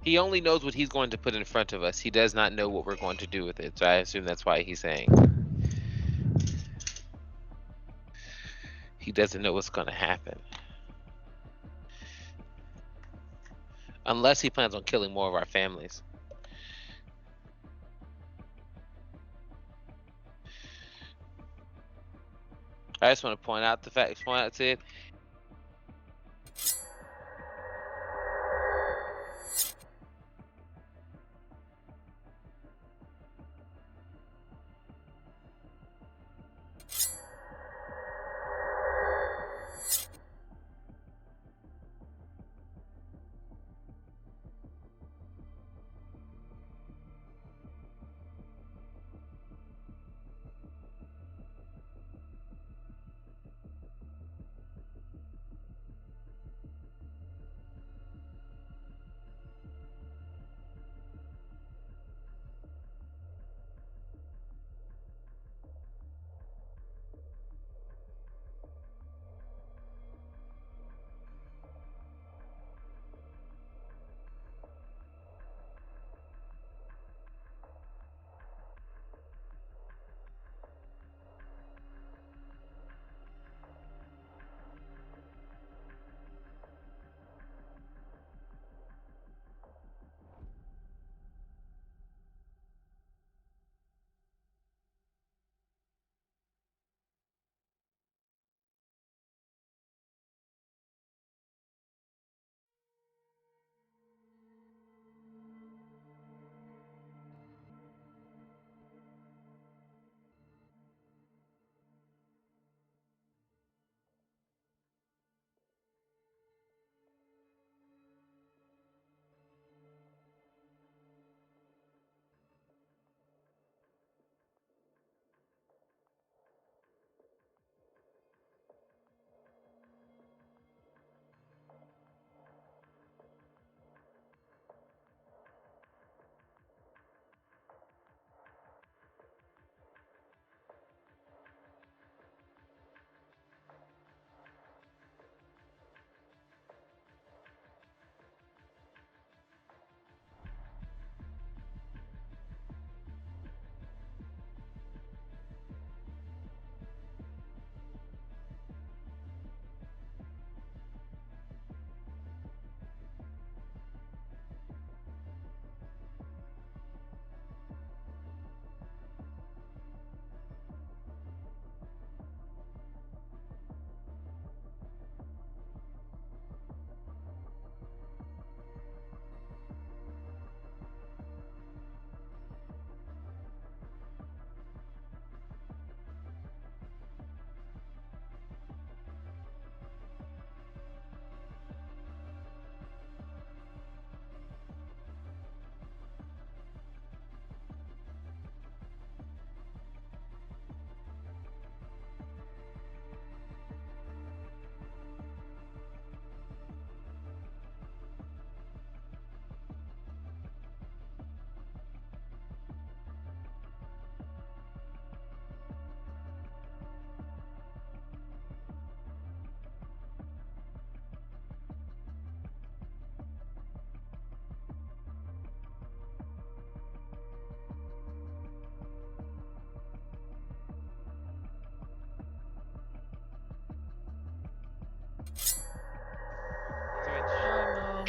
He only knows what he's going to put in front of us. He does not know what we're going to do with it. So I assume that's why he's saying he doesn't know what's going to happen. Unless he plans on killing more of our families. I just want to point out to it.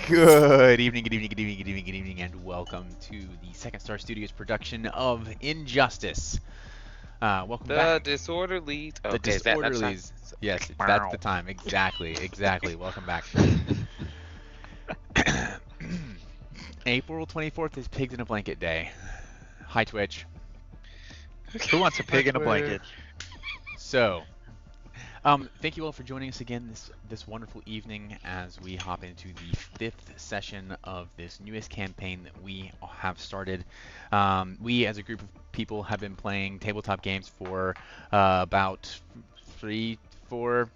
Good evening, good evening, good evening, good evening, good evening, and welcome to the Second Star Studios production of Injustice. Welcome The back. disorderly. The Okay, is that not time? Disorderlies. Yes, that's the time. Exactly, exactly. Welcome back. April 24th is Pigs in a Blanket Day. Hi, Twitch. Who wants a pig in a blanket? So, thank you all for joining us again this wonderful evening as we hop into the fifth session of this newest campaign that we have started. We, as a group of people, have been playing tabletop games for about three, four,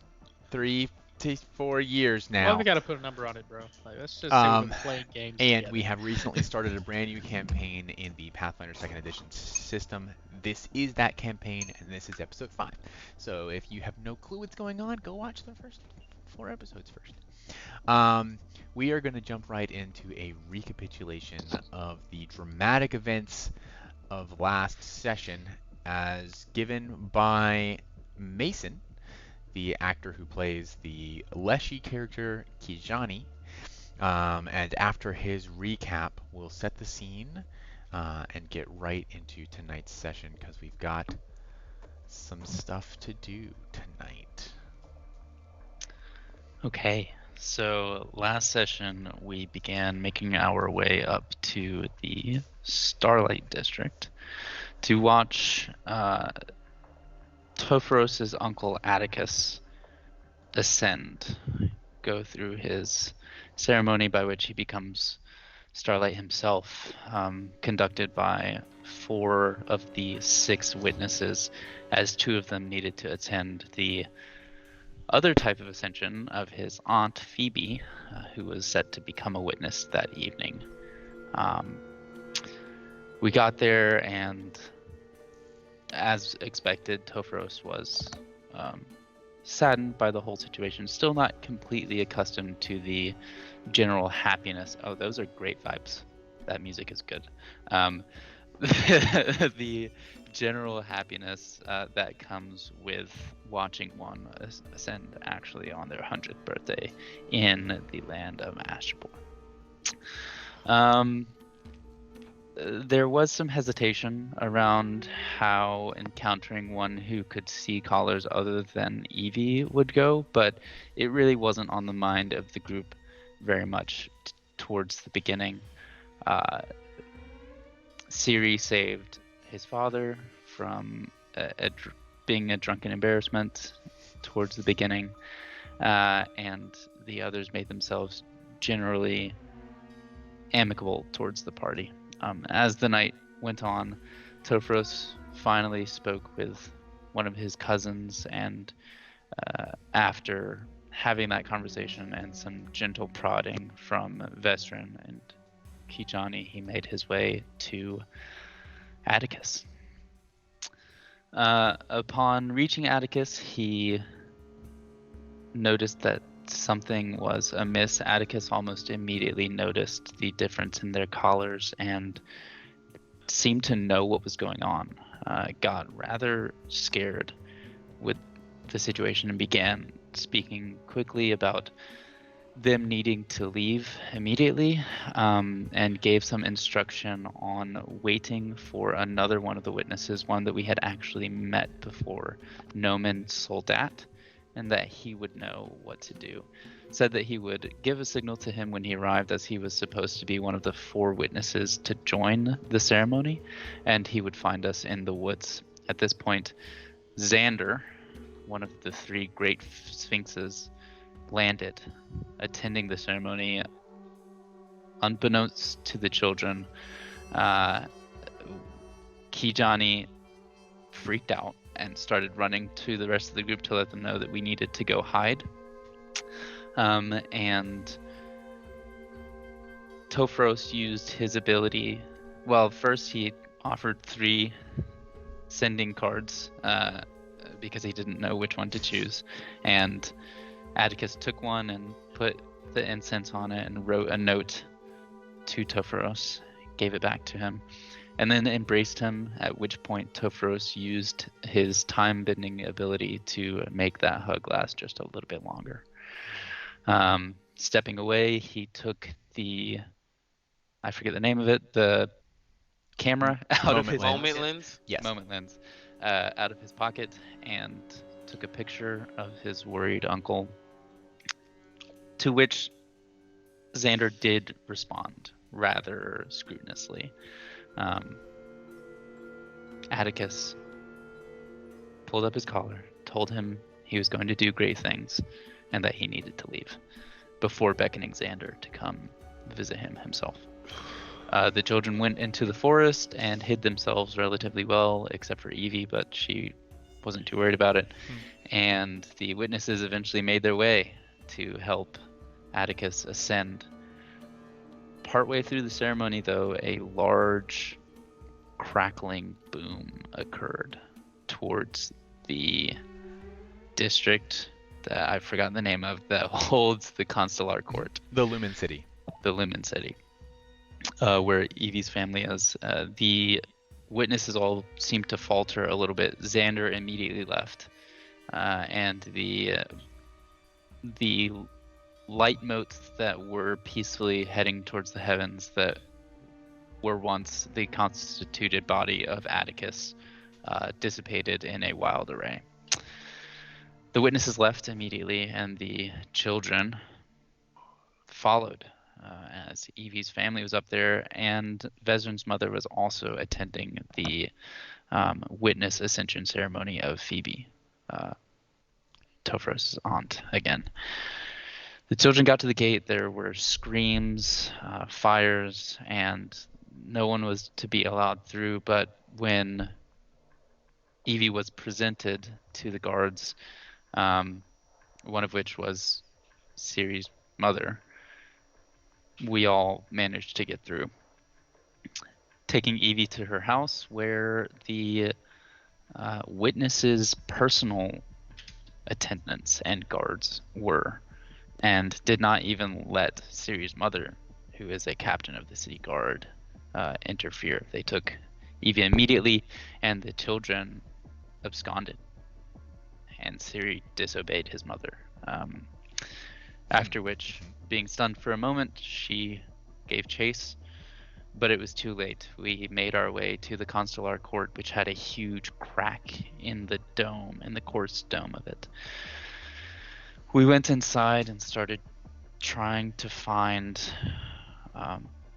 3 to 4 years Why we now. gotta put a number on it, bro? Like, let's just say we've Um, been playing games and we together. have recently started a brand new campaign in the Pathfinder 2nd Edition system. This is that campaign, and this is episode 5. So if you have no clue what's going on, go watch the first 4 episodes first. Um, we are going to jump right into a recapitulation of the dramatic events of last session as given by Mason, the actor who plays the Leshy character Kijani. And after his recap, we'll set the scene and get right into tonight's session because we've got some stuff to do tonight. Okay, so last session we began making our way up to the Starlight District to watch Tophros's uncle Atticus ascend, go through his ceremony by which he becomes Starlight himself, conducted by 4 of the 6 witnesses, as 2 of them needed to attend the other type of ascension of his aunt Phoebe, who was set to become a witness that evening. We got there, and as expected, Tophros was saddened by the whole situation, still not completely accustomed to the general happiness. Oh, those are great vibes. That music is good. The general happiness that comes with watching one ascend actually on their 100th birthday in the land of Ashbourne. There was some hesitation around how encountering one who could see callers other than Evie would go, but it really wasn't on the mind of the group very much towards the beginning. Siri saved his father from being a drunken embarrassment towards the beginning, and the others made themselves generally amicable towards the party. As the night went on, Tophros finally spoke with one of his cousins, and after having that conversation and some gentle prodding from Vestrin and Kijani, he made his way to Atticus. Upon reaching Atticus, he noticed that something was amiss. Atticus almost immediately noticed the difference in their collars and seemed to know what was going on. Got rather scared with the situation and began speaking quickly about them needing to leave immediately, and gave some instruction on waiting for another one of the witnesses, one that we had actually met before, Noman Soldat, and that he would know what to do. Said that he would give a signal to him when he arrived, as he was supposed to be one of the 4 witnesses to join the ceremony, and he would find us in the woods. At this point, Xander, one of the 3 great sphinxes, landed, attending the ceremony. Unbeknownst to the children, Kijani freaked out and started running to the rest of the group to let them know that we needed to go hide. And Tophros used his ability. Well, first he offered 3 sending cards because he didn't know which one to choose, and Atticus took one and put the incense on it and wrote a note to Tophros, gave it back to him, and then embraced him, at which point Tophros used his time-bending ability to make that hug last just a little bit longer. Stepping away, he took the, I forget the name of it, the camera out of his Moment lens? Yes. Moment lens out of his pocket, and took a picture of his worried uncle, to which Xander did respond rather scrupulously. Atticus pulled up his collar, told him he was going to do great things, and that he needed to leave, before beckoning Xander to come visit him himself. The children went into the forest and hid themselves relatively well, except for Evie, but she wasn't too worried about it. And the witnesses eventually made their way to help Atticus ascend. Partway through the ceremony, though, a large crackling boom occurred towards the district that I've forgotten the name of, that holds the Constellar Court, The Lumen City. the Lumen City, where Evie's family is. The witnesses all seem to falter a little bit. Xander immediately left, and the light motes that were peacefully heading towards the heavens, that were once the constituted body of Atticus, dissipated in a wild array. The witnesses left immediately, and the children followed, as Evie's family was up there, and Vezran's mother was also attending the witness ascension ceremony of Phoebe, Tophros's aunt again. The children got to the gate. There were screams, fires, and no one was to be allowed through. But when Evie was presented to the guards, one of which was Ciri's mother, we all managed to get through, taking Evie to her house, where the witnesses' personal attendants and guards were, and did not even let Ciri's mother, who is a captain of the city guard, interfere. They took Evie immediately, and the children absconded, and Ciri disobeyed his mother. After which, being stunned for a moment, she gave chase, but it was too late. We made our way to the Constellar Court, which had a huge crack in the dome, in the quartz dome of it. We went inside and started trying to find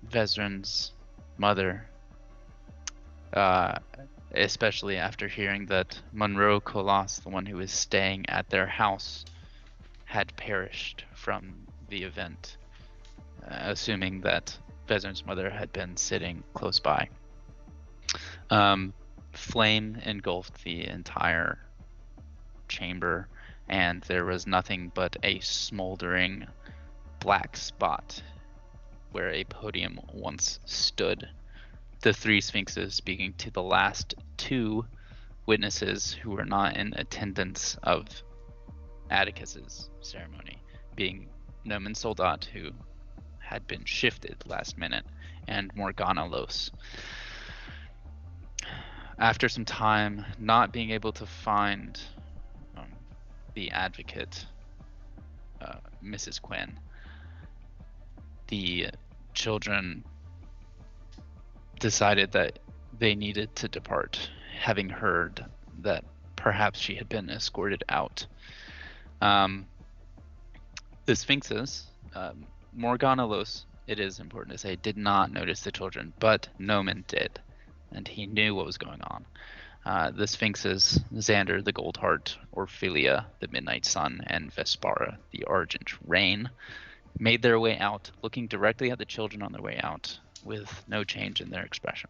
Vezran's mother, especially after hearing that Monroe Colas, the one who was staying at their house, had perished from the event, assuming that Vezran's mother had been sitting close by. Flame engulfed the entire chamber, and there was nothing but a smoldering black spot where a podium once stood. The three sphinxes speaking to the last two witnesses who were not in attendance of Atticus's ceremony, being Nomen Soldat, who had been shifted last minute, and Morgana Los. After some time not being able to find the advocate, Mrs. Quinn, the children decided that they needed to depart, having heard that perhaps she had been escorted out. The sphinxes, Morgana Los, it is important to say, did not notice the children, but Nomen did, and he knew what was going on. The sphinxes, Xander the Gold Heart, Orphelia the Midnight Sun, and Vespara the Argent Rain, made their way out, looking directly at the children on their way out, with no change in their expression.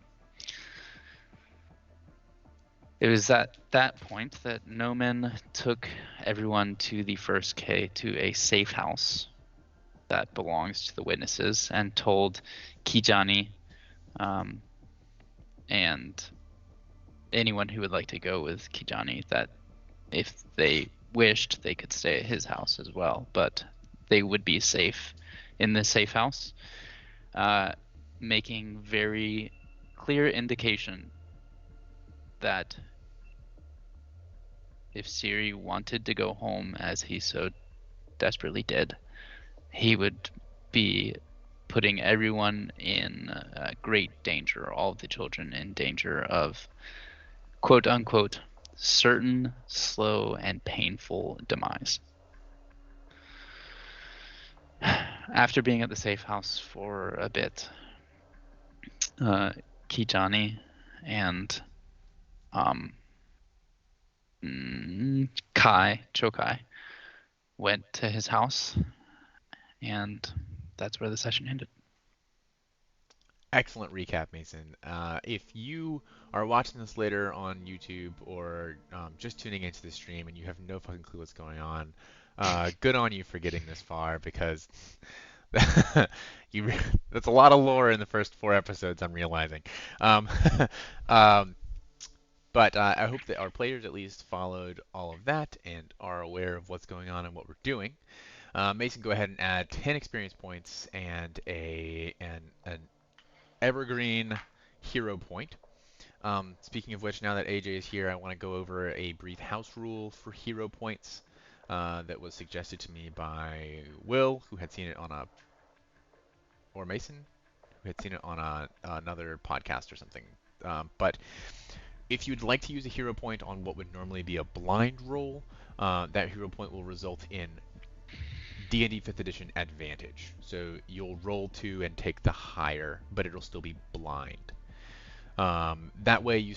It was at that point that Nomen took everyone to the first K, to a safe house that belongs to the witnesses, and told Kijani and anyone who would like to go with Kijani that if they wished, they could stay at his house as well, but they would be safe in this safe house, making very clear indication that if Ciri wanted to go home, as he so desperately did, he would be putting everyone in great danger, all of the children in danger of, quote unquote, certain slow and painful demise. After being at the safe house for a bit, Kijani and Chokai went to his house, and that's where the session ended. Excellent recap, Mason. If you are watching this later on YouTube or just tuning into the stream and you have no fucking clue what's going on, good on you for getting this far, because that's a lot of lore in the first 4 episodes, I'm realizing. But I hope that our players at least followed all of that and are aware of what's going on and what we're doing. Mason, go ahead and add 10 experience points and an evergreen hero point. Speaking of which, now that AJ is here, I want to go over a brief house rule for hero points that was suggested to me by Will, who had seen it on or Mason, who had seen it on another podcast or something. But if you'd like to use a hero point on what would normally be a blind roll, that hero point will result in D&D 5th edition advantage. So you'll roll 2 and take the higher, but it'll still be blind. That way you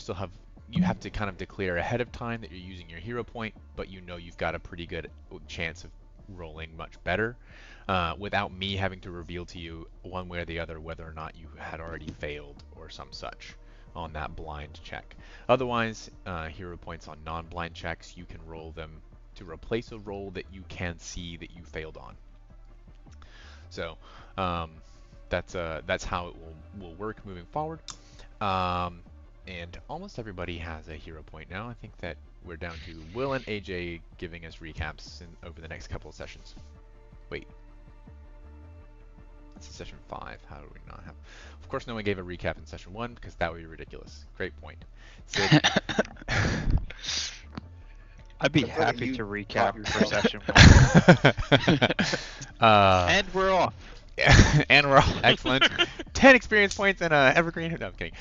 have to kind of declare ahead of time that you're using your hero point, but you know you've got a pretty good chance of rolling much better without me having to reveal to you one way or the other whether or not you had already failed or some such on that blind check. Otherwise, hero points on non-blind checks, you can roll them to replace a roll that you can see that you failed on. So that's how it will work moving forward. And almost everybody has a hero point now. I think that we're down to Will and AJ giving us recaps over the next couple of sessions. Wait. This is session 5. How do we not have... Of course, no one gave a recap in session 1 because that would be ridiculous. Great point. Sid. I'd be happy to recap for session 1. And we're off. And we're all excellent. 10 experience points and evergreen. No, I'm kidding.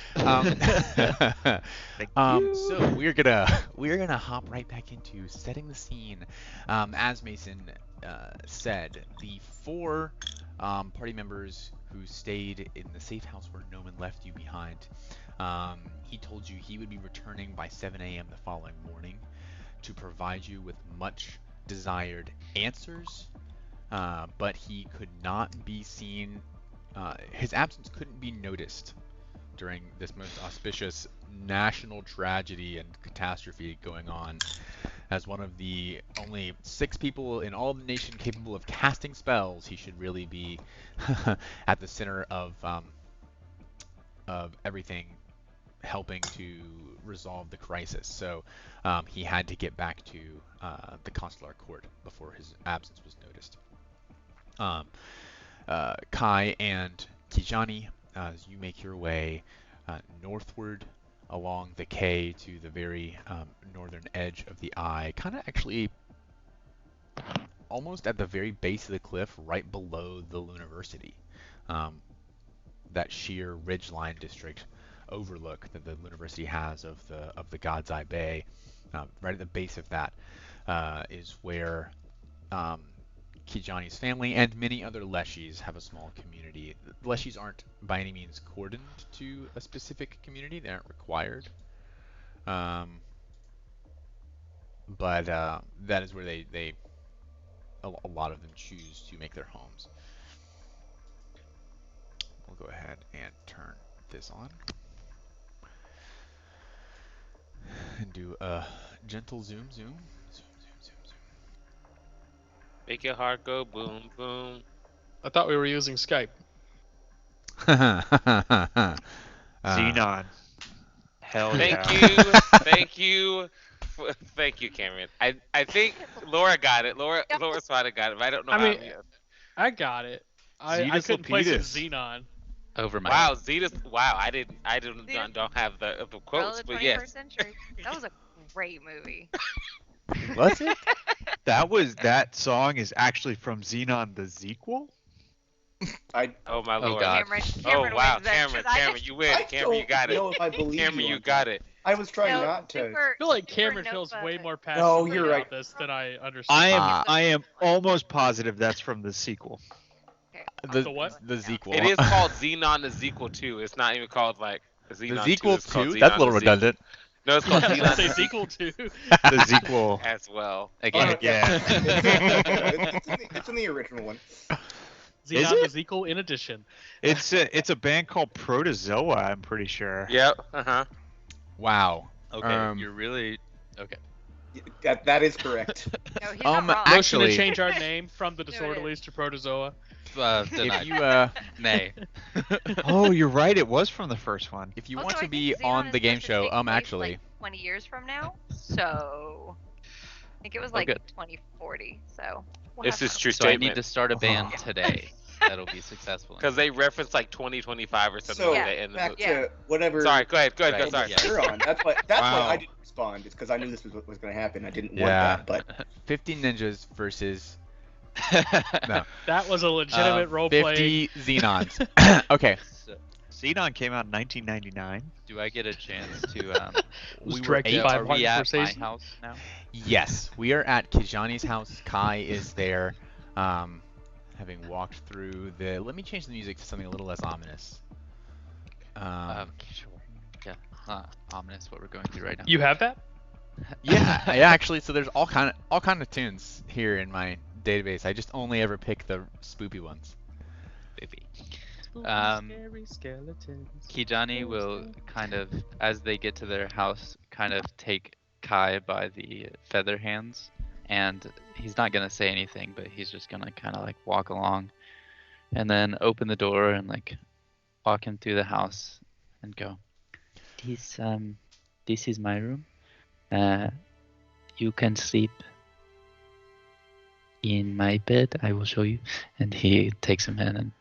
So we're gonna hop right back into setting the scene. As Mason said, the 4 party members who stayed in the safe house where Noman left you behind. He told you he would be returning by 7 a.m. the following morning to provide you with much desired answers. But he could not be seen, his absence couldn't be noticed during this most auspicious national tragedy and catastrophe going on, as one of the only 6 people in all of the nation capable of casting spells. He should really be at the center of everything, helping to resolve the crisis. So he had to get back to the consular court before his absence was noticed. Kai and Kijani, as you make your way northward along the quay to the very northern edge of the eye, kind of actually almost at the very base of the cliff, right below the Luniversity, that sheer ridgeline district overlook that the Luniversity has of the God's Eye Bay. Right at the base of that is where Kijani's family and many other Leshis have a small community. The Leshis aren't by any means cordoned to a specific community. They aren't required. But that is where they a lot of them choose to make their homes. We'll go ahead and turn this on and do a gentle zoom. Make your heart go boom, boom. I thought we were using Skype. Xenon. Hell yeah. Thank you, Cameron. I think Laura got it. Laura Swada got it, but I don't know how. I got it. I couldn't place it Xenon. Over my Wow, Zetus. Wow, I don't have the quotes, Well, the but yes. 21st century. That was a great movie. Was it? That song is actually from Xenon the sequel? Oh my lord. God. Cameron wow, wins that, Cameron, you win. Cameron, you got it. I don't know if I believe Cameron, you on got that. it. I was trying not to. I feel like Cameron feels way more passionate No, you're about right. this than I understand. I am almost positive that's from the sequel. The what? The sequel. It is called Xenon the Sequel 2. It's not even called like Xenon The sequel 2. It's called 2? Xenon That's a little the Sequel. redundant. No, it's called I was Xenon gonna say the sequel too. The sequel. as well. again. Yeah. It's in the original one. Xenon the sequel in addition. It's a band called Protozoa, I'm pretty sure. Yep. Uh-huh. Wow. Okay, you're really okay. That is correct. No, he's not wrong. Motion to Actually- change our name from the No, it Disorderlies to Protozoa. If Denied. you Nay. Oh, you're right. It was from the first one. if you Also, want I to think be Xenon on is the game supposed to show, take place, actually, like 20 years from now, so I think it was like good. 2040. So we'll This have is fun. true So I need statement. to start a band today that'll be successful. Because they reference like 2025 or something So like that in the back movie. Yeah. to whatever. Sorry, go ahead, Right, sorry. yeah. You're on. That's why Wow. I didn't respond. It's because I knew this was what was going to happen. I didn't Yeah. want that, but 15 ninjas versus no That was a legitimate role play. 50 Xenons. Okay, So, Xenon came out in 1999. do I get a chance to? Was we were directed eight. by Are we Martin at my Scorsese. house now? Yes, we are at Kijani's house. Kai is there, having walked through the. Let me change the music to something a little less ominous. Sure. Yeah. Ominous. What we're going through right now. You have that? Yeah, actually, so there's all kind of tunes here in my database. I just only ever pick the spoopy ones. Baby. Scary skeletons. Kijani will kind of, as they get to their house, kind of take Kai by the feather hands, and he's not gonna say anything, but he's just gonna kind of like walk along, and then open the door and like walk him through the house, and go. This is my room. You can sleep in my bed. I will show you. And he takes him in and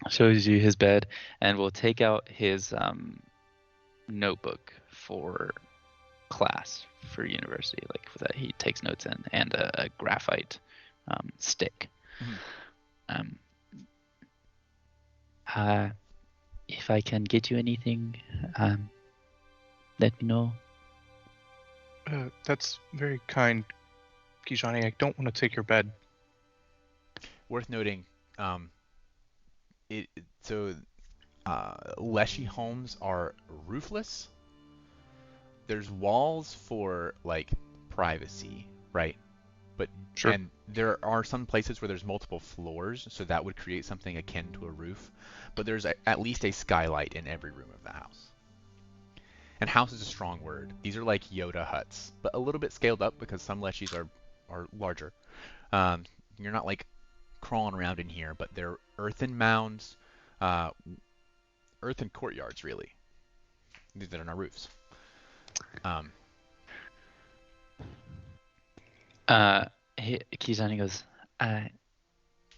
shows you his bed, and will take out his notebook for class for university, like that he takes notes in, and a graphite stick. If I can get you anything, let me know. That's very kind, Kijani. I don't want to take your bed. Worth noting, Leshy homes are roofless. There's walls for like privacy, right? But Sure. and there are some places where there's multiple floors, so that would create something akin to a roof. But there's at least a skylight in every room of the house. And house is a strong word. These are like Yoda huts, but a little bit scaled up because some leshies are larger. You're not like crawling around in here, but they're earthen mounds, earthen courtyards, really. These are not roofs. Kijani goes,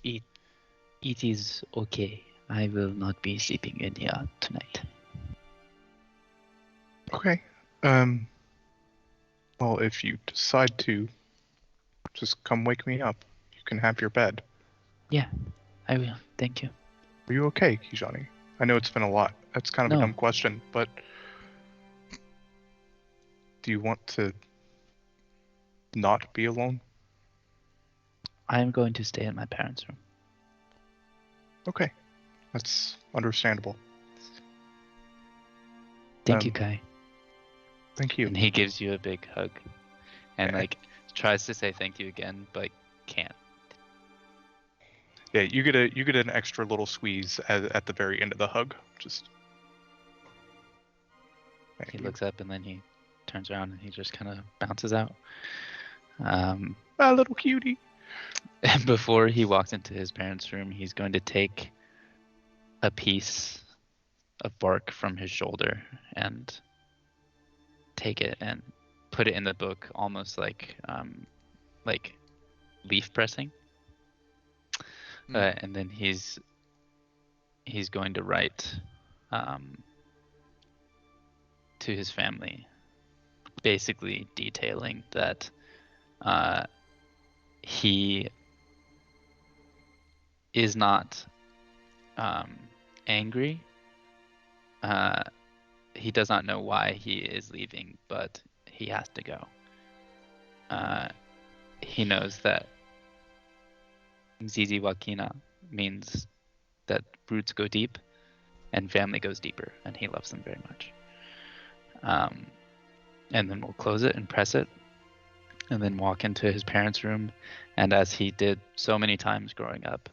it is okay. I will not be sleeping in here tonight. Okay. Well, if you decide to, just come wake me up. You can have your bed. Yeah, I will. Thank you. Are you okay, Kijani? I know it's been a lot. That's kind of a No. dumb question, but do you want to not be alone? I'm going to stay in my parents' room. Okay. That's understandable. Thank you, Um, Kai. Thank you. And he gives you a big hug, and Okay. like tries to say thank you again, but can't. Yeah, you get an extra little squeeze at the very end of the hug. Just. Thank He you. looks up and then he turns around and he just kind of bounces out. Ah, little cutie. And before he walks into his parents' room, he's going to take a piece of bark from his shoulder and take it and put it in the book, almost like leaf pressing. And then he's going to write to his family, basically detailing that he is not angry. He does not know why he is leaving, but he has to go. He knows that Zizi Wakina means that roots go deep and family goes deeper, and he loves them very much. And then we'll close it and press it, and then walk into his parents' room, and as he did so many times growing up,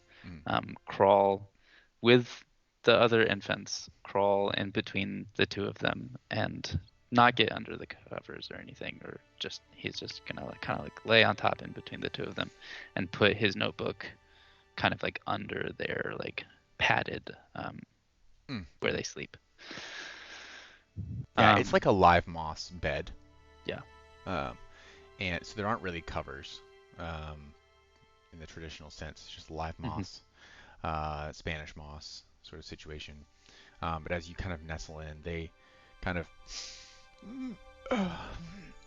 crawl with the other infants, crawl in between the two of them, and not get under the covers or anything, or just he's just gonna like, kind of like lay on top in between the two of them, and put his notebook kind of like under their like padded where they sleep. Yeah, it's like a live moss bed. Yeah. And so there aren't really covers in the traditional sense. It's just live moss, Spanish moss sort of situation. But as you kind of nestle in, they kind of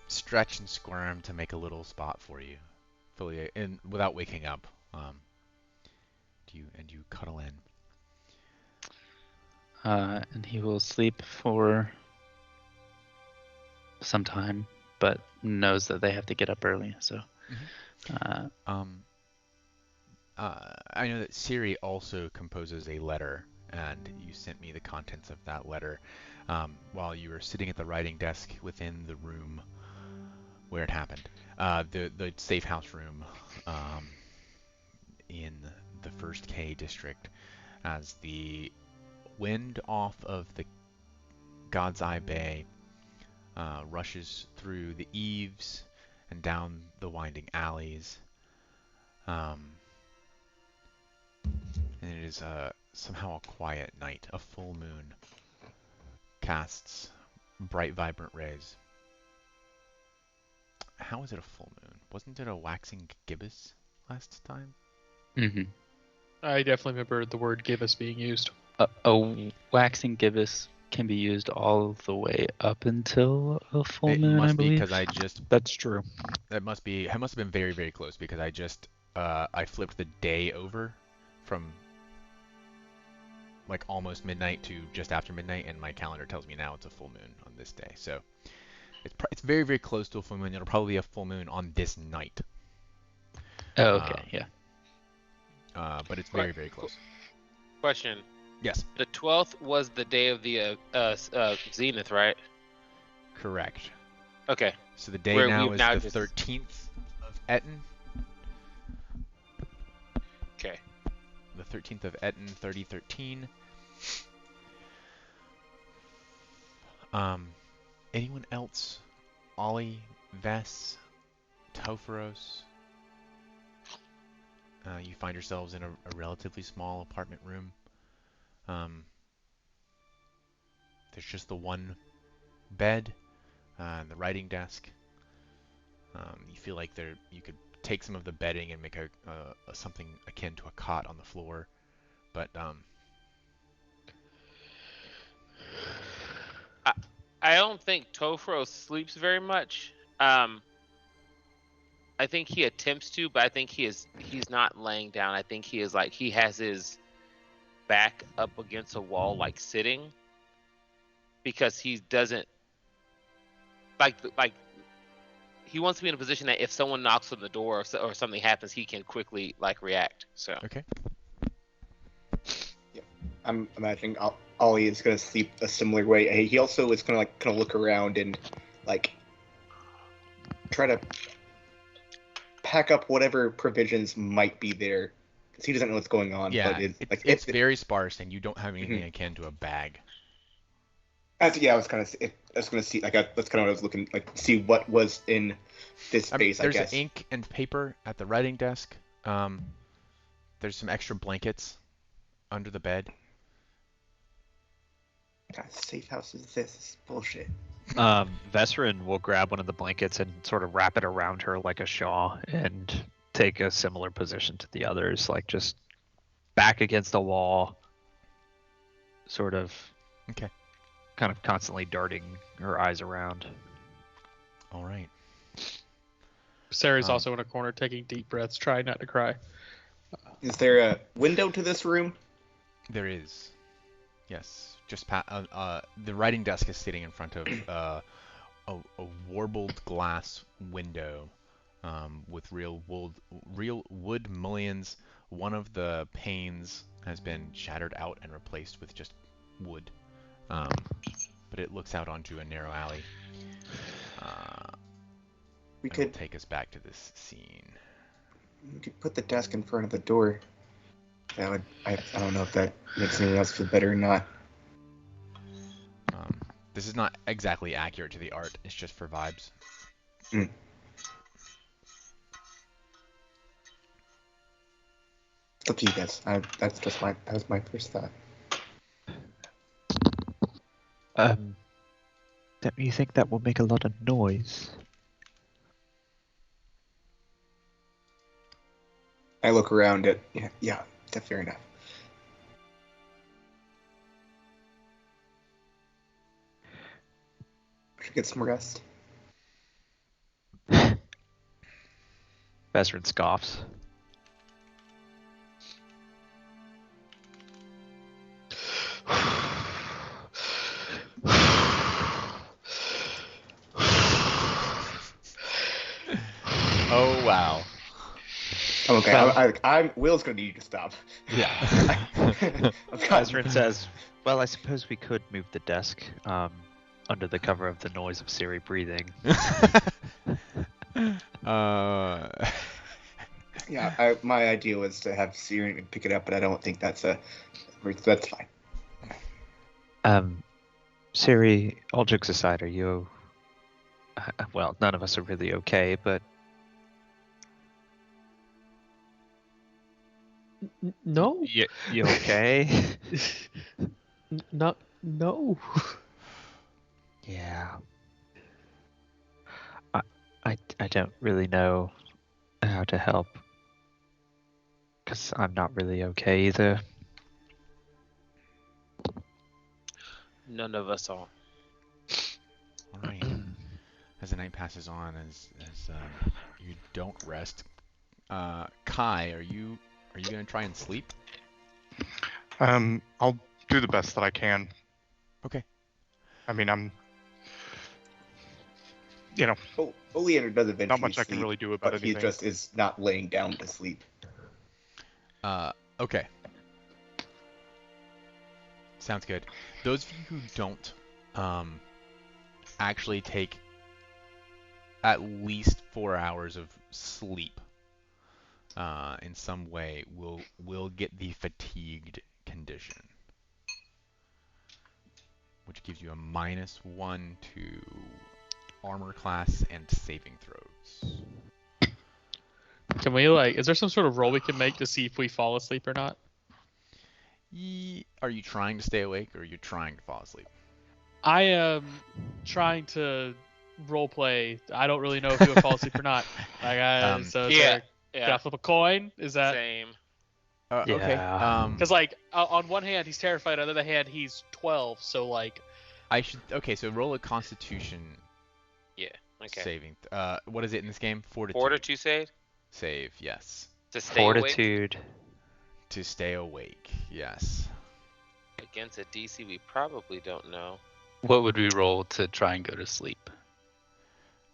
stretch and squirm to make a little spot for you, fully in without waking up. You cuddle in. And he will sleep for some time, but knows that they have to get up early. So, I know that Siri also composes a letter, and you sent me the contents of that letter while you were sitting at the writing desk within the room where it happened. The safe house room in the First K district, as the wind off of the God's Eye Bay rushes through the eaves and down the winding alleys. And it is somehow a quiet night. A full moon casts bright, vibrant rays. How is it a full moon? Wasn't it a waxing gibbous last time? Mm-hmm. I definitely remember the word gibbous being used. A waxing gibbous can be used all the way up until a full moon, I believe. Because I just... That's true. It must have been very, very close, because I just I flipped the day over from like almost midnight to just after midnight, and my calendar tells me now it's a full moon on this day. So it's very, very close to a full moon. It'll probably be a full moon on this night. Oh, okay, yeah. But it's very, very close. Question. Yes. The 12th was the day of the zenith, right? Correct. Okay. So the day Where now we've is now the just- 13th of Etten. Okay. The 13th of Etten, 3013. Anyone else? Ollie, Vess, Tophoros? You find yourselves in a relatively small apartment room. There's just the one bed and the writing desk. You feel like you could take some of the bedding and make a something akin to a cot on the floor, but I don't think Tofro sleeps very much. I think he attempts to, but I think he's not laying down. I think he has his back up against a wall, like sitting, because he doesn't like he wants to be in a position that if someone knocks on the door or something happens, he can quickly like react. So okay. Yeah, I'm imagining Ollie is gonna sleep a similar way. He also is gonna kind of look around and like try to pack up whatever provisions might be there, because he doesn't know what's going on. Yeah, but it's very sparse, and you don't have anything akin to a bag. I was gonna see. That's kind of what I was looking like. See what was in this space. I There's guess. ink and paper at the writing desk. There's some extra blankets under the bed. What kind of safe house is this? This is bullshit. Vesrin will grab one of the blankets and sort of wrap it around her like a shawl and take a similar position to the others, like just back against the wall, sort of. Okay. Kind of constantly darting her eyes around. All right. Sarah's also in a corner taking deep breaths, trying not to cry. Is there a window to this room? There is. Yes. Just the writing desk is sitting in front of a warbled glass window with real wood mullions. One of the panes has been shattered out and replaced with just wood. But it looks out onto a narrow alley. We and could will take us back to this scene. We could put the desk in front of the door. That would. I don't know if that makes anyone else feel better or not. This is not exactly accurate to the art. It's just for vibes. Mm. It's up to you guys. That was my first thought. Don't you think that will make a lot of noise? I look around at yeah, fair enough. Should get some rest. Vesrin scoffs. Oh wow. I'm okay. I'm Will's gonna need you to stop. Yeah. Vesrin says, "Well, I suppose we could move the desk under the cover of the noise of Siri breathing." Yeah, my idea was to have Siri pick it up, but I don't think that's fine. Siri, all jokes aside, are you? Well, none of us are really okay, but No. you okay? No. Yeah. I don't really know how to help. Because I'm not really okay either. None of us are. All right. As the night passes on, as you don't rest, Kai, are you gonna try and sleep? I'll do the best that I can. Okay. I mean, I'm, Oleander does eventually not much I can sleep, really do about but anything. he just is not laying down to sleep. Okay. Sounds good. Those of you who don't actually take at least 4 hours of sleep in some way will get the fatigued condition, which gives you a -1 to armor class and saving throws. Can we is there some sort of roll we can make to see if we fall asleep or not? Are you trying to stay awake or are you trying to fall asleep? I am trying to role play. I don't really know if you'll fall asleep or not. So Yeah. can I flip a coin? Is that Same. Okay. Yeah. because on one hand he's terrified, on the other hand he's 12. So Okay, so roll a Constitution Yeah. Okay. saving. What is it in this game? Fortitude. Fortitude save Save, yes. to stay awake Fortitude. To stay awake, yes. against a DC we probably don't know. What would we roll to try and go to sleep?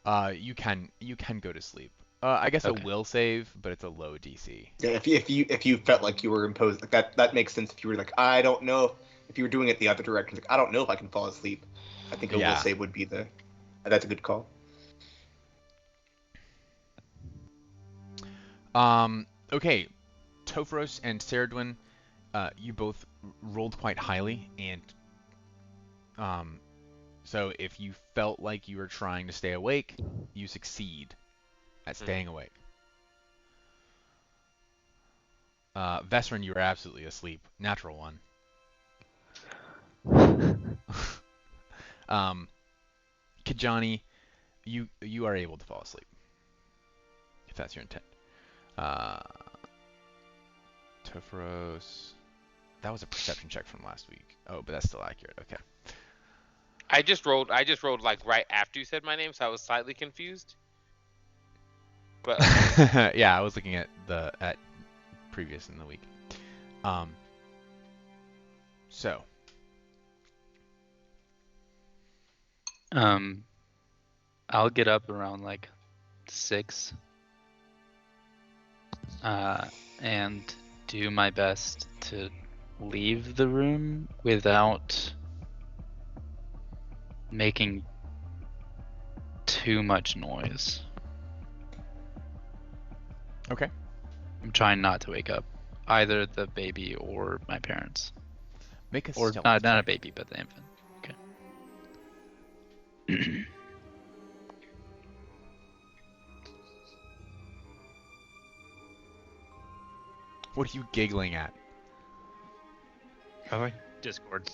You can go to sleep. I guess Okay. a will save, but it's a low DC. Yeah, if you felt like you were imposed, like that makes sense. If you were like, I don't know, if you were doing it the other direction, like I don't know if I can fall asleep. I think a Yeah. will save would be that's a good call. Okay, Topharos and Ceridwen, you both rolled quite highly, and so if you felt like you were trying to stay awake, you succeed at staying awake. Vesrin, you were absolutely asleep. Natural one. Kijani, you are able to fall asleep, if that's your intent. Topharos, that was a perception check from last week. Oh, but that's still accurate. Okay. I just rolled like right after you said my name, so I was slightly confused. But Yeah, I was looking at previous in the week. So I'll get up around 6 and do my best to leave the room without making too much noise. okay. I'm trying not to wake up either the baby or my parents. Make a Or stealth not a check. baby, but the infant. Okay. What are you giggling at? Really? Discord.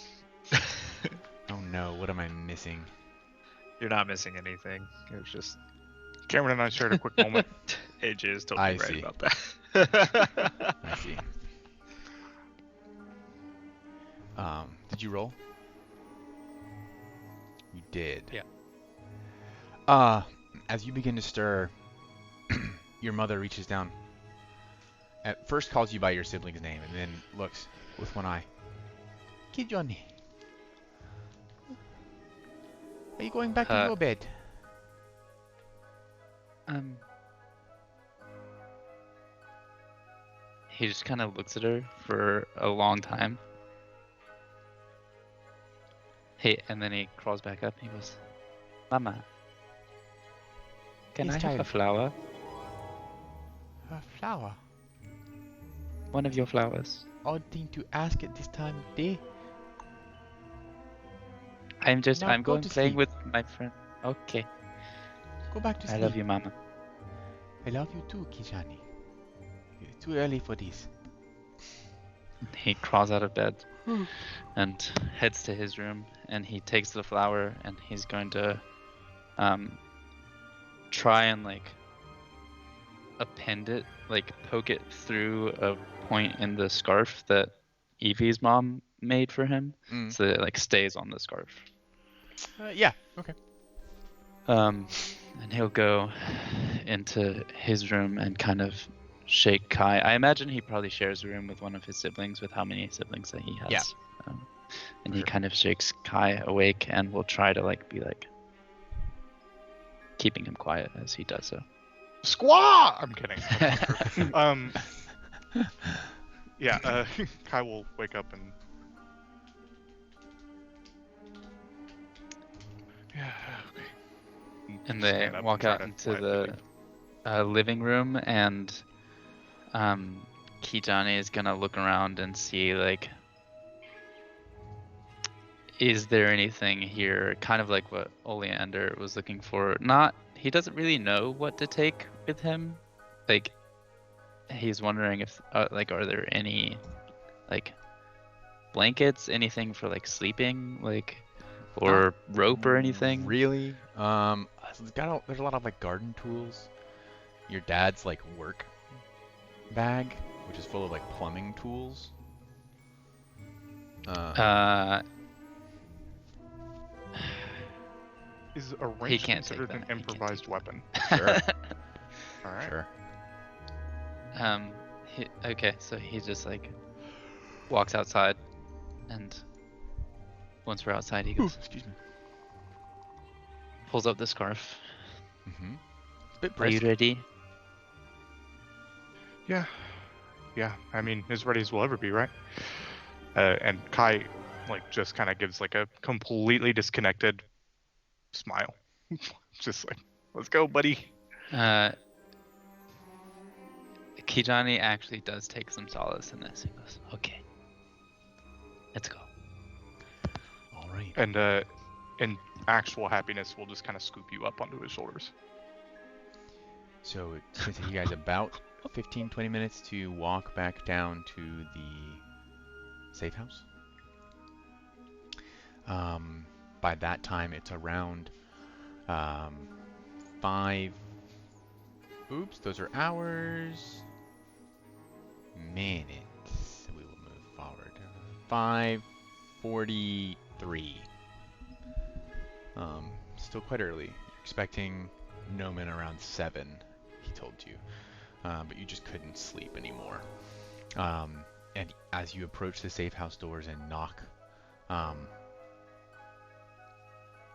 Oh no, what am I missing? You're not missing anything. It was just Cameron and I shared a quick moment. AJ is totally I right see. about that. I see. Did you roll? You did. Yeah. As you begin to stir, your mother reaches down. At first calls you by your sibling's name and then looks with one eye. Kid Johnny. Are you going back to your bed? He just kind of looks at her for a long time. And then he crawls back up and he goes, Mama, can Yes, I have a child. flower? A flower. One of your flowers. Odd thing to ask at this time of day. I'm Now going go to playing sleep. with my friend. Okay. Go back to I sleep. love you, Mama. I love you too, Kijani. It's too early for this. He crawls out of bed and heads to his room, and he takes the flower and he's going to try and like append it, like poke it through a point in the scarf that Evie's mom made for him, so that it like stays on the scarf. Yeah. Okay. And he'll go into his room and kind of shake Kai. I imagine he probably shares a room with one of his siblings, with how many siblings that he has. Yeah. And he kind of shakes Kai awake and will try to like be like keeping him quiet as he does so. Squaw! I'm kidding. Yeah, Kai will wake up and... Yeah, okay. And Stand they up and walk try out to into quietly the living room, and Kijani is gonna look around and see like, is there anything here? Kind of like what Oleander was looking for. He doesn't really know what to take with him. Like, he's wondering if like, are there any like blankets, anything for like sleeping, like, or rope or anything? Really? There's a lot of like garden tools. Your dad's like work bag, which is full of like plumbing tools. Is a He wrench can't take considered that. an He can't improvised take weapon? Sure. Alright. Sure. Okay, so he just like walks outside, and once we're outside, he Ooh, goes, excuse me. pulls up the scarf. Mm-hmm. Bit Are you brisk. ready? Yeah. Yeah, I mean, as ready as we'll ever be, right? And Kai, like, just kind of gives, like, a completely disconnected smile. Just like, let's go, buddy. Kijani actually does take some solace in this. He goes, okay, let's go. All right. And, in actual happiness, we'll just kind of scoop you up onto his shoulders. So it's going to take you guys about 15-20 minutes to walk back down to the safe house. By that time, it's around 5. Oops, those are hours. Minutes. We will move forward. 5:43. Still quite early. You're expecting Noman around 7. He told you, but you just couldn't sleep anymore. And as you approach the safe house doors and knock,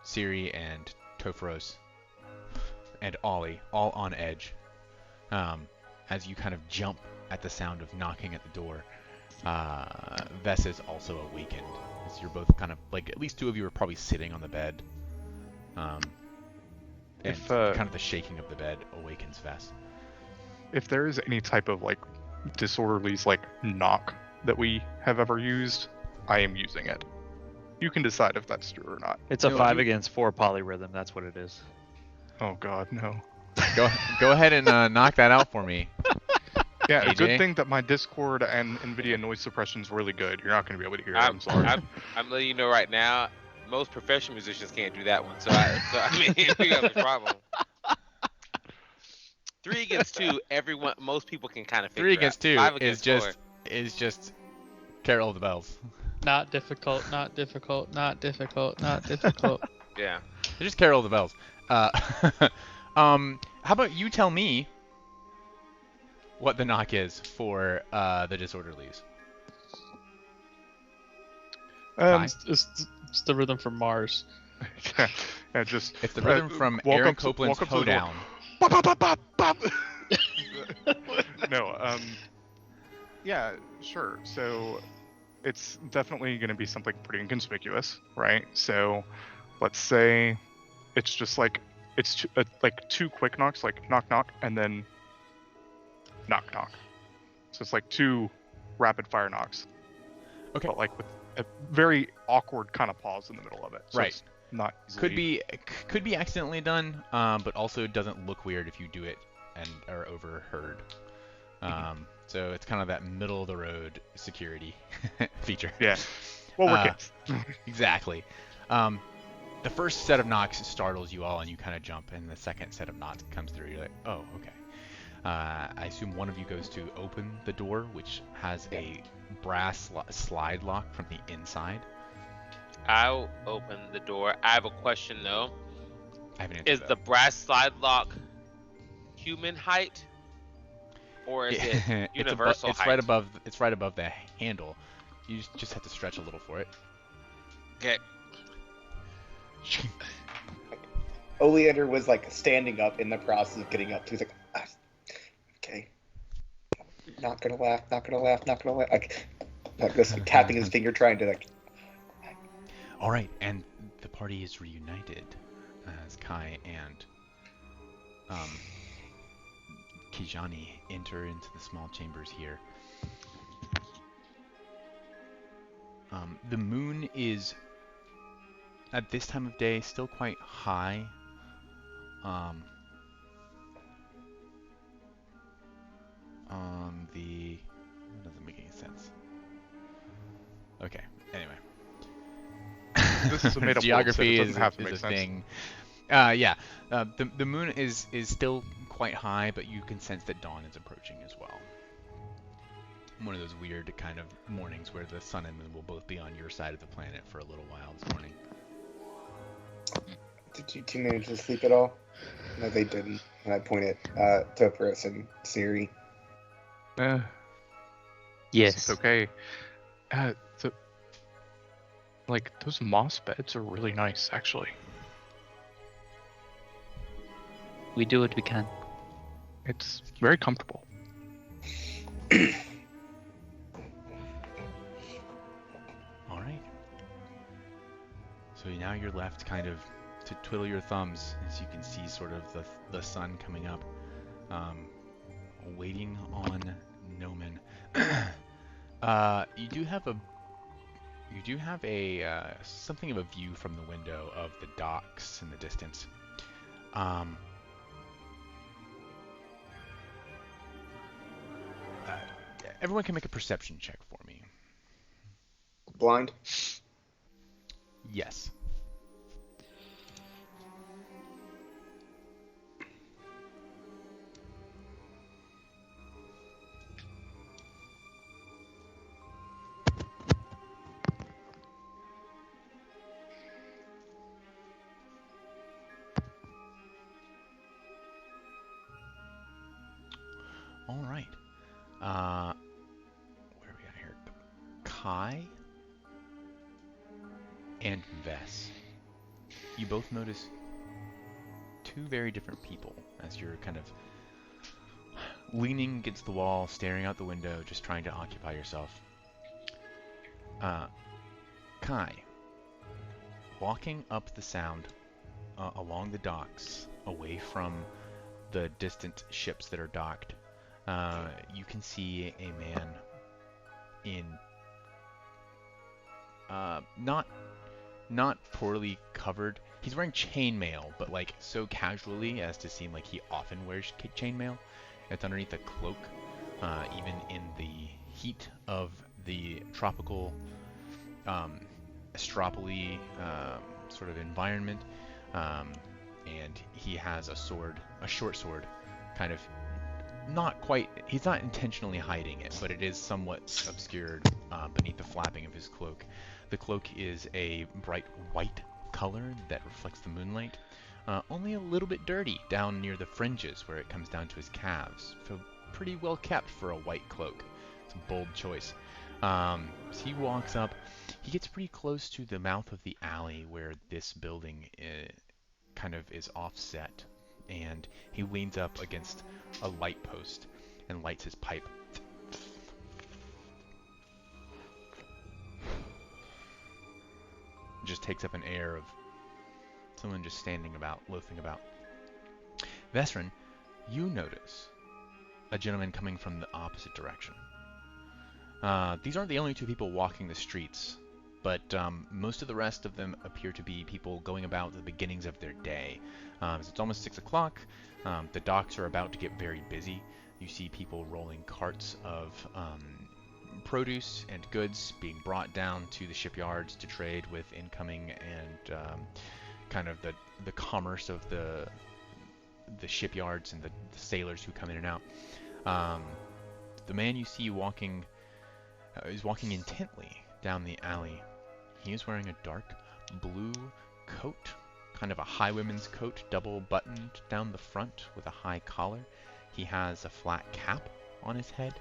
Siri and Topharos and Ollie all on edge. As you kind of jump at the sound of knocking at the door, Vess is also awakened. As you're both kind of like, at least 2 of you are probably sitting on the bed. And If, kind of the shaking of the bed awakens Vess. If there is any type of, like, disorderly's, like, knock that we have ever used, I am using it. You can decide if that's true or not. It's a No, 5 you- against 4 polyrhythm. That's what it is. Oh God, no. Go ahead and knock that out for me. Yeah, a AJ? good thing that my Discord and NVIDIA noise suppression is really good. You're not going to be able to hear it. I'm sorry. I'm letting you know right now. Most professional musicians can't do that one. So I mean, we have a problem. 3 against 2, most people can kind of figure 3 against out. 2 5 is against 4. just Carol of the Bells. Not difficult. Not difficult. Not difficult. Not difficult. Yeah. They're just Carol of the Bells. How about you tell me what the knock is for the Disorderlies? Kai? It's the rhythm from Mars. Yeah, just It's the rhythm from walk Aaron up to- Copland's walk up to the door. Hoedown. Bop, bop, bop, bop, bop. No, yeah, sure. So it's definitely going to be something pretty inconspicuous, right? So let's say it's just like like 2 quick knocks, like knock knock, and then knock knock. So it's like 2 rapid fire knocks. Okay. But like with a very awkward kind of pause in the middle of it. So Right. it's not Could easily- be accidentally done, but also doesn't look weird if you do it and are overheard. So it's kind of that middle of the road security feature. Yeah. Well, we're Uh, kids. Exactly. The first set of knocks startles you all, and you kind of jump, and the second set of knocks comes through. You're like, oh, okay. I assume one of you goes to open the door, which has a brass slide lock from the inside. I'll open the door. I have a question though. I have an answer. Is the brass slide lock human height, or is it it's universal it's height? right above. It's right above the handle. You just have to stretch a little for it. Okay. Oleander was like standing up in the process of getting up. He was like, okay, not gonna laugh, not gonna laugh, not gonna laugh. Like just tapping his finger, trying to like. All right, and the party is reunited as Kai and Kijani enter into the small chambers here. The moon is, at this time of day, still quite high. That doesn't make any sense. Okay, anyway. This is a made-up world, so it Geography doesn't is, have to is make a sense. thing. The moon is still quite high, but you can sense that dawn is approaching as well. One of those weird kind of mornings where the sun and moon will both be on your side of the planet for a little while this morning. Did you 2 manage to sleep at all? No, they didn't. And I pointed Topris and Siri. Yes. It's okay. Like those moss beds are really nice, actually. We do what we can. It's very comfortable. All right. So now you're left kind of to twiddle your thumbs as you can see sort of the sun coming up, waiting on Nomen. You do have a something of a view from the window of the docks in the distance. Everyone can make a perception check for me. Blind. Yes. All right. Where are we at here? Kai and Vess. You both notice 2 very different people as you're kind of leaning against the wall, staring out the window, just trying to occupy yourself. Kai, walking up the sound along the docks, away from the distant ships that are docked, you can see a man in not not poorly covered. He's wearing chainmail, but like so casually as to seem like he often wears chainmail. It's underneath a cloak, even in the heat of the tropical Astropoly sort of environment. And he has a sword, a short sword, kind of not quite, he's not intentionally hiding it, but it is somewhat obscured beneath the flapping of his cloak. The cloak is a bright white color that reflects the moonlight, only a little bit dirty down near the fringes where it comes down to his calves. So pretty well kept for a white cloak. It's a bold choice. As he walks up, he gets pretty close to the mouth of the alley where this building kind of is offset, and he leans up against a light post and lights his pipe. Just takes up an air of someone just standing about, loafing about. Vesrin, you notice a gentleman coming from the opposite direction. These aren't the only two people walking the streets, but most of the rest of them appear to be people going about the beginnings of their day. It's almost 6 o'clock. The docks are about to get very busy. You see people rolling carts of produce and goods being brought down to the shipyards to trade with incoming and kind of the commerce of the shipyards and the sailors who come in and out. The man you see walking is walking intently down the alley. He is wearing a dark blue coat, kind of a highwayman's coat, double buttoned down the front with a high collar. He has a flat cap on his head,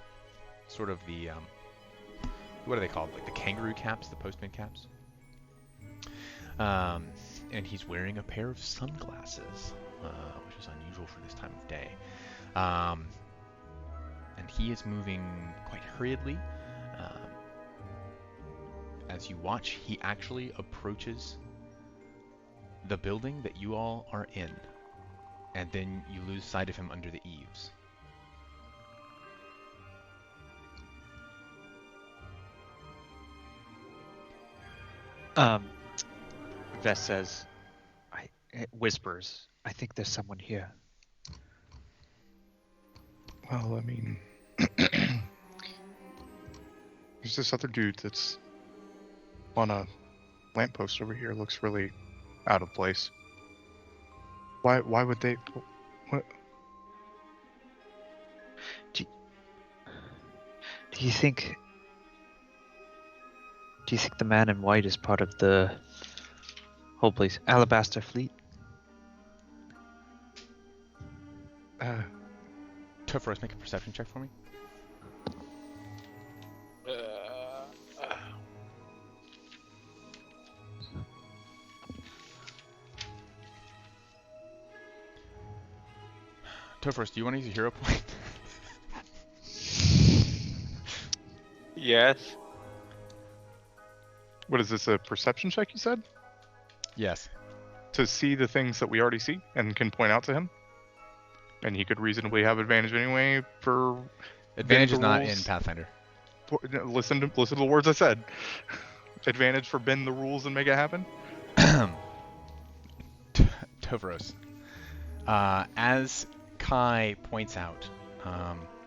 sort of the what are they called? Like the kangaroo caps, the postman caps. And he's wearing a pair of sunglasses, which is unusual for this time of day. And he is moving quite hurriedly. As you watch, he actually approaches the building that you all are in, and then you lose sight of him under the eaves. Vest says, it whispers, I think there's someone here. Well, I mean, there's this other dude that's on a lamppost over here. Looks really out of place. Why would they? What? Do you think the man in white is part of the hold please Alabaster Fleet? Topharos, make a perception check for me. Topharos, do you want to use a hero point? Yes. What is this, a perception check you said? Yes. To see the things that we already see and can point out to him? And he could reasonably have advantage anyway for... Advantage is not in rules. Pathfinder. Listen to the words I said. Advantage for bend the rules and make it happen? Topharos. As Kai points out,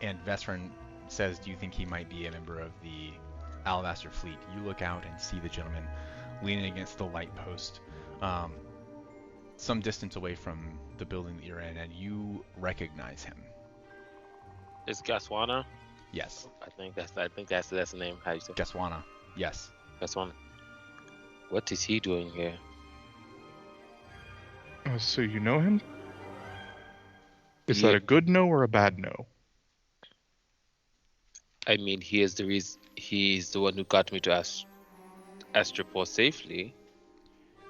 and Vesrin says, do you think he might be a member of the Alabaster Fleet? You look out and see the gentleman leaning against the light post, some distance away from the building that you're in, and you recognize him. Is Gaswana? Yes. I think that's the name. How you say? Gaswana. Yes. Gaswana. What is he doing here? So you know him? Is Yeah. that a good no or a bad no? I mean, he is the reason. He's the one who got me to Astroport safely.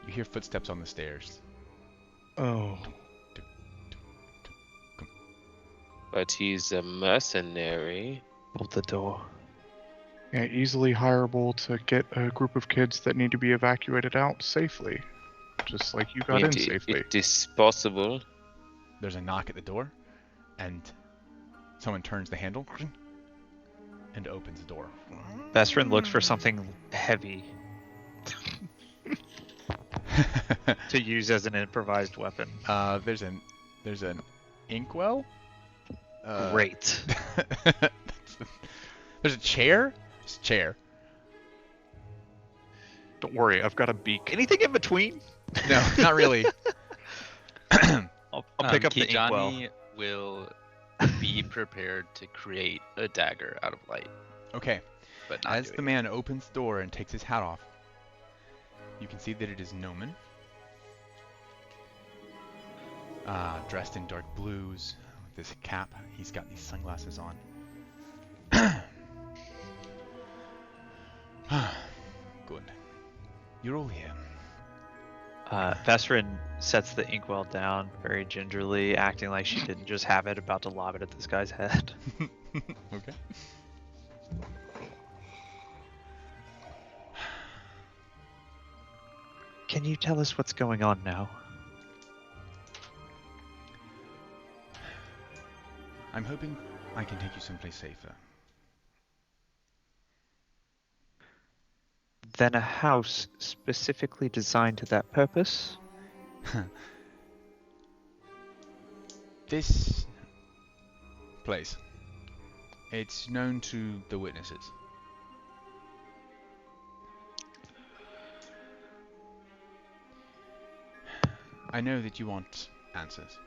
You hear footsteps on the stairs. Oh. But he's a mercenary. Hold the door. Yeah, easily hireable to get a group of kids that need to be evacuated out safely. Just like you got in safely. It is possible. There's a knock at the door, and someone turns the handle and opens the door. Vesrin looks for something heavy. to use as an improvised weapon. There's an inkwell. Great. There's a chair. It's a chair. Don't worry, I've got a beak. Anything in between? No, not really. I'll pick up the inkwell. Kijani will be prepared to create a dagger out of light, Okay. but not As do the it. man opens the door and takes his hat off, you can see that it is Noman. Dressed in dark blues, with this cap. He's got these sunglasses on. Good. You're all here. Vesrin sets the inkwell down very gingerly, acting like she didn't just have it, about to lob it at this guy's head. Okay. Can you tell us what's going on now? I'm hoping I can take you someplace safer. Then a house specifically designed to that purpose? This place, it's known to the witnesses. I know that you want answers.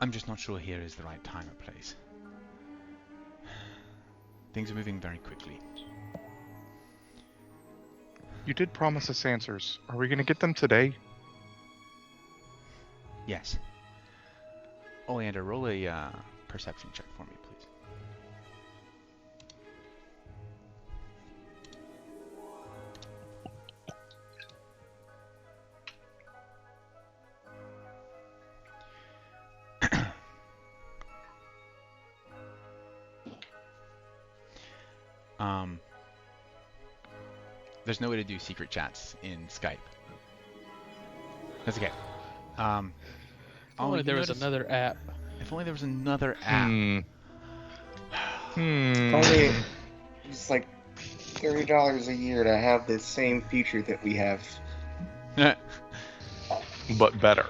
I'm just not sure here is the right time or place. Things are moving very quickly. You did promise us answers. Are we gonna get them today? Yes. Oleander, roll a perception check for me, please. There's no way to do secret chats in Skype. That's okay. If only there was another app. If only there was another app. Only it's like $30 a year to have this same feature that we have. But better.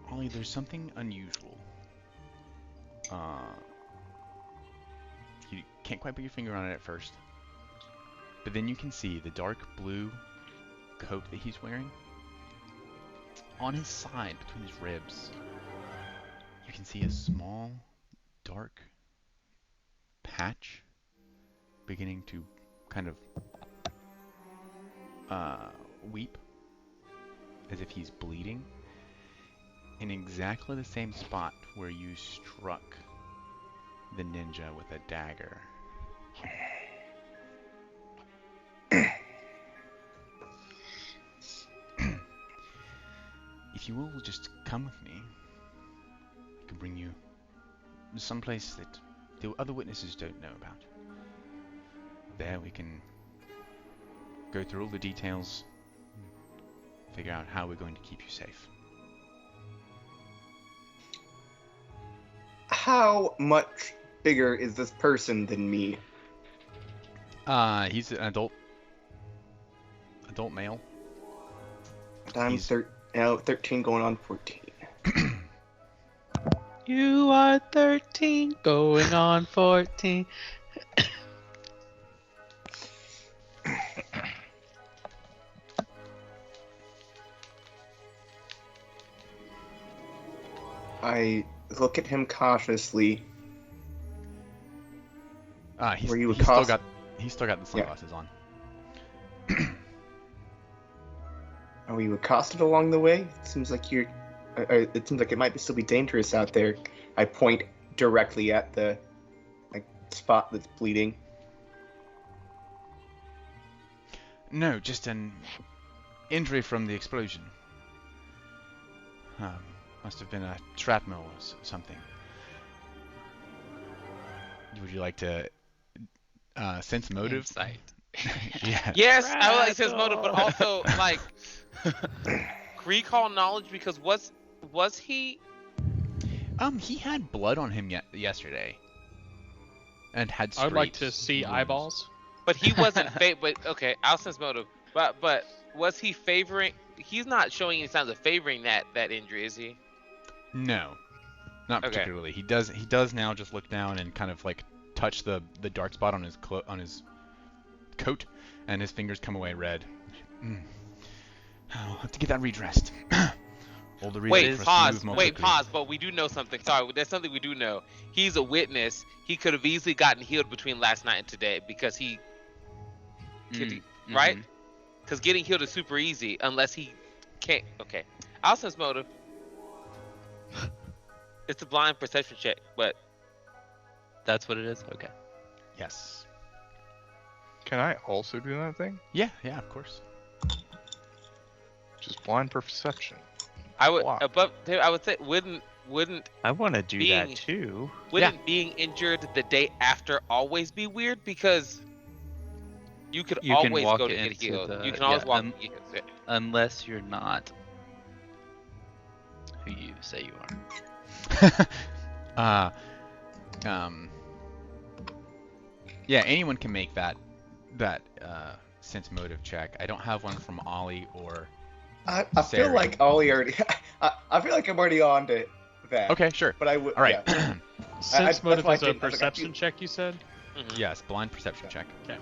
Ollie, there's something unusual. You can't quite put your finger on it at first. But then you can see the dark blue coat that he's wearing. On his side, between his ribs, you can see a small, dark patch beginning to kind of weep as if he's bleeding in exactly the same spot where you struck the ninja with a dagger. If you will just come with me, I can bring you someplace that the other witnesses don't know about. There we can go through all the details, figure out how we're going to keep you safe. How much bigger is this person than me? He's an adult male. I'm He's- 13 going on 14. You are 13, going on 14. I look at him cautiously. He's Were you still accost- got the sunglasses on. Are you accosted along the way? It seems like you're. It seems like it might still be dangerous out there. I point directly at the spot that's bleeding. No, just an injury from the explosion. Must have been a shrapnel or something. Would you like to sense motive? Insight. Yeah. Yes, I would like his motive, but also like recall knowledge because was he? He had blood on him yesterday. and had I would like straight to see wounds. eyeballs. But he wasn't. But okay, I'll sense motive. But was he favoring? He's not showing any signs of favoring that injury, is he? No, not Okay. particularly. He does now just look down and kind of like touch the dark spot on his coat, and his fingers come away red. I'll have to get that redressed. All the reason Wait, for a pause. smooth, more Wait, quickly. pause. But we do know something. Sorry, there's something we do know. He's a witness. He could have easily gotten healed between last night and today because he, right? Mhm. Because getting healed is super easy unless he can't. Okay, I'll sense motive. It's a blind perception check, but That's what it is. Okay. Yes. Can I also do that thing? Yeah, of course. Just blind perception. I would Wow. I would say wouldn't I want to do Being- that too. being injured the day after always be weird because you could You can always walk go to get into healed. the- You can always yeah, walk. um, Unless you're not who you say you are. Yeah, anyone can make that sense motive check. I don't have one from Ollie or. I feel Sarah. like Ollie already. I feel like I'm already on to that. Okay, sure. But I would. All right. Yeah. Sense motive why I is a didn't- I was like, perception check, you said? Mhm. Yes, blind perception check. Okay.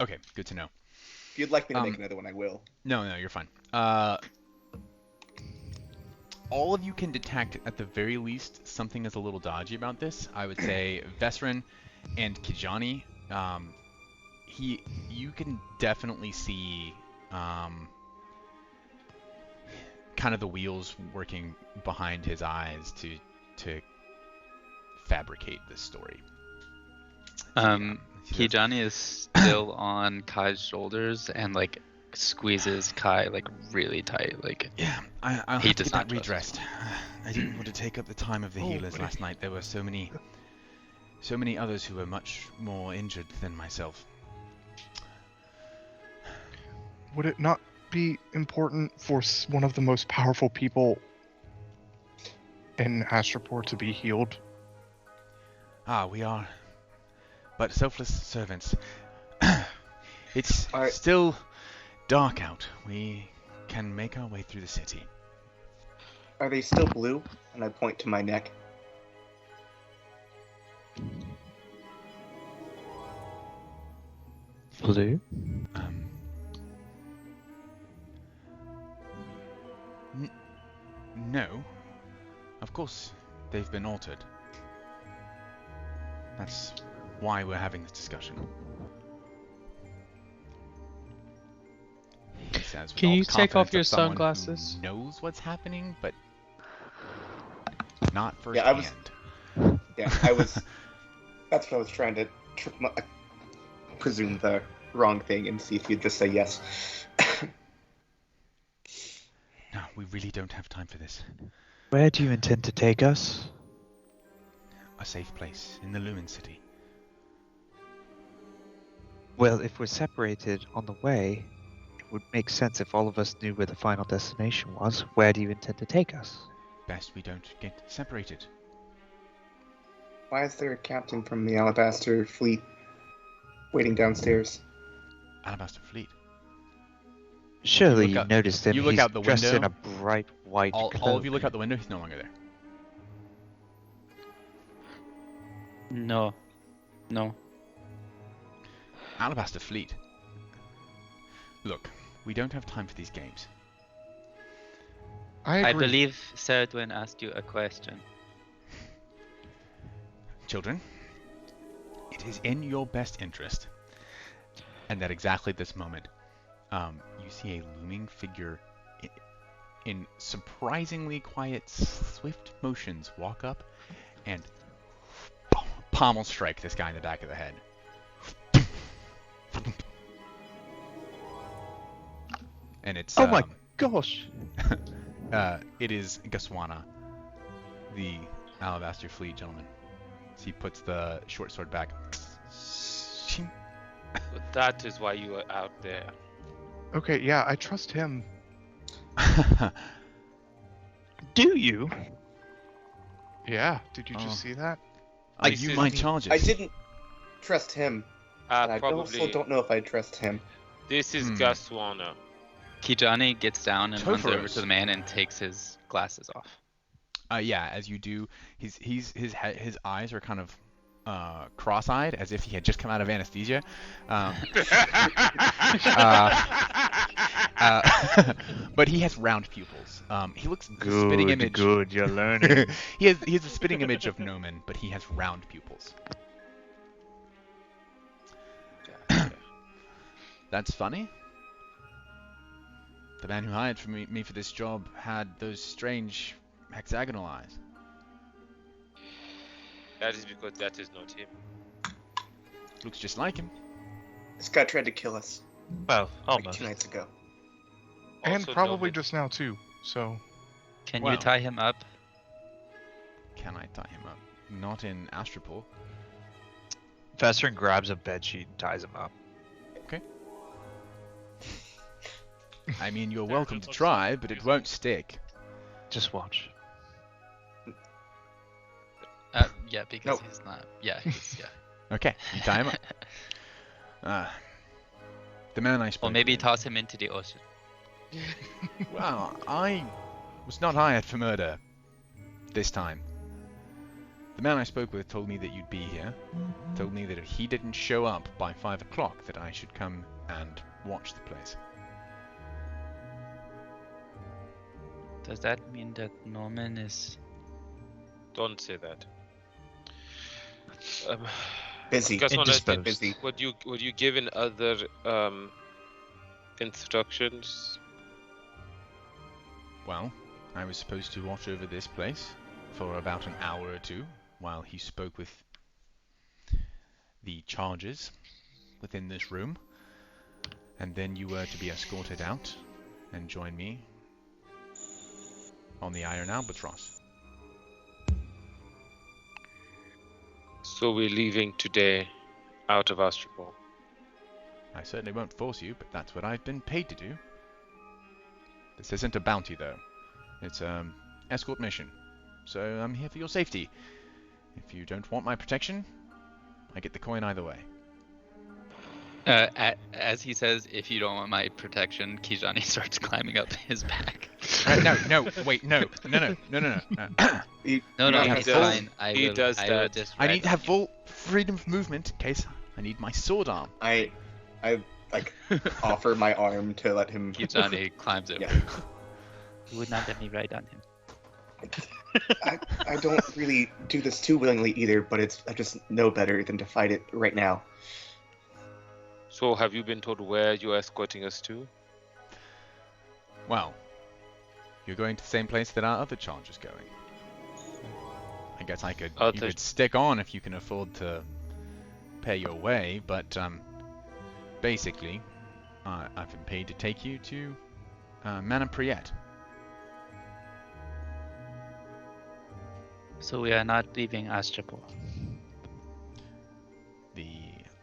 Okay, good to know. If you'd like me to Um, make another one, I will. No, you're fine. All of you can detect, at the very least, something is a little dodgy about this. I would say Vesrin and Kijani. You can definitely see kind of the wheels working behind his eyes to fabricate this story. He says, Kijani is still on Kai's shoulders and like squeezes Kai like really tight. Like Yeah, I'll He have to does get not that trust redressed. I didn't want to take up the time of the healers last night. There were so many others who were much more injured than myself. Would it not be important for one of the most powerful people in Astroport to be healed? We are but selfless servants. It's Alright. still dark out. We can make our way through the city. Are they still blue? And I point to my neck. Blue? No. Of course, they've been altered. That's why we're having this discussion. He says with Can all you the take off confidence your of someone who sunglasses? knows what's happening, but not Yeah, I firsthand. was- Yeah, I was. That's what I was trying to presume the wrong thing and see if you'd just say yes. No, we really don't have time for this. Where do you intend to take us? A safe place in the Lumen City. Well, if we're separated on the way, it would make sense if all of us knew where the final destination was. Where do you intend to take us? Best we don't get separated. Why is there a captain from the Alabaster Fleet waiting downstairs? Alabaster Fleet. Surely look you out- noticed him. you look He's out the dressed in window. a bright white All of you look cloak. out the window, he's no longer there. no. Alabaster Fleet. Look, we don't have time for these games. I I agree. believe Serdwin asked you a question. Children, it is in your best interest. And at exactly this moment, you see a looming figure in surprisingly quiet, swift motions walk up and pommel strike this guy in the back of the head. And it's Oh my gosh! it is Gaswana, the Alabaster Fleet gentleman. So he puts the short sword back. That is why you are out there. Okay, yeah, I trust him. Do you? Yeah, did you Oh. just see that? Are This you is- my I mean, charges? I didn't trust him. And I Probably. also don't know if I trust him. This is Hmm. Gus Warner. Kijani gets down and runs over Topherus. to the man and takes his glasses off. Yeah, as you do, his eyes are kind of cross-eyed, as if he had just come out of anesthesia. But he has round pupils. He looks the spitting image. Good, you're learning. he has a spitting image of Noman, but he has round pupils. That's funny. The man who hired me for this job had those strange hexagonal eyes. That is because that is not him. Looks just like him. This guy tried to kill us Well, like almost. 2 nights ago. And Also probably Noman. just now too. So Can Well. you tie him up? Can I tie him up? Not in Astropol. Vesserin grabs a bedsheet and ties him up. I mean, you're That welcome just to looks try, like but it music. won't stick. Just watch. Yeah, because Nope. he's not. Yeah, he's, yeah. Okay, you tie him up. The man I spoke Well, maybe with- toss him into the ocean. Well, I was not hired for murder this time. The man I spoke with told me that you'd be here. Told me that if he didn't show up by 5 o'clock, that I should come and watch the place. Does that mean that Norman is? Don't say that. Busy. Gus Warner, Indisposed. Busy. would you given other instructions? Well, I was supposed to watch over this place for about an hour or two while he spoke with the charges within this room. And then you were to be escorted out and join me on the Iron Albatross. So we're leaving today out of Astropol. I certainly won't force you, but that's what I've been paid to do. This isn't a bounty, though. It's an escort mission. So I'm here for your safety. If you don't want my protection, I get the coin either way. As he says, if you don't want my protection, Kijani starts climbing up his back. No, wait, no. You- No, you no, have it's full- fine. he does I will that. just I ride need to on have you. full freedom of movement in case I need my sword arm. I like offer my arm to let him. Kijani climbs over. Yeah. You would not let me ride on him. I don't really do this too willingly either, but I just know better than to fight it right now. So have you been told where you're escorting us to? Well, you're going to the same place that our other charge is going. I guess you could stick on if you can afford to pay your way, but basically, I've been paid to take you to Mana Priet. So we are not leaving Astropol. The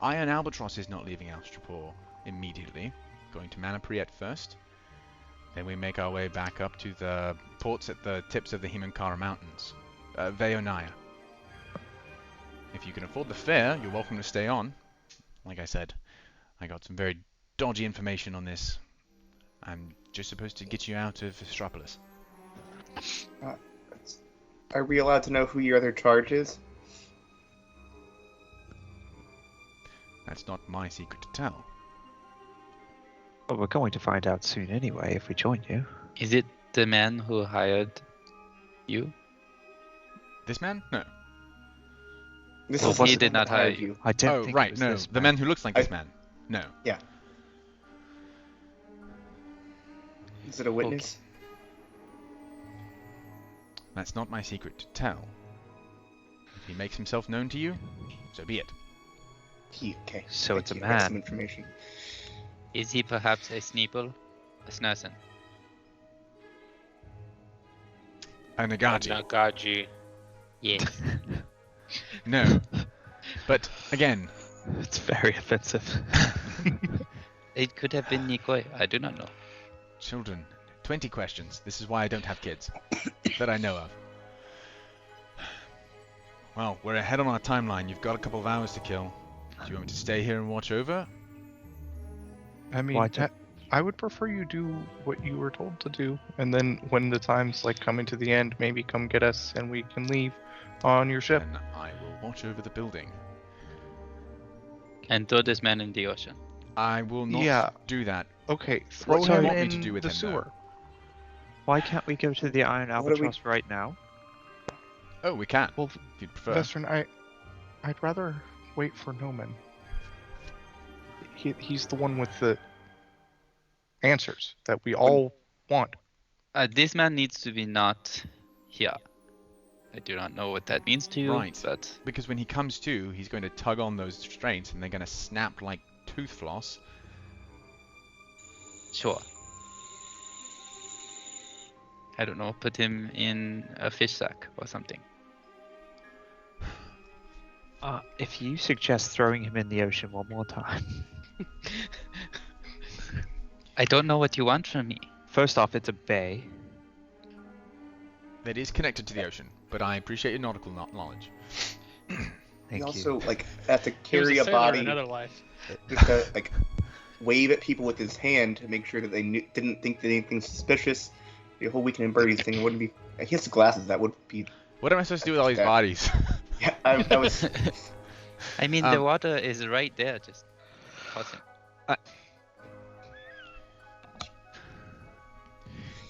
Iron Albatross is not leaving Astropol immediately. Going to Mana Priet first. Then we make our way back up to the ports at the tips of the Himankara Mountains. Veonaya. If you can afford the fare, you're welcome to stay on. Like I said, I got some very dodgy information on this. I'm just supposed to get you out of Astropolis. Are we allowed to know who your other charge is? That's not my secret to tell. Well, we're going to find out soon anyway if we join you. Is it the man who hired you? This man? No. This Well, is he the did one not that hired hire you. I don't Oh, think right, it was no. this The man who looks like this man. No. Is it a witness? That's not my secret to tell. If he makes himself known to you, so be it. Okay. So Thank it's a you. I got some man. information. Is he perhaps a Sneeple? A Snasen? A Nagaji. Nagaji. Yes. No. But, again, It's very offensive. It could have been Nikoi. I do not know. children. 20 questions. This is why I don't have kids. That I know of. Well, we're ahead on our timeline. You've got a couple of hours to kill. Do you want me to stay here and watch over? I mean, Why don't- I would prefer you do what you were told to do, and then when the time's like coming to the end, maybe come get us and we can leave on your ship. Then I will watch over the building. And throw this man in the ocean. I will not Yeah. do that. Okay, throw do you him want me in to do with the him, though? sewer. Why can't we go to the Iron What do we- Albatross right now? Oh, we can. Well, if you'd prefer. Vestron, I'd rather wait for Noman. He's the one with the answers that we all want. This man needs to be not here. I do not know what that means to you, Right. but Because when he comes to, he's going to tug on those restraints and they're going to snap like tooth floss. sure. I don't know, put him in a fish sack or something. If you suggest throwing him in the ocean one more time. I don't know what you want from me. First off, it's a bay. That is connected to the ocean, but I appreciate your nautical knowledge. Thank He you. also like have to He was carry a sailor in body, another life. just to like wave at people with his hand to make sure that they didn't think that anything suspicious. The whole weekend in Birdies thing wouldn't be. He has glasses. That would be. What am I supposed to do with all these Yeah. bodies? Yeah, I was. I mean, the water is right there. Just toss him.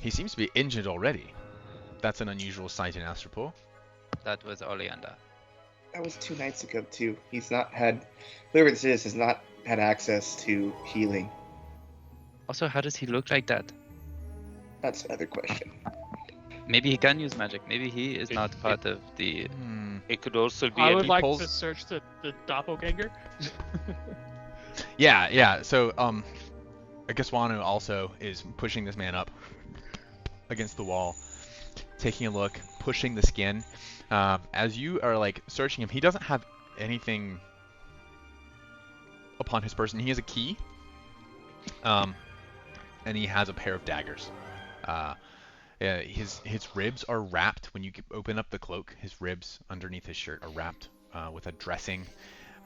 He seems to be injured already. That's an unusual sight in Astropor. That was Oleander. That was 2 nights ago too. He's not had. Whoever this is has not had access to healing. Also, how does he look like that? That's another question. Maybe he can use magic. Maybe he is not part of the. Hmm. It could also be I a would like pulse. to search the doppelganger. Yeah. So, Agaswanu also is pushing this man up against the wall, taking a look, pushing the skin. As you are like searching him, he doesn't have anything upon his person. He has a key, and he has a pair of daggers. His ribs are wrapped when you open up the cloak. His ribs underneath his shirt are wrapped with a dressing.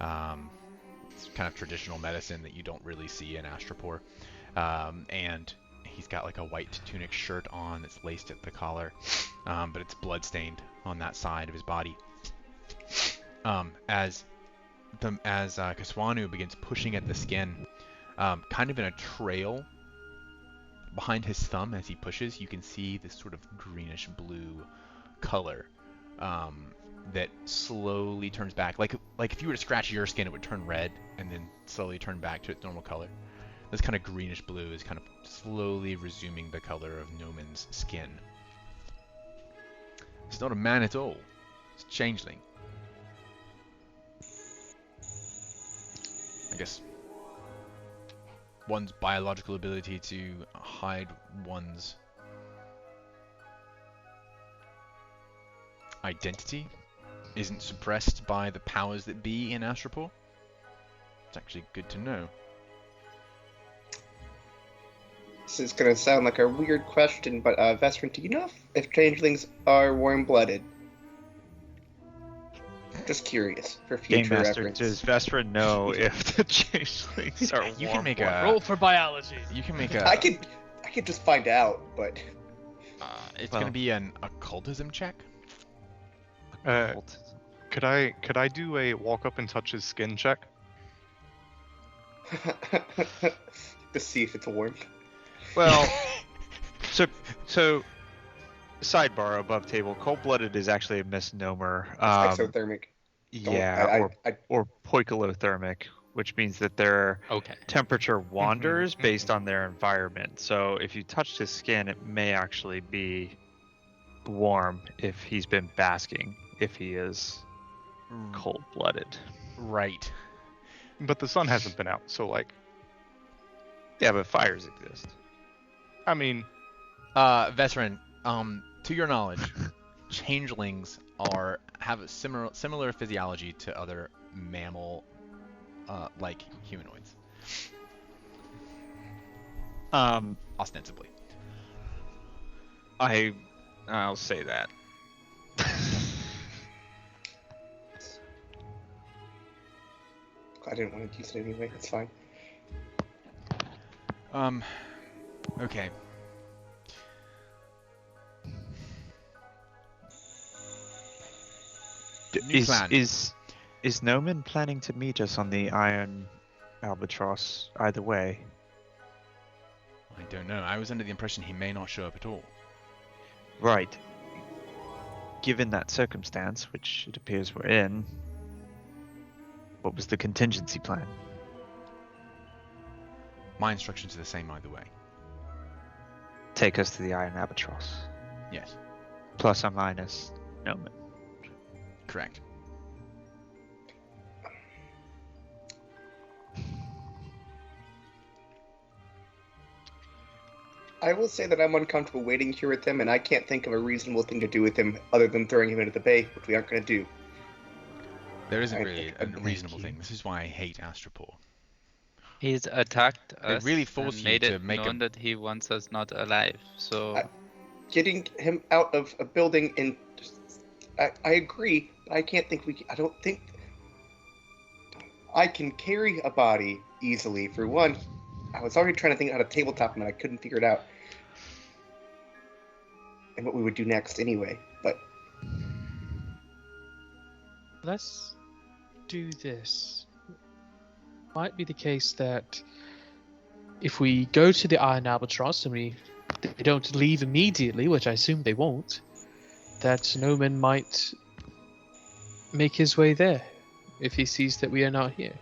It's kind of traditional medicine that you don't really see in Astropor. And he's got like a white tunic shirt on that's laced at the collar, but it's bloodstained on that side of his body. As Kaswanu begins pushing at the skin, kind of in a trail behind his thumb as he pushes, you can see this sort of greenish blue color that slowly turns back. Like if you were to scratch your skin, it would turn red and then slowly turn back to its normal color. This kind of greenish blue is kind of slowly resuming the color of Noman's skin. It's not a man at all. It's a changeling. I guess one's biological ability to hide one's identity isn't suppressed by the powers that be in Astropor. It's actually good to know. This is gonna sound like a weird question, but Vestron, do you know if changelings are warm-blooded? Just curious for Game future Master, reference. does Vestron know if the changelings are You warm can make blooded? a. Roll for biology. You can make a. I could just find out, but It's Well. gonna be an occultism check. Could I do a walk up and touch his skin check? to see if it's warm. Well, so sidebar above table. Cold-blooded is actually a misnomer. Exothermic. Don't- Yeah, I or poikilothermic, which means that their Okay. temperature wanders based on their environment. So if you touched his skin, it may actually be warm if he's been basking. If he is cold-blooded. Right. But the sun hasn't been out, so like, Yeah, but fires exist. I mean, Veteran, to your knowledge, changelings have a similar physiology to other mammal like humanoids. Ostensibly. I'll say that. I didn't want to use it anyway. It's fine. Okay. New plan. Is Noman planning to meet us on the Iron Albatross either way? I don't know. I was under the impression he may not show up at all. Right. Given that circumstance, which it appears we're in, what was the contingency plan? My instructions are the same either way. Take us to the Iron Albatross. Yes, Plus or minus Noman. correct. I will say that I'm uncomfortable waiting here with him, and I can't think of a reasonable thing to do with him other than throwing him into the bay, which we aren't going to do. There isn't I really think a I'm reasonable thank thing. This is why I hate Astropor. He's attacked us really forced and you made to it make known a- that he wants us not alive. So Getting him out of a building and I agree, but I can't think I don't think I can carry a body easily. For one, I was already trying to think how to tabletop him and I couldn't figure it out. And what we would do next anyway, but Let's do this. Might be the case that if we go to the Iron Albatross and they don't leave immediately, which I assume they won't, that Noman might make his way there if he sees that we are not here.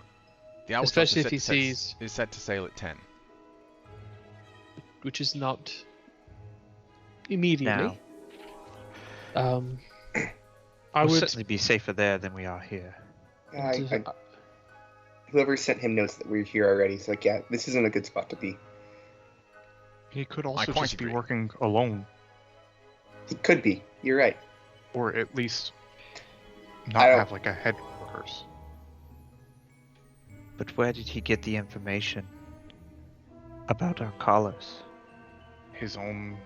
The Albatross Especially is if he set to- sees- is set to sail at 10. Which is not immediately. I We'll would. certainly be safer there than we are here. whoever sent him knows that we're here already. So like, yeah, this isn't a good spot to be. He could I also quite just be agree. working alone, He could be. You're right. or at least I not don't- have like a headquarters. But where did he get the information about our collars? His own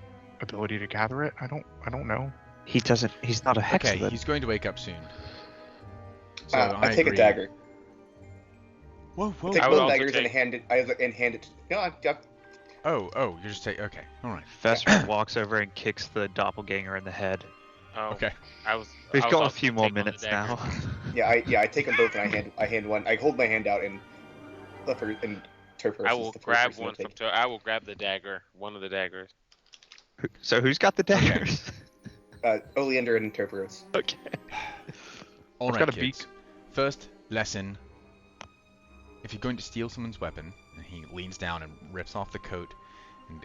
ability to gather it. I don't know. He doesn't. He's not a Okay, hexalid. he's going to wake up soon. So I take agree. a dagger. Whoa, whoa. Take I would both also daggers and take- hand it. No, Oh, you're just taking. Okay, all right. Vesper walks over and kicks the doppelganger in the head. Oh, Okay. We've I was got a also few gonna more take on the minutes dagger. now. I take them both and I hand one. I hold my hand out and Turpers. I will grab one from. I will grab the dagger. One of the daggers. So who's got the daggers? Oleander and Turpers. Okay. All I've right, got a kids. First lesson: if you're going to steal someone's weapon, and he leans down and rips off the coat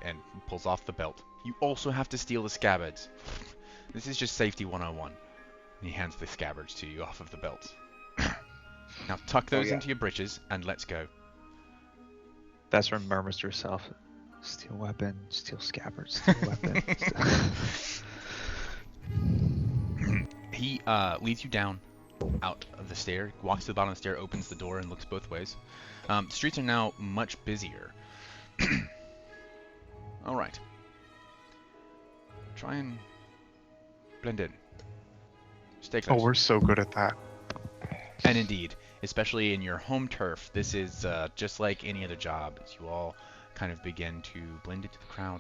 and pulls off the belt, you also have to steal the scabbards. This is just safety 101. And he hands the scabbards to you off of the belts. Now tuck those yeah. into your breeches and let's go. Vesper murmurs to herself. Steal weapon, steal scabbard, steal weapon. He leads you down out of the stair, walks to the bottom of the stair, opens the door, and looks both ways. The streets are now much busier. All right. Try and blend in. Stay close. Oh, we're so good at that. And indeed, especially in your home turf, this is just like any other job. As you all kind of begin to blend into the crowd,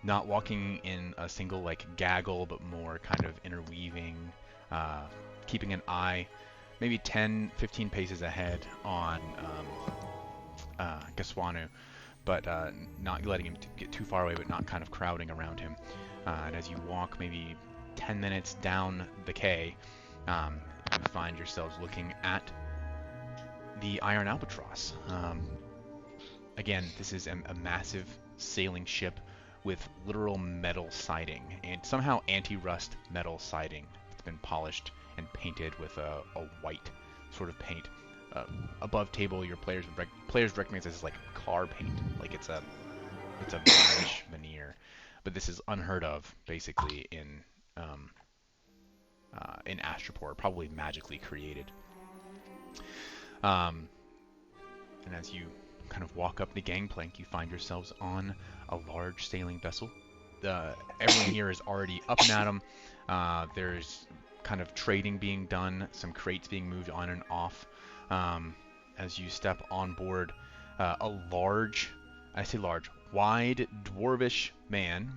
not walking in a single like gaggle, but more kind of interweaving, keeping an eye, maybe 10-15 paces ahead on Gaswanu, but not letting him get too far away, but not kind of crowding around him. And as you walk maybe 10 minutes down the quay, you find yourselves looking at the Iron Albatross. Again, this is a massive sailing ship with literal metal siding, and somehow anti-rust metal siding. It's been polished and painted with a white sort of paint. Above table, your players recognize this as like car paint, like it's a varnish veneer. But this is unheard of, basically, in Astropor, probably magically created. And as you kind of walk up the gangplank, you find yourselves on a large sailing vessel. Everyone here is already up and at 'em. There's kind of trading being done, some crates being moved on and off. as you step on board a large, I say large, wide dwarvish man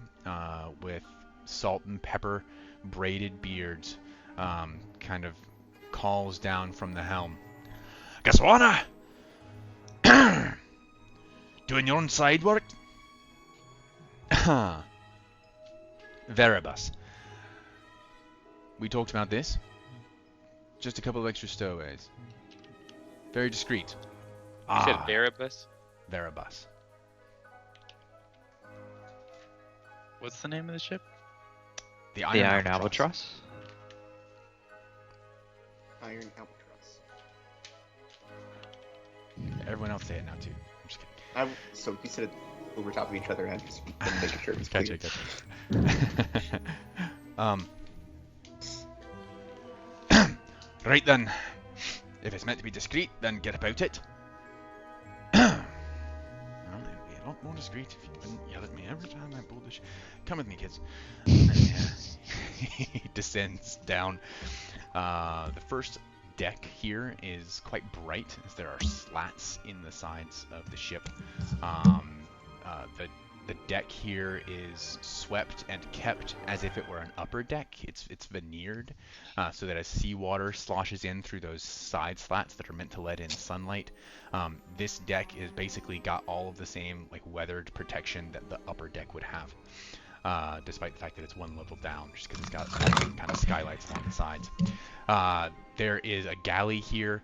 with salt and pepper braided beards, kind of calls down from the helm. Gaswana! Doing your own side work? Veribus. We talked about this. Just a couple of extra stowaways. Very discreet. You said Veribus? Veribus. What's the name of the ship? The The Iron Albatross. Iron Albatross. Everyone else say it now too. I'm just kidding. So we said it over top of each other, and I just been making sure it was clear. Gotcha. Right then. If it's meant to be discreet, then get about it. Well, it'd be a lot more discreet if you wouldn't yell at me every time I pulled this. Come with me, kids. He descends down. The first deck here is quite bright, as there are slats in the sides of the ship. The deck here is swept and kept as if it were an upper deck. It's veneered, so that as seawater sloshes in through those side slats that are meant to let in sunlight, this deck is basically got all of the same like weathered protection that the upper deck would have, despite the fact that it's one level down, just because it's got kind of skylights along the sides. There is a galley here.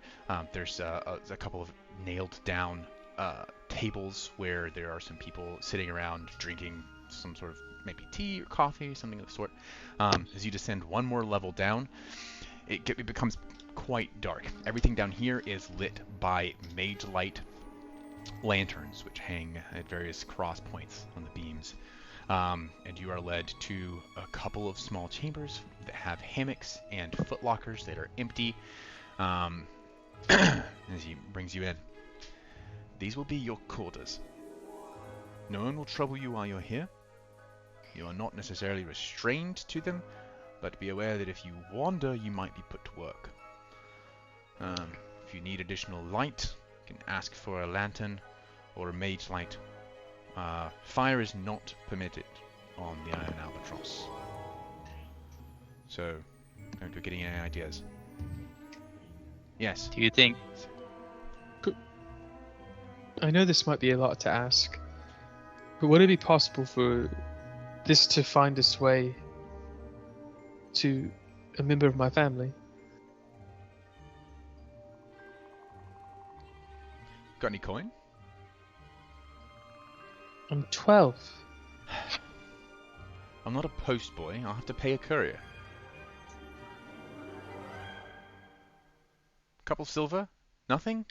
There's a couple of nailed down tables where there are some people sitting around drinking some sort of maybe tea or coffee, something of the sort. As you descend one more level down, it becomes quite dark. Everything down here is lit by mage light lanterns, which hang at various cross points on the beams. And you are led to a couple of small chambers that have hammocks and footlockers that are empty. As he brings you in. These will be your quarters. No one will trouble you while you're here. You are not necessarily restrained to them, but be aware that if you wander, you might be put to work. If you need additional light, you can ask for a lantern or a mage light. Fire is not permitted on the Iron Albatross. So, don't be getting any ideas. Yes. Do you think? I know this might be a lot to ask, but would it be possible for this to find its way to a member of my family? Got any coin? I'm 12. I'm not a post boy. I'll have to pay a courier. Couple silver? Nothing?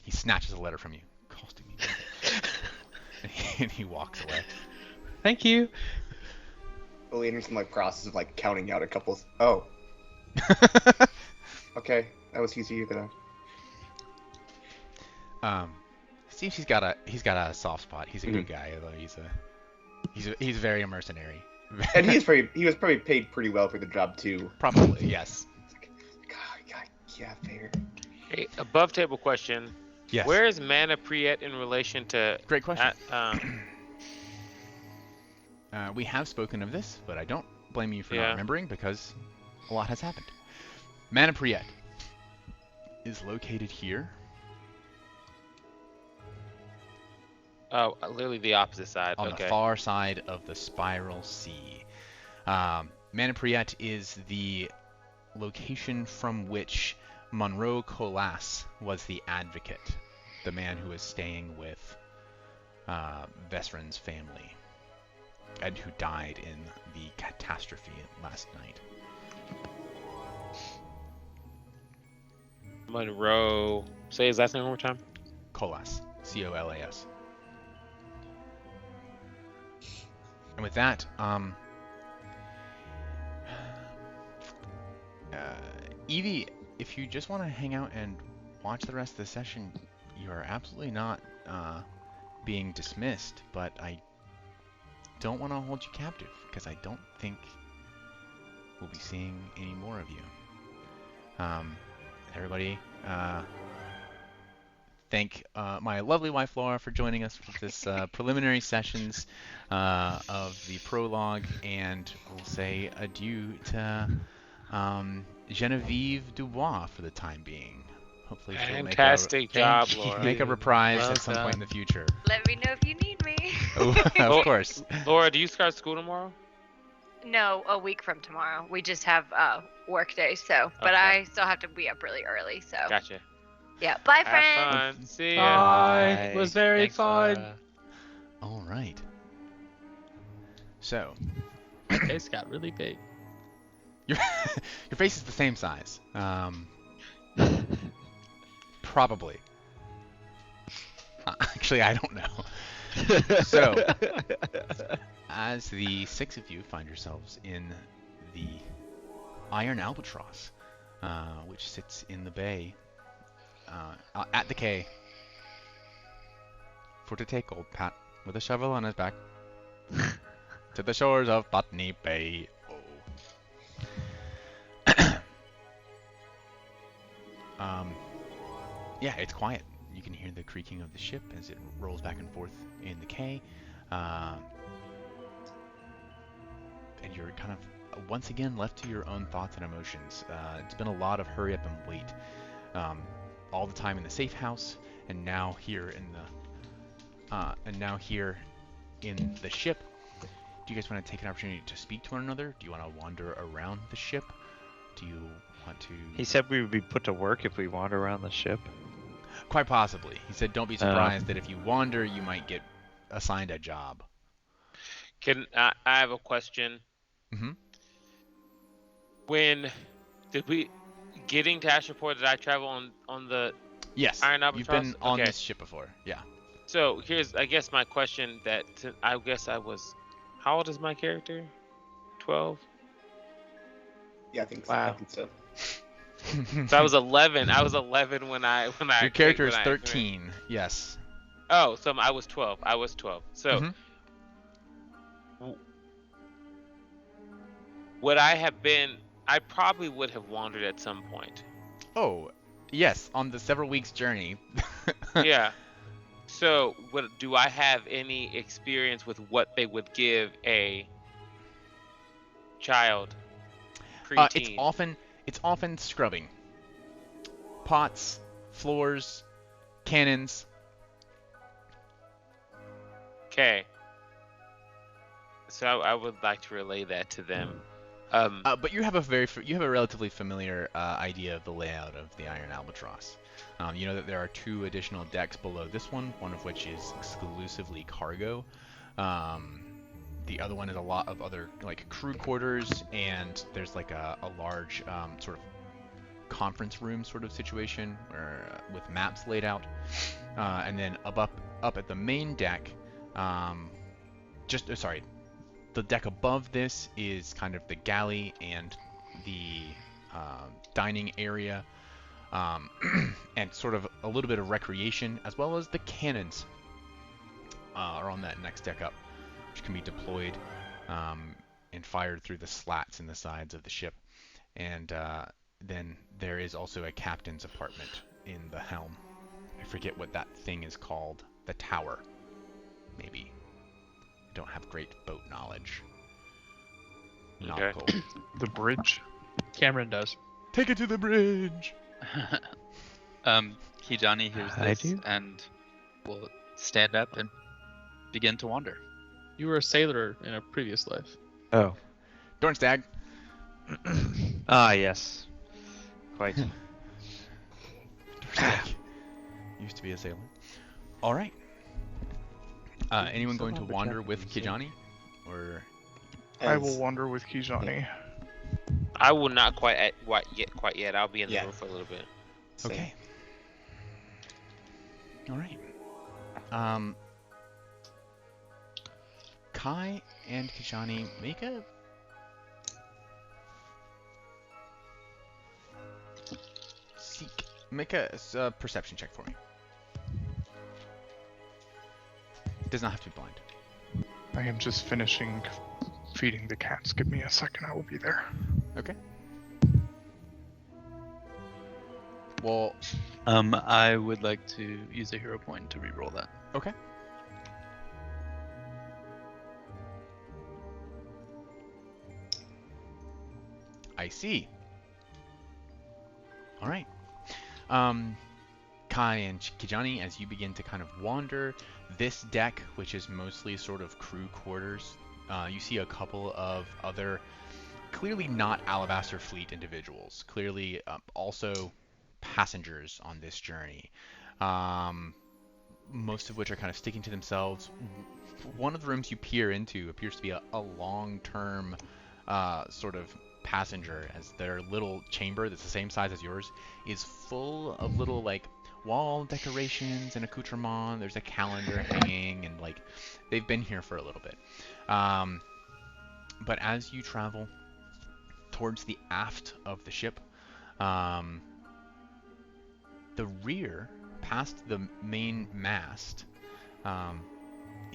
He snatches a letter from you, costing me nothing. And he walks away. Thank you. Well, enters in like process of like counting out a couple. Oh. Okay, that was easier than Seems he's got a soft spot. He's a good guy, although he's very a mercenary. And he was probably paid pretty well for the job too. Probably, yes. God, yeah, fair. Hey, above table question. Yes. Where is Mana Priet in relation to? Great question. We have spoken of this, but I don't blame you for not remembering because a lot has happened. Mana Priet is located here. Oh, literally the opposite side. On the far side of the Spiral Sea. Mana Priet is the location from which Monroe Colas was the advocate, the man who was staying with Vesrin's family, and who died in the catastrophe last night. Monroe. Say his last name one more time. Colas. Colas. And with that, Evie, if you just want to hang out and watch the rest of the session, you are absolutely not being dismissed, but I don't want to hold you captive, because I don't think we'll be seeing any more of you. Everybody, thank my lovely wife Laura for joining us for this preliminary sessions of the prologue, and we'll say adieu to Genevieve Dubois for the time being. Hopefully she'll Fantastic job, Thank you. Laura. make a reprise Well at some point in the future. Let me know if you need me. Oh, of course. Laura, do you start school tomorrow? No, a week from tomorrow. We just have work day, so. But Okay. I still have to be up really early, so. Gotcha. Yeah. Bye, Have friends. fun. See ya. Bye. It was very Thanks, fun. Laura. All right. So, My face got really big. your your face is the same size. Probably. Actually, I don't know. So, as the six of you find yourselves in the Iron Albatross, which sits in the bay, at the quay, for to take old Pat with a shovel on his back to the shores of Botany Bay. Yeah, it's quiet. You can hear the creaking of the ship as it rolls back and forth in the quay. And you're kind of once again left to your own thoughts and emotions. It's been a lot of hurry up and wait. All the time in the safe house, and now here in the ship. Do you guys want to take an opportunity to speak to one another? Do you want to wander around the ship? Do you want to? He said we would be put to work if we wander around the ship. Quite possibly. He said, "Don't be surprised that if you wander, you might get assigned a job." Can I have a question? Mhm. When did we getting to Ashport? Did I travel on the? Yes. Iron You've been Albatross? on Okay. this ship before. Yeah. So here's, I guess, my question. I guess I was. How old is my character? 12. Yeah, I think so. Wow. I think so. So I was 11. I was 11 when I. Your character is when I- 13. Yes. Oh, so I was 12. I was 12. So Mhm. would I have been? I probably would have wandered at some point. Oh, yes. On the several weeks journey. Yeah. So, do I have any experience with what they would give a child, preteen? It's often scrubbing. Pots, floors, cannons. Okay. So I would like to relay that to them. But you have a relatively familiar idea of the layout of the Iron Albatross. You know that there are 2 additional decks below this one of which is exclusively cargo. The other one is a lot of other like crew quarters, and there's like a large sort of conference room sort of situation with maps laid out. And then up at the main deck, the deck above this is kind of the galley and the dining area, and sort of a little bit of recreation, as well as the cannons are on that next deck up, which can be deployed and fired through the slats in the sides of the ship. And then there is also a captain's apartment in the helm. I forget what that thing is called. The tower, maybe. I don't have great boat knowledge. Okay. Nautical. The bridge. Cameron does. Take it to the bridge. Kijani hears I this do. and will stand up and begin to wander. You were a sailor in a previous life. Oh. Dornstag. Ah, yes. Quite. Dornstag. Used to be a sailor. All right. Anyone Still going to have a wander jacket, with you said. Kijani? Or I will As- wander with Kijani. I will not quite yet. I'll be in the Yeah. room for a little bit. Same. okay. All right. Kai and Kijani make a perception check for me. Does not have to be blind. I am just finishing feeding the cats. Give me a second. I will be there. Okay. Well, I would like to use a hero point to reroll that. Okay. I see. All right. Kai and Kijani, as you begin to kind of wander this deck, which is mostly sort of crew quarters, you see a couple of other clearly not Alabaster Fleet individuals, clearly also passengers on this journey, most of which are kind of sticking to themselves. One of the rooms you peer into appears to be a long-term sort of passenger, as their little chamber that's the same size as yours is full of little like wall decorations and accoutrements. There's a calendar hanging, and like they've been here for a little bit. But as you travel towards the aft of the ship, the rear, past the main mast,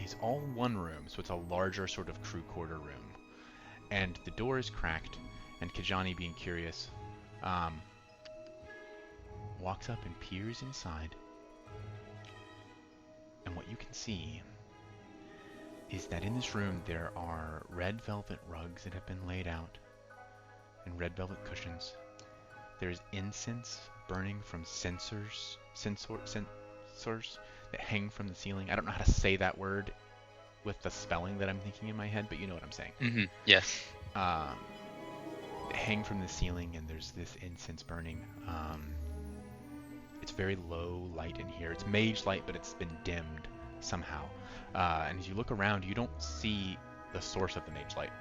is all one room, so it's a larger sort of crew quarter room. And the door is cracked, and Kijani, being curious, walks up and peers inside. And what you can see is that in this room there are red velvet rugs that have been laid out, and red velvet cushions. There's incense burning from censers that hang from the ceiling. I don't know how to say that word with the spelling that I'm thinking in my head, but you know what I'm saying. Mm-hmm. Yes. Hang from the ceiling, and there's this incense burning. It's very low light in here. It's mage light, but it's been dimmed somehow. And as you look around, you don't see the source of the mage light.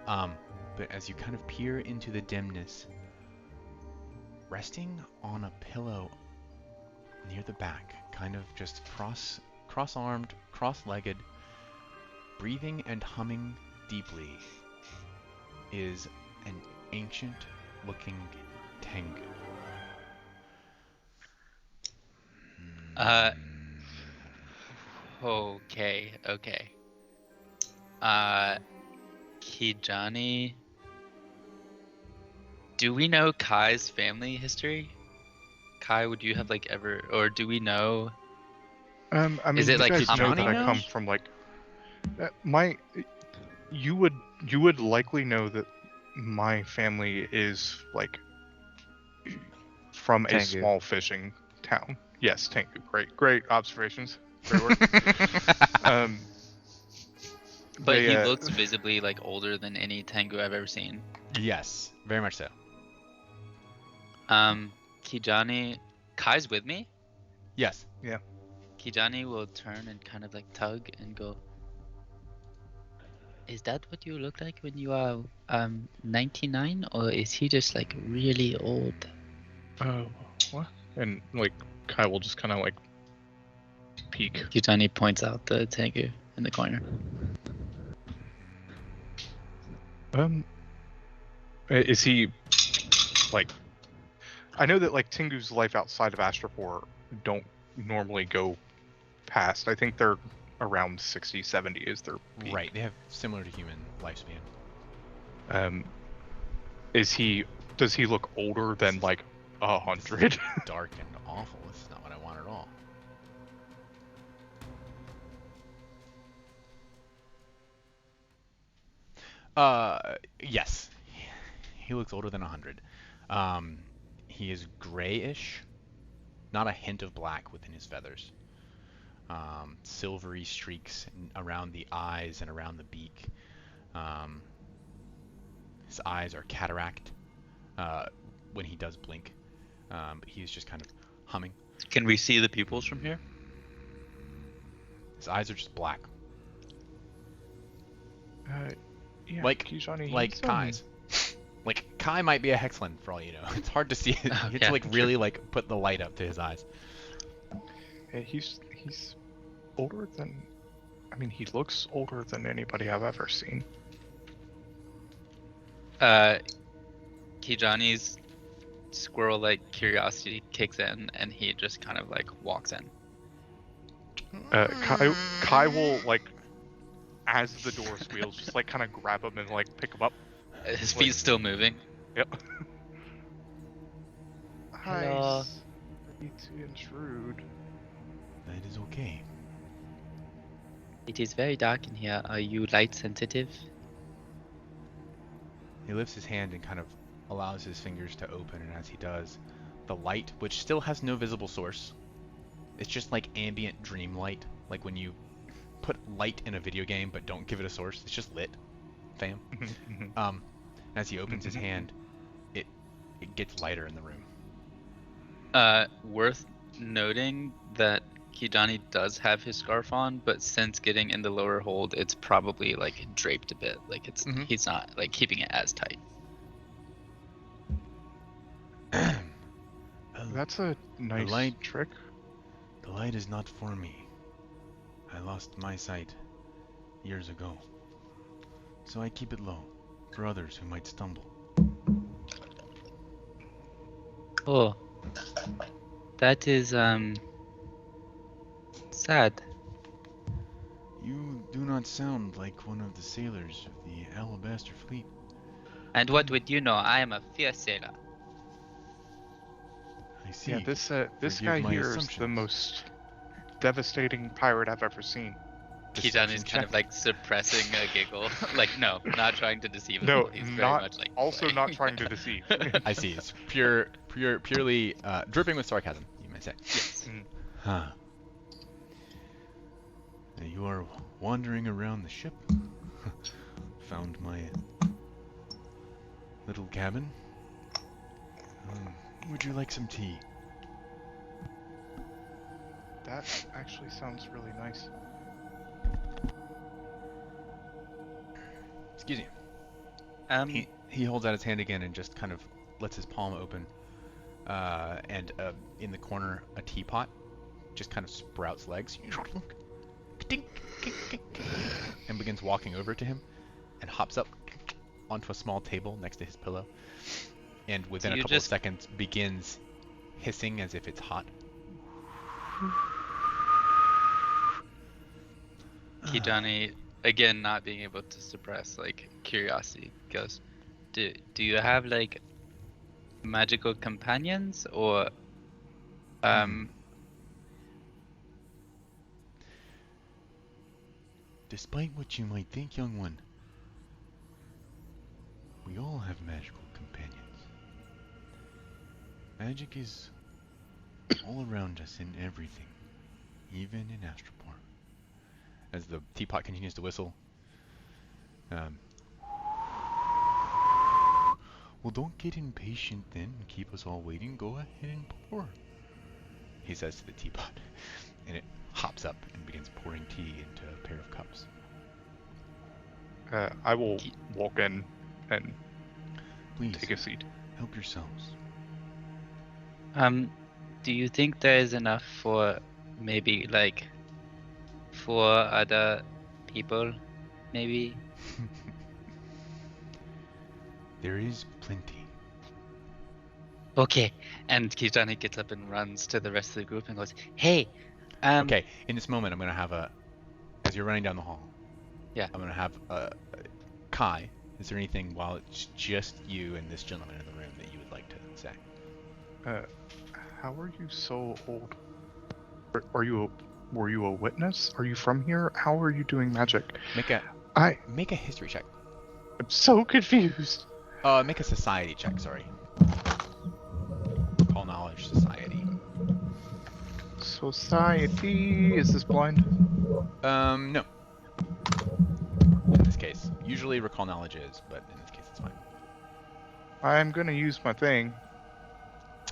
But as you kind of peer into the dimness, resting on a pillow near the back, kind of just cross-armed, cross-legged, breathing and humming deeply, is an ancient-looking Tengu. Okay. Kijani, do we know Kai's family history? Kai, would you have like ever, or do we know? I mean, Is it you like guys know Johnny that I come knows? from like you would likely know that my family is like from a Tengu. small fishing town. Yes, Tengu. Great observations. Great work. But they, he looks visibly like older than any Tengu I've ever seen. Yes, very much so. Kijani, Kai's with me. Yes. Kijani will turn and kind of like tug and go, is that what you look like when you are 99, or is he just like really old? what? And like Kai will just kind of like peek. Kijani points out the Tengu in the corner. Is he like? I know that like Tengu's life outside of Astroport don't normally go past. I think they're around 60, 70 is their peak. Right, they have similar to human lifespan. Does he look older than like 100? Dark and awful. This is not what I want at all. Yes. He looks older than 100. He is grayish, not a hint of black within his feathers. Silvery streaks around the eyes and around the beak. His eyes are cataract when he does blink, but he's just kind of humming. Can we see the pupils from here? His eyes are just black, Yeah, like Kijani, like he's, Kai's. Like Kai might be a Hexland for all you know. It's hard to see it. You have yeah, to like sure. really like put the light up to his eyes. He's older than. I mean, he looks older than anybody I've ever seen. Kijani's squirrel-like curiosity kicks in, and he just kind of like walks in. Kai will like, as the door squeals, just like kind of grab him and like pick him up. His feet's still moving. Yep. Hello. Sorry to intrude. That is okay. It is very dark in here. Are you light sensitive? He lifts his hand and kind of allows his fingers to open, and as he does, the light, which still has no visible source, it's just like ambient dream light, like when you put light in a video game but don't give it a source, it's just lit, fam. As he opens his hand, it gets lighter in the room. Worth noting that Kijani does have his scarf on, but since getting in the lower hold, it's probably like draped a bit. Like it's he's not like keeping it as tight. That's a nice light- trick. The light is not for me. I lost my sight years ago. So I keep it low for others who might stumble. Oh, that is sad. You do not sound like one of the sailors of the Alabaster Fleet. And what would you know? I am a fierce sailor. I see. Yeah, this Forgive guy my here is the assumptions. most devastating pirate I've ever seen. Kijani is Deception kind of like suppressing a giggle. Like no, not trying to deceive him. No, He's very not much like also not trying to deceive. I see. It's purely dripping with sarcasm, you may say. Yes. Huh. Now you are wandering around the ship. Found my little cabin. Would you like some tea? That actually sounds really nice. Excuse me. He holds out his hand again and just kind of lets his palm open. And in the corner, a teapot just kind of sprouts legs and begins walking over to him and hops up onto a small table next to his pillow. And within a couple of seconds begins hissing as if it's hot. Kijani, again, not being able to suppress like curiosity, goes, "Do you have like magical companions or Despite what you might think, young one, we all have magical companions. Magic is all around us in everything, even in Astroport." As the teapot continues to whistle. Well, don't get impatient then and keep us all waiting. Go ahead and pour, he says to the teapot. And it hops up and begins pouring tea into a pair of cups. I will walk in and Please, take a seat. help yourselves. do you think there is enough for maybe like 4 other people, maybe? There is plenty. Okay. And Kijani gets up and runs to the rest of the group and goes, "Hey, Okay, in this moment, I'm going to have as you're running down the hall, Yeah. I'm going to have Kai, is there anything while it's just you and this gentleman in the room that you would like to say? How are you so old? Were you a witness? Are you from here? How are you doing magic? Make a history check. I'm so confused. Make a society check, sorry. Recall knowledge, society. Society, is this blind? No. In this case. Usually recall knowledge is, but in this case it's fine. I'm gonna use my thing.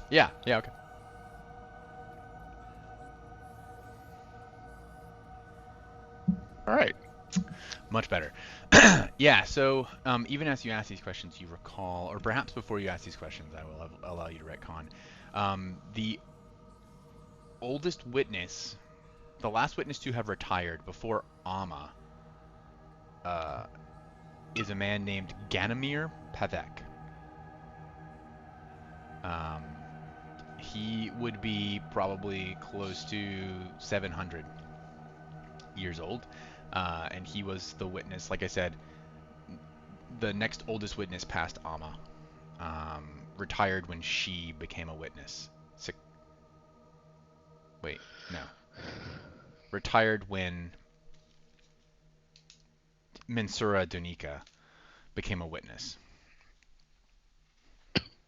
Yeah, okay. Alright. Much better. Yeah, so even as you ask these questions, you recall, or perhaps before you ask these questions, I will allow you to retcon. The oldest witness, the last witness to have retired before Amma, is a man named Ganymir Pavek. He would be probably close to 700 years old. And he was the witness, like I said, the next oldest witness past Amma. retired when she became a witness. Wait, no. Retired when Mensura Donika became a witness.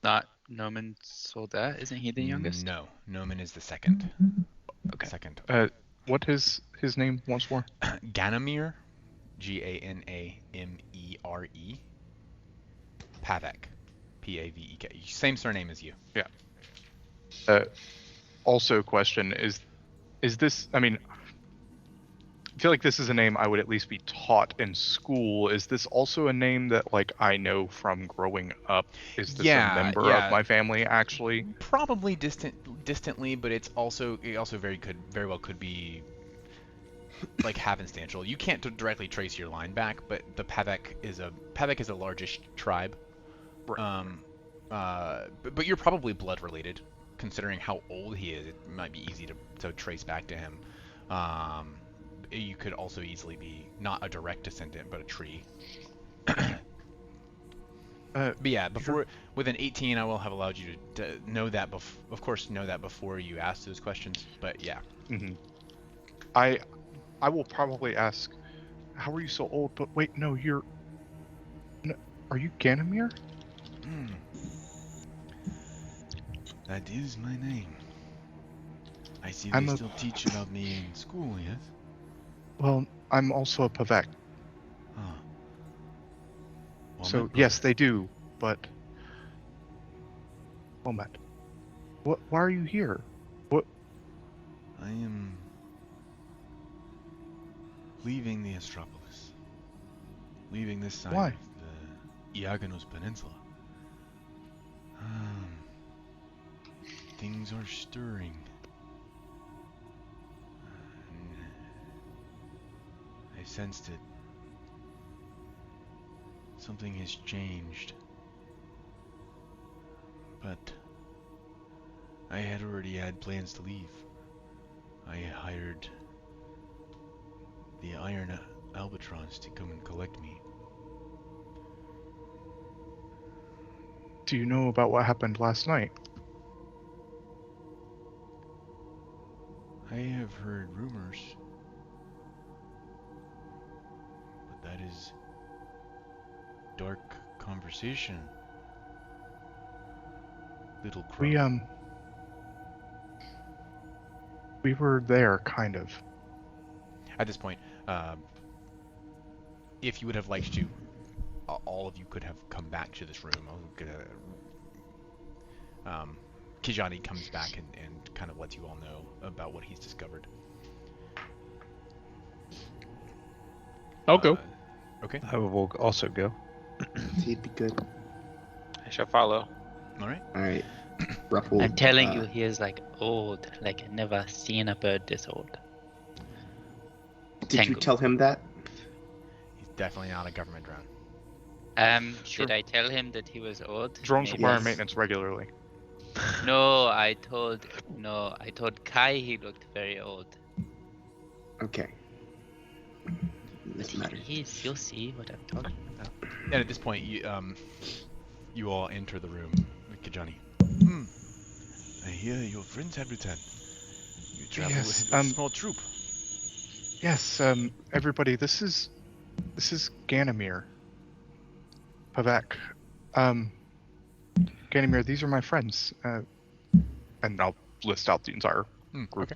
Not Noman Soldat? Isn't he the youngest? No, Noman is the second. Okay. Second. What is his name once more? Ganamere, Ganamere. Pavek, Pavek. Same surname as you. Also, question is this? I mean, I feel like this is a name I would at least be taught in school. Is this also a name that like I know from growing up? Is this a member of my family actually? Probably distantly, but it also very well could be like happenstantial. You can't directly trace your line back, but the Pavek is a largish tribe. Right. But you're probably blood related, considering how old he is. It might be easy to trace back to him. You could also easily be not a direct descendant, but a tree. But yeah, within 18, I will have allowed you to know that. Of course, know that before you ask those questions. But yeah. Mm-hmm. I will probably ask, how are you so old? But wait, no, are you Ganamere? That is my name. I see they still teach about me in school, yes? Well, I'm also a Pavek. Well, So yes, they do, but Matt, why are you here? What? I am leaving the Astropolis. Leaving this side Why? of the Iagonos Peninsula. Things are stirring. I sensed it. Something has changed. But I had already had plans to leave. I hired the Iron Albatross to come and collect me. Do you know about what happened last night? I have heard rumors. But that is dark conversation. Little crow. We were there, kind of. At this point, if you would have liked to, all of you could have come back to this room. Kijani comes back and kind of lets you all know about what he's discovered. I'll go. Okay. I will also go. He'd be good. I shall follow. All right. All right. Ruffle. I'm telling you, he is like old. Like I've never seen a bird this old. Did you Tengu. tell him that? He's definitely not a government drone. Should I tell him that he was old? Drones Maybe. require Yes. maintenance regularly. No, I told Kai he looked very old. Okay. Doesn't matter. You'll see what I'm talking about. And at this point, you all enter the room with Kijani. I hear your friends have returned. You travel Yes, with a small troop. Yes, everybody, this is Ganamere. Pavek. Ganamere, these are my friends. And I'll list out the entire group.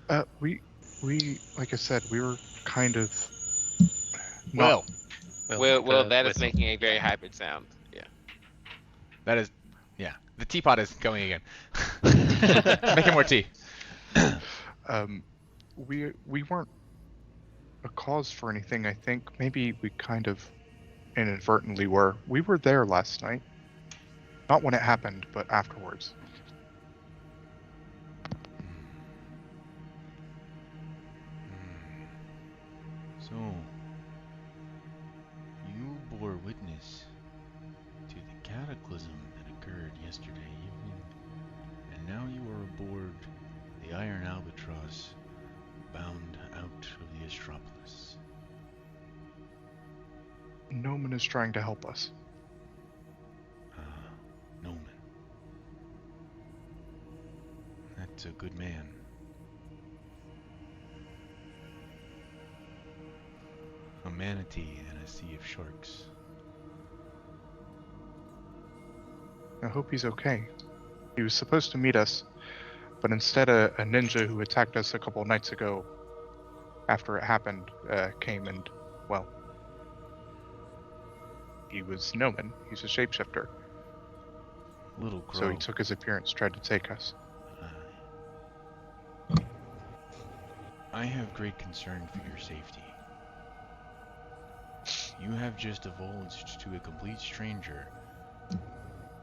Okay. We like I said, we were kind of Well, Well, that is with- making a very hybrid sound. Yeah. that is, yeah. The teapot is going again. Making more tea. we weren't a cause for anything. I think maybe we kind of inadvertently were. We were there last night. Not when it happened, but afterwards. So, you bore witness to the cataclysm that occurred yesterday evening, and now you are aboard the Iron Albatross, bound out of the Astropolis. Noman is trying to help us. It's a good man. A manatee in a sea of sharks. I hope he's okay. He was supposed to meet us, but instead a ninja who attacked us a couple nights ago after it happened came and, well, he was Noman. He's a shapeshifter. Little crow. So he took his appearance, tried to take us. I have great concern for your safety. You have just divulged to a complete stranger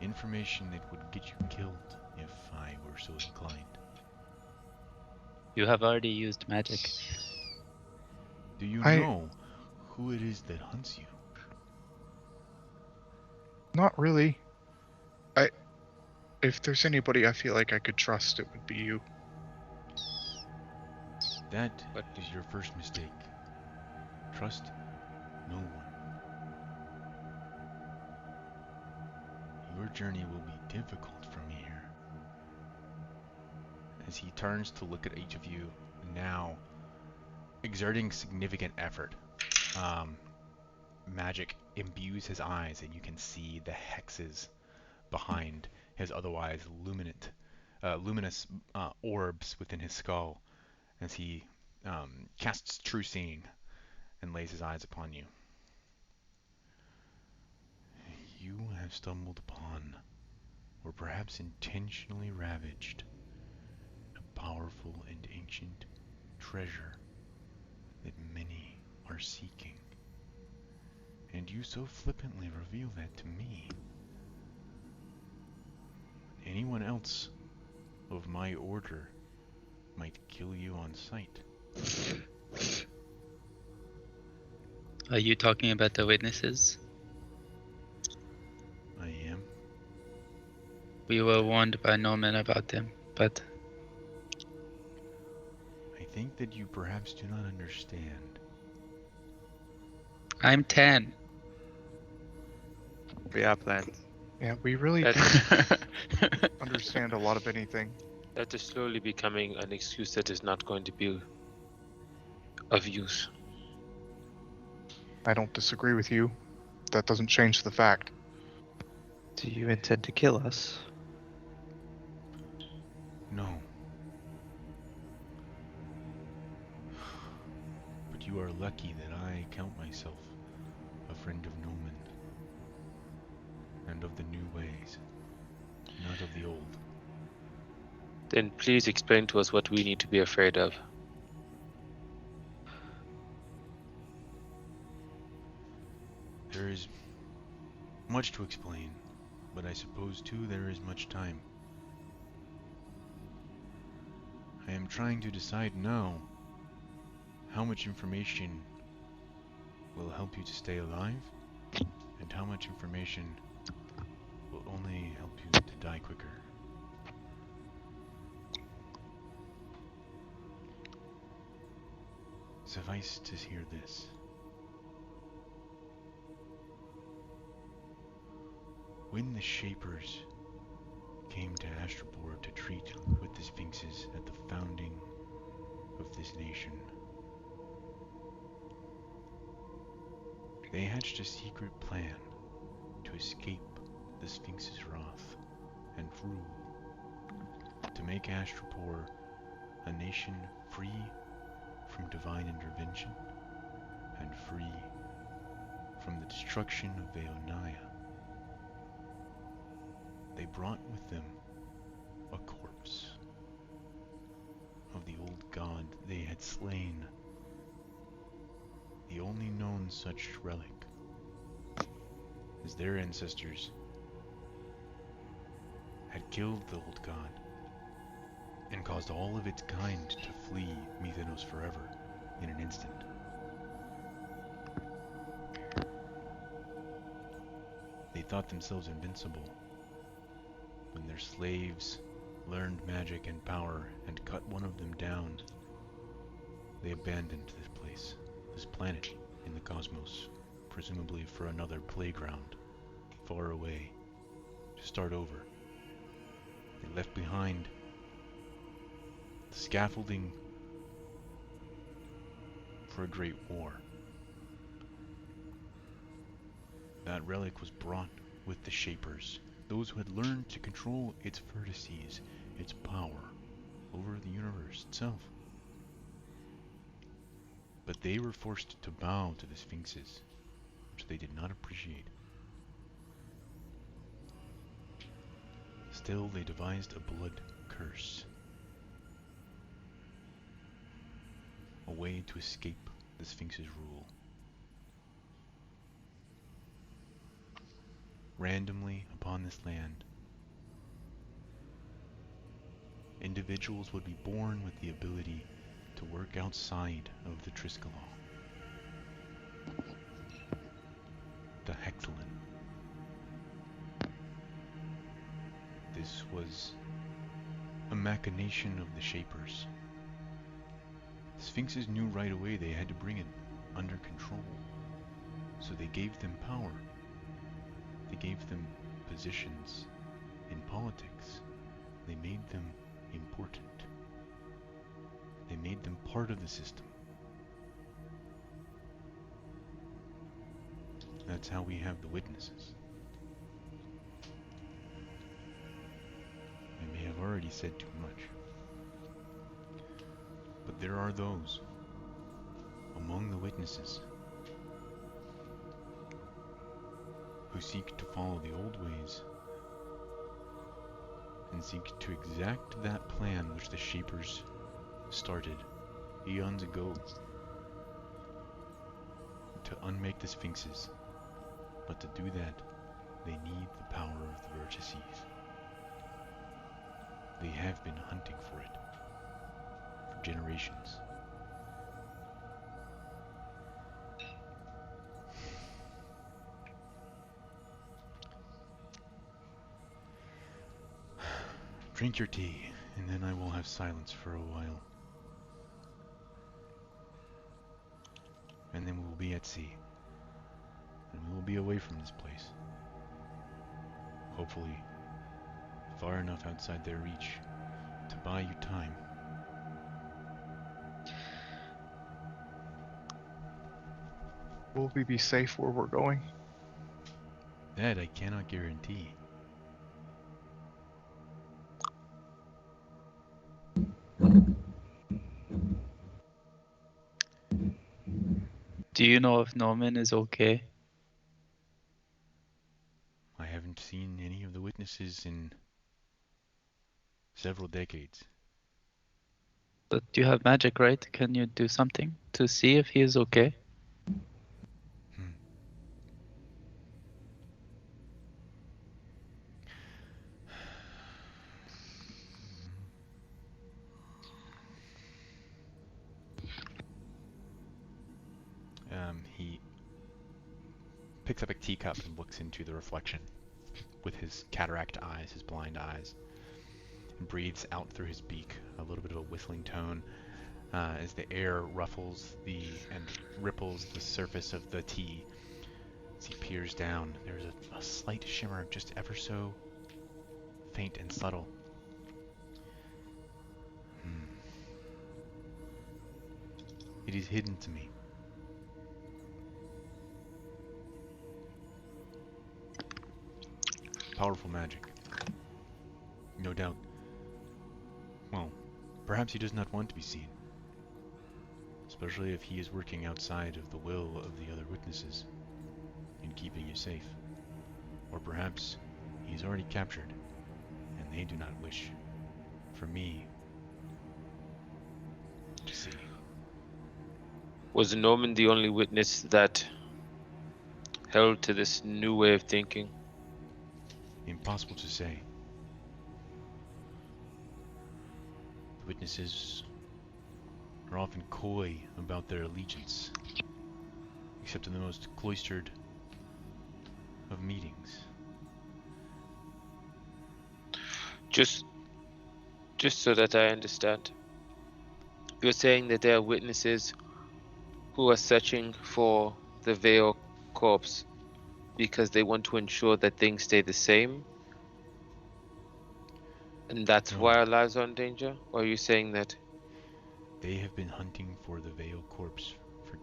information that would get you killed if I were so inclined. You have already used magic. Do you know who it is that hunts you? Not really. If there's anybody I feel like I could trust, it would be you. That is your first mistake. Trust no one. Your journey will be difficult from here. As he turns to look at each of you, now exerting significant effort, magic imbues his eyes, and you can see the hexes behind his otherwise luminous orbs within his skull as he casts True Seeing and lays his eyes upon you. You have stumbled upon, or perhaps intentionally ravaged, a powerful and ancient treasure that many are seeking. And you so flippantly reveal that to me. Anyone else of my order might kill you on sight. Are you talking about the witnesses? I am. We were warned by Norman about them, but I think that you perhaps do not understand. I'm 10. We have plans. Yeah, we really That's- don't understand a lot of anything. That is slowly becoming an excuse that is not going to be of use. I don't disagree with you. That doesn't change the fact. Do you intend to kill us? No. But you are lucky that I count myself a friend of Noman. And of the new ways, not of the old. Then please explain to us what we need to be afraid of. There is much to explain, but I suppose too there is much time. I am trying to decide now how much information will help you to stay alive, and how much information will only help you to die quicker. Suffice to hear this. When the Shapers came to Astropor to treat with the Sphinxes at the founding of this nation, they hatched a secret plan to escape the Sphinx's wrath and rule, to make Astropor a nation free from divine intervention and free from the destruction of Veonaya. They brought with them a corpse of the old god they had slain, the only known such relic, as their ancestors had killed the old god and caused all of its kind to flee Mythonos forever in an instant. They thought themselves invincible. When their slaves learned magic and power and cut one of them down, they abandoned this place, this planet in the cosmos, presumably for another playground, far away, to start over. They left behind scaffolding for a great war. That relic was brought with the Shapers, those who had learned to control its vertices, its power over the universe itself. But they were forced to bow to the Sphinxes, which they did not appreciate. Still, they devised a blood curse, a way to escape the Sphinx's rule. Randomly upon this land, individuals would be born with the ability to work outside of the Triskelion, the Hectolin. This was a machination of the Shapers. The Sphinxes knew right away they had to bring it under control, so they gave them power. They gave them positions in politics. They made them important. They made them part of the system. That's how we have the witnesses. I may have already said too much, but there are those among the witnesses who seek to follow the old ways and seek to exact that plan which the Shapers started eons ago to unmake the Sphinxes. But to do that, they need the power of the vertices. They have been hunting for it for generations. Drink your tea, and then I will have silence for a while. And then we will be at sea. And we will be away from this place. Hopefully, far enough outside their reach to buy you time. Will we be safe where we're going? That I cannot guarantee. Do you know if Norman is okay? I haven't seen any of the witnesses in several decades. But you have magic, right? Can you do something to see if he is okay? He picks up a teacup and looks into the reflection with his cataract eyes, his blind eyes, and breathes out through his beak, a little bit of a whistling tone as the air ruffles and ripples the surface of the tea. As he peers down, there's a slight shimmer, just ever so faint and subtle. It is hidden to me. Powerful magic. No doubt. Well, perhaps he does not want to be seen. Especially if he is working outside of the will of the other witnesses in keeping you safe. Or perhaps he is already captured, and they do not wish for me to see. Was Norman the only witness that held to this new way of thinking? Impossible to say. The witnesses are often coy about their allegiance, except in the most cloistered of meetings. Just so that I understand. You're saying that there are witnesses who are searching for the Veil corpse because they want to ensure that things stay the same? And that's No. why our lives are in danger? Or are you saying that They have been hunting for the Veil Corpse for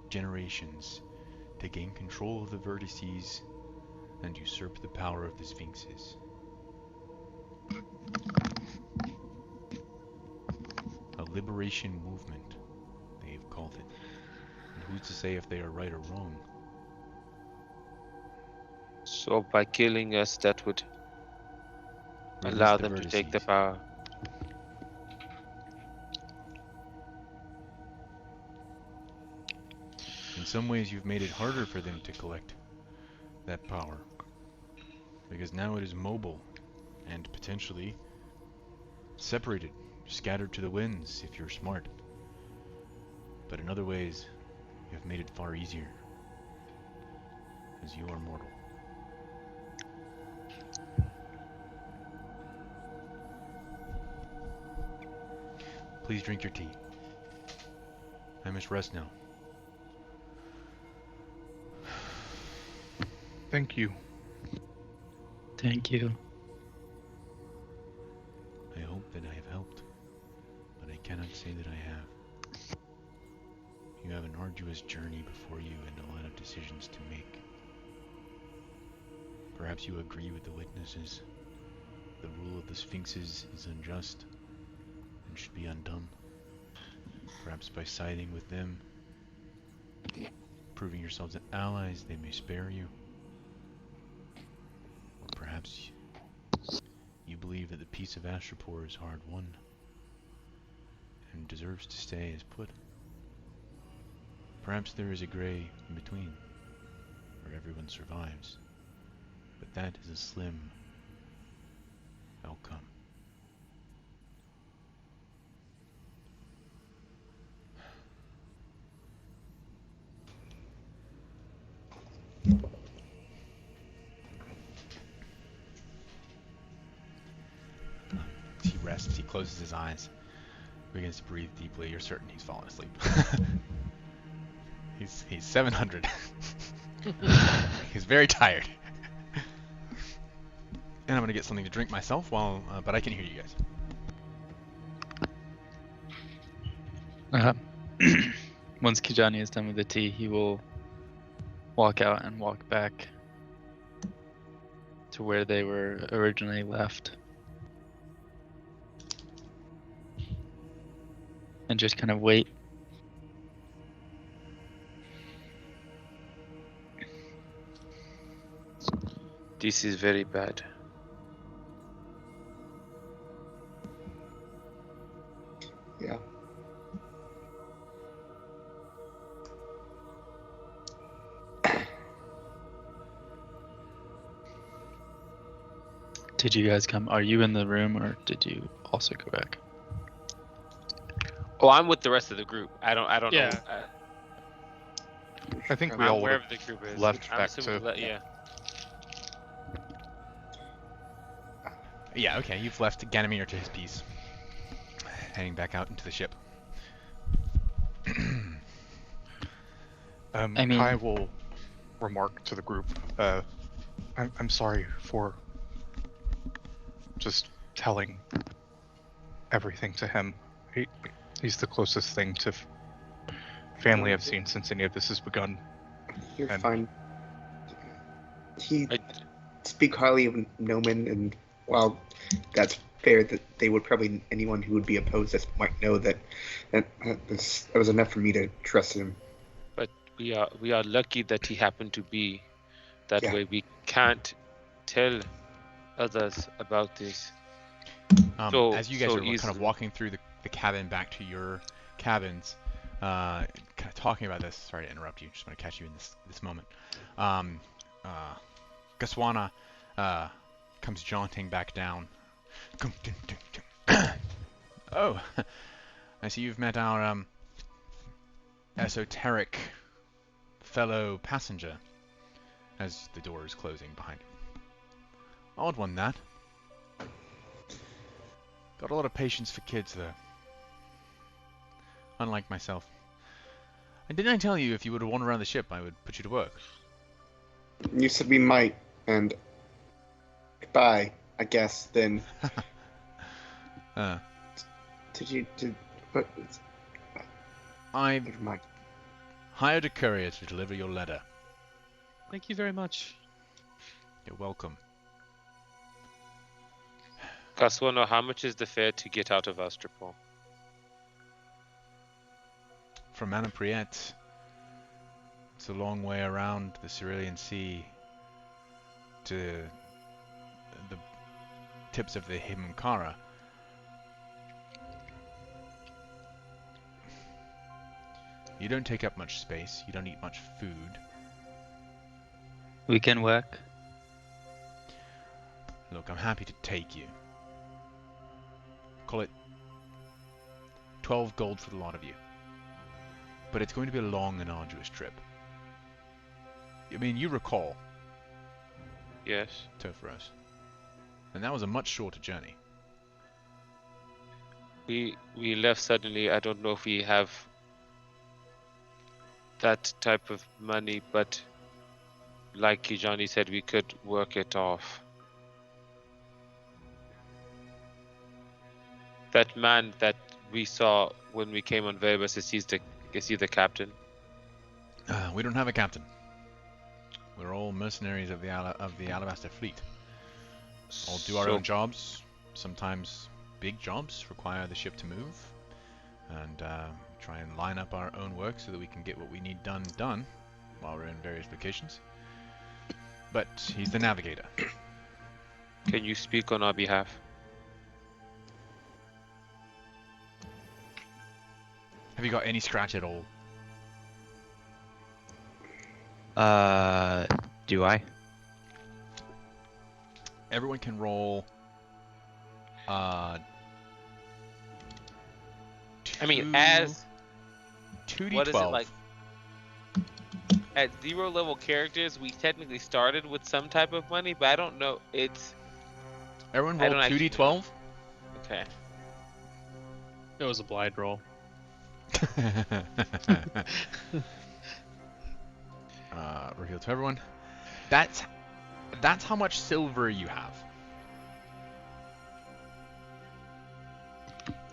generations to gain control of the vertices and usurp the power of the Sphinxes. A liberation movement, they have called it. And who's to say if they are right or wrong? So by killing us, that would Release allow the them to take the vertices. power. In some ways, you've made it harder for them to collect that power. Because now it is mobile and potentially separated, scattered to the winds if you're smart. But in other ways, you have made it far easier. As you are mortal. Please drink your tea. I must rest now. Thank you. Thank you. I hope that I have helped, but I cannot say that I have. You have an arduous journey before you and a lot of decisions to make. Perhaps you agree with the witnesses. The rule of the Sphinxes is unjust and should be undone. Perhaps by siding with them, proving yourselves allies, they may spare you. Or perhaps you believe that the peace of Astropor is hard won and deserves to stay as put. Perhaps there is a gray in between, where everyone survives, but that is a slim outcome. He rests, he closes his eyes, begins to breathe deeply. You're certain he's fallen asleep. He's 700. He's very tired. And I'm gonna get something to drink myself while, but I can hear you guys. Once Kijani is done with the tea, he will walk out and walk back to where they were originally left. And just kind of wait. This is very bad. Yeah. Did you guys come? Are you in the room or did you also go back? Oh, I'm with the rest of the group. I don't Yeah. know. I think we I'm all would wherever have the group is. left I'm back assuming to. yeah. Yeah, okay, you've left Ganymede to his piece, heading back out into the ship. I mean- Kai will remark to the group. I'm sorry for just telling everything to him. He's the closest thing to family I've seen since any of this has begun. You're And- fine. He I- speak highly of Noman, and while that's fair, that they would probably, anyone who would be opposed this might know that that was enough for me to trust him. But we are lucky that he happened to be that Yeah. way. We can't tell others about this. So- As you guys so are kind of easily. walking through the cabin back to your cabins, kind of talking about this. Sorry to interrupt you. Just want to catch you in this moment. Gaswana comes jaunting back down. Oh, I see you've met our esoteric fellow passenger. As the door is closing behind you. Odd one, that. Got a lot of patience for kids, though. Unlike myself. And didn't I tell you if you would have wandered around the ship, I would put you to work? You said we might, and goodbye, I guess. Then Uh, did But I've never mind. hired a courier to deliver your letter. Thank you very much. You're welcome. Kasuano, how much is the fare to get out of Astropol? From Manapriet, it's a long way around the Cerulean Sea to the tips of the Himkara. You don't take up much space, you don't eat much food. We can work. Look, I'm happy to take you. Call it 12 gold for the lot of you. But it's going to be a long and arduous trip. I mean, you recall Yes. Topharos. And that was a much shorter journey. We left suddenly. I don't know if we have that type of money, but like Kijani said, we could work it off. That man that we saw when we came on Verbus, is he the captain? We don't have a captain. We're all mercenaries of the Alabaster Fleet. All do our own jobs. Sometimes big jobs require the ship to move, and try and line up our own work so that we can get what we need done while we're in various locations. But he's the navigator. Can you speak on our behalf? Have you got any scratch at all? Do I? Everyone can roll. I mean, as 2d12. what is it like? At 0 level characters, we technically started with some type of money, but I don't know. It's Everyone I roll don't actually 2d12. okay. It was a blind roll. Reveal to everyone. That's how much silver you have.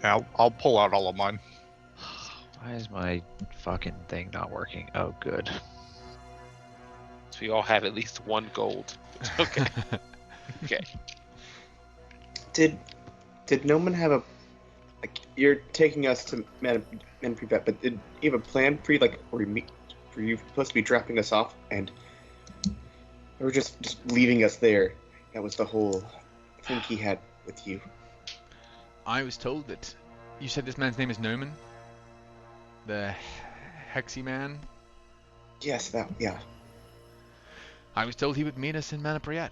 Yeah, I'll pull out all of mine. Why is my fucking thing not working? Oh, good. So we all have at least 1 gold. Okay. Okay. Did Noman have a like? You're taking us to Manpribet, but did you have a plan for you, like, were you supposed to be dropping us off, and or just leaving us there? That was the whole thing he had with you. I was told that you said this man's name is Noman, the Hexy man. Yes, yeah. I was told he would meet us in Manapriet.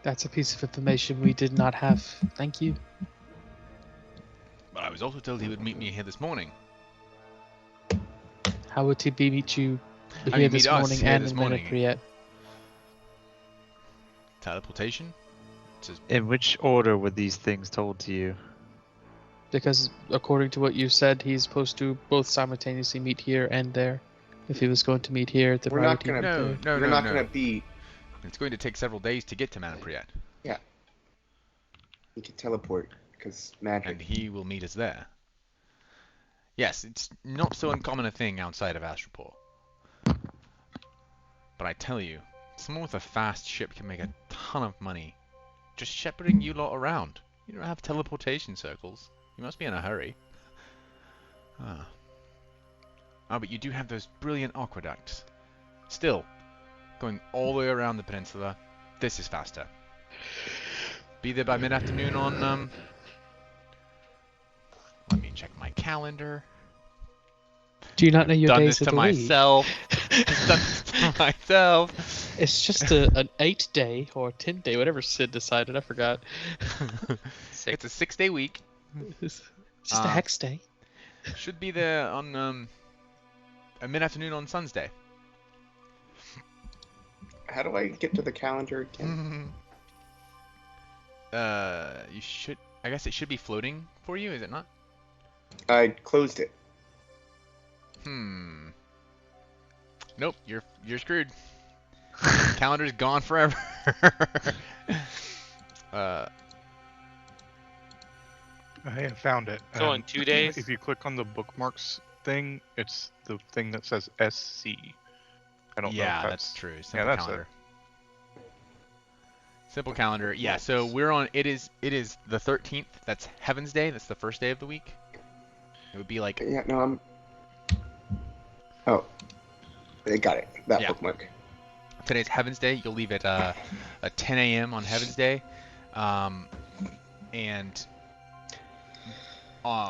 That's a piece of information we did not have. Thank you. But I was also told he would meet me here this morning. How would he meet you How here you this meet us morning here and this in morning? Manapriet? Teleportation? Just In which order were these things told to you? Because according to what you said, he's supposed to both simultaneously meet here and there. If he was going to meet here, then We're why not would he gonna. meet there? No, We're no, not no. gonna be. It's going to take several days to get to Manapriet, We can teleport because magic. and he will meet us there. Yes, it's not so uncommon a thing outside of Astroport. But I tell you, someone with a fast ship can make a ton of money just shepherding you lot around. You don't have teleportation circles. You must be in a hurry. Ah, but you do have those brilliant aqueducts. Still, going all the way around the peninsula, this is faster. Be there by mid-afternoon on, let me check my calendar. Do you not know your Done days this of to the week? myself. Done this to myself. It's just an 8-day or 10-day, whatever Sid decided. I forgot. It's a 6-day week. It's just a hex day. Should be there on a mid-afternoon on Sunday. How do I get to the calendar again? You should. I guess it should be floating for you, is it not? I closed it. Nope. You're screwed. Calendar's gone forever. I have found it. So in 2 days? If you click on the bookmarks thing, it's the thing that says SC. I don't know Yeah, if that's true. Yeah, Simple that's calendar. Simple calendar. Yeah, so we're on. It is the 13th. That's Heaven's Day. That's the first day of the week. It would be like. Yeah, no, I'm. Oh, I got it. That Yeah. bookmark. Today's Heaven's Day. You'll leave at 10 a.m. on Heaven's Day, and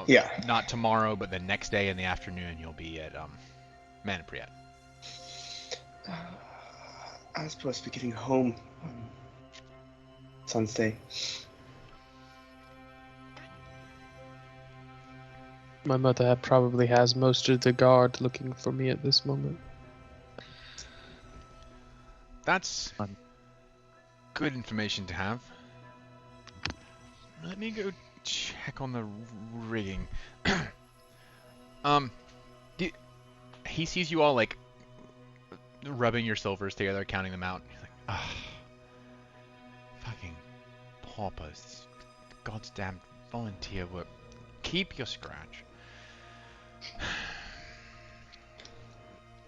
Yeah. not tomorrow, but the next day in the afternoon, you'll be at Mana Priyat. I was supposed to be getting home on Sun's Day. My mother probably has most of the guard looking for me at this moment. That's good information to have. Let me go check on the rigging. He sees you all like rubbing your silvers together, counting them out. He's like, ah, fucking paupers, goddamn volunteer work. Keep your scratch.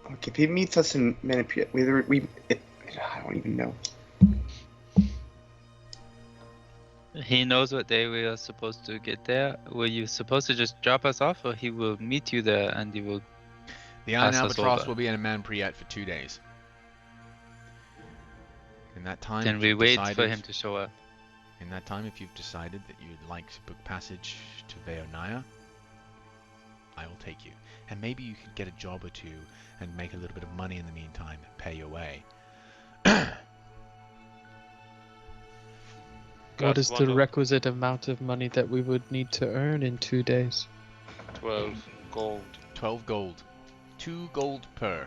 Look, if he meets us in Mana Priyat, I don't even know. He knows what day we are supposed to get there. Were you supposed to just drop us off, or he will meet you there and he will? The Iron Pass us Albatross over. will be in Mana Priyat for 2 days. In that time, Then if we you've wait for decided- him to show up. In that time, if you've decided that you'd like to book passage to Veonaya, I will take you. And maybe you could get a job or two and make a little bit of money in the meantime and pay your way. What is the Wando, requisite amount of money that we would need to earn in 2 days? 12 gold. 12 gold. 2 gold per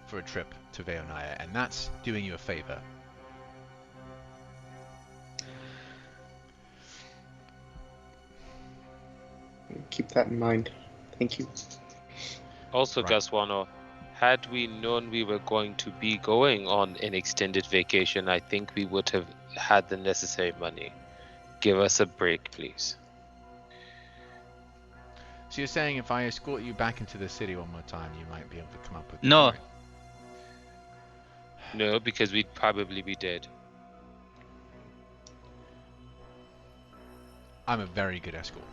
for a trip to Veonaya, and that's doing you a favor. Keep that in mind. Thank you. Also, Right. Gaswano, had we known we were going to be going on an extended vacation, I think we would have had the necessary money. Give us a break, please. So you're saying if I escort you back into the city one more time, you might be able to come up with... No. No, because we'd probably be dead. I'm a very good escort.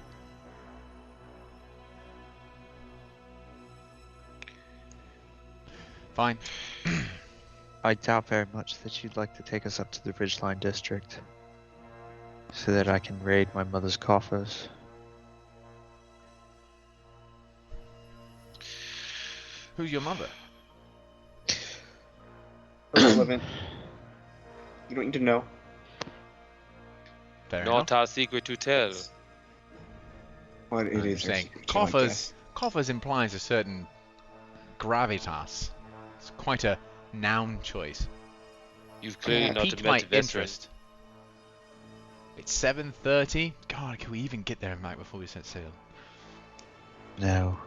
Fine. I doubt very much that you'd like to take us up to the Ridgeline District so that I can raid my mother's coffers. Who's your mother? Irrelevant. You don't need to know. Fair enough. Not our secret to tell. Well, it I'm is saying I coffers. guess. Coffers implies a certain gravitas. It's quite a noun choice. You've clearly not Piqued met my a veteran. interest. It's 7:30. God, can we even get there, Mike, before we set sail? No.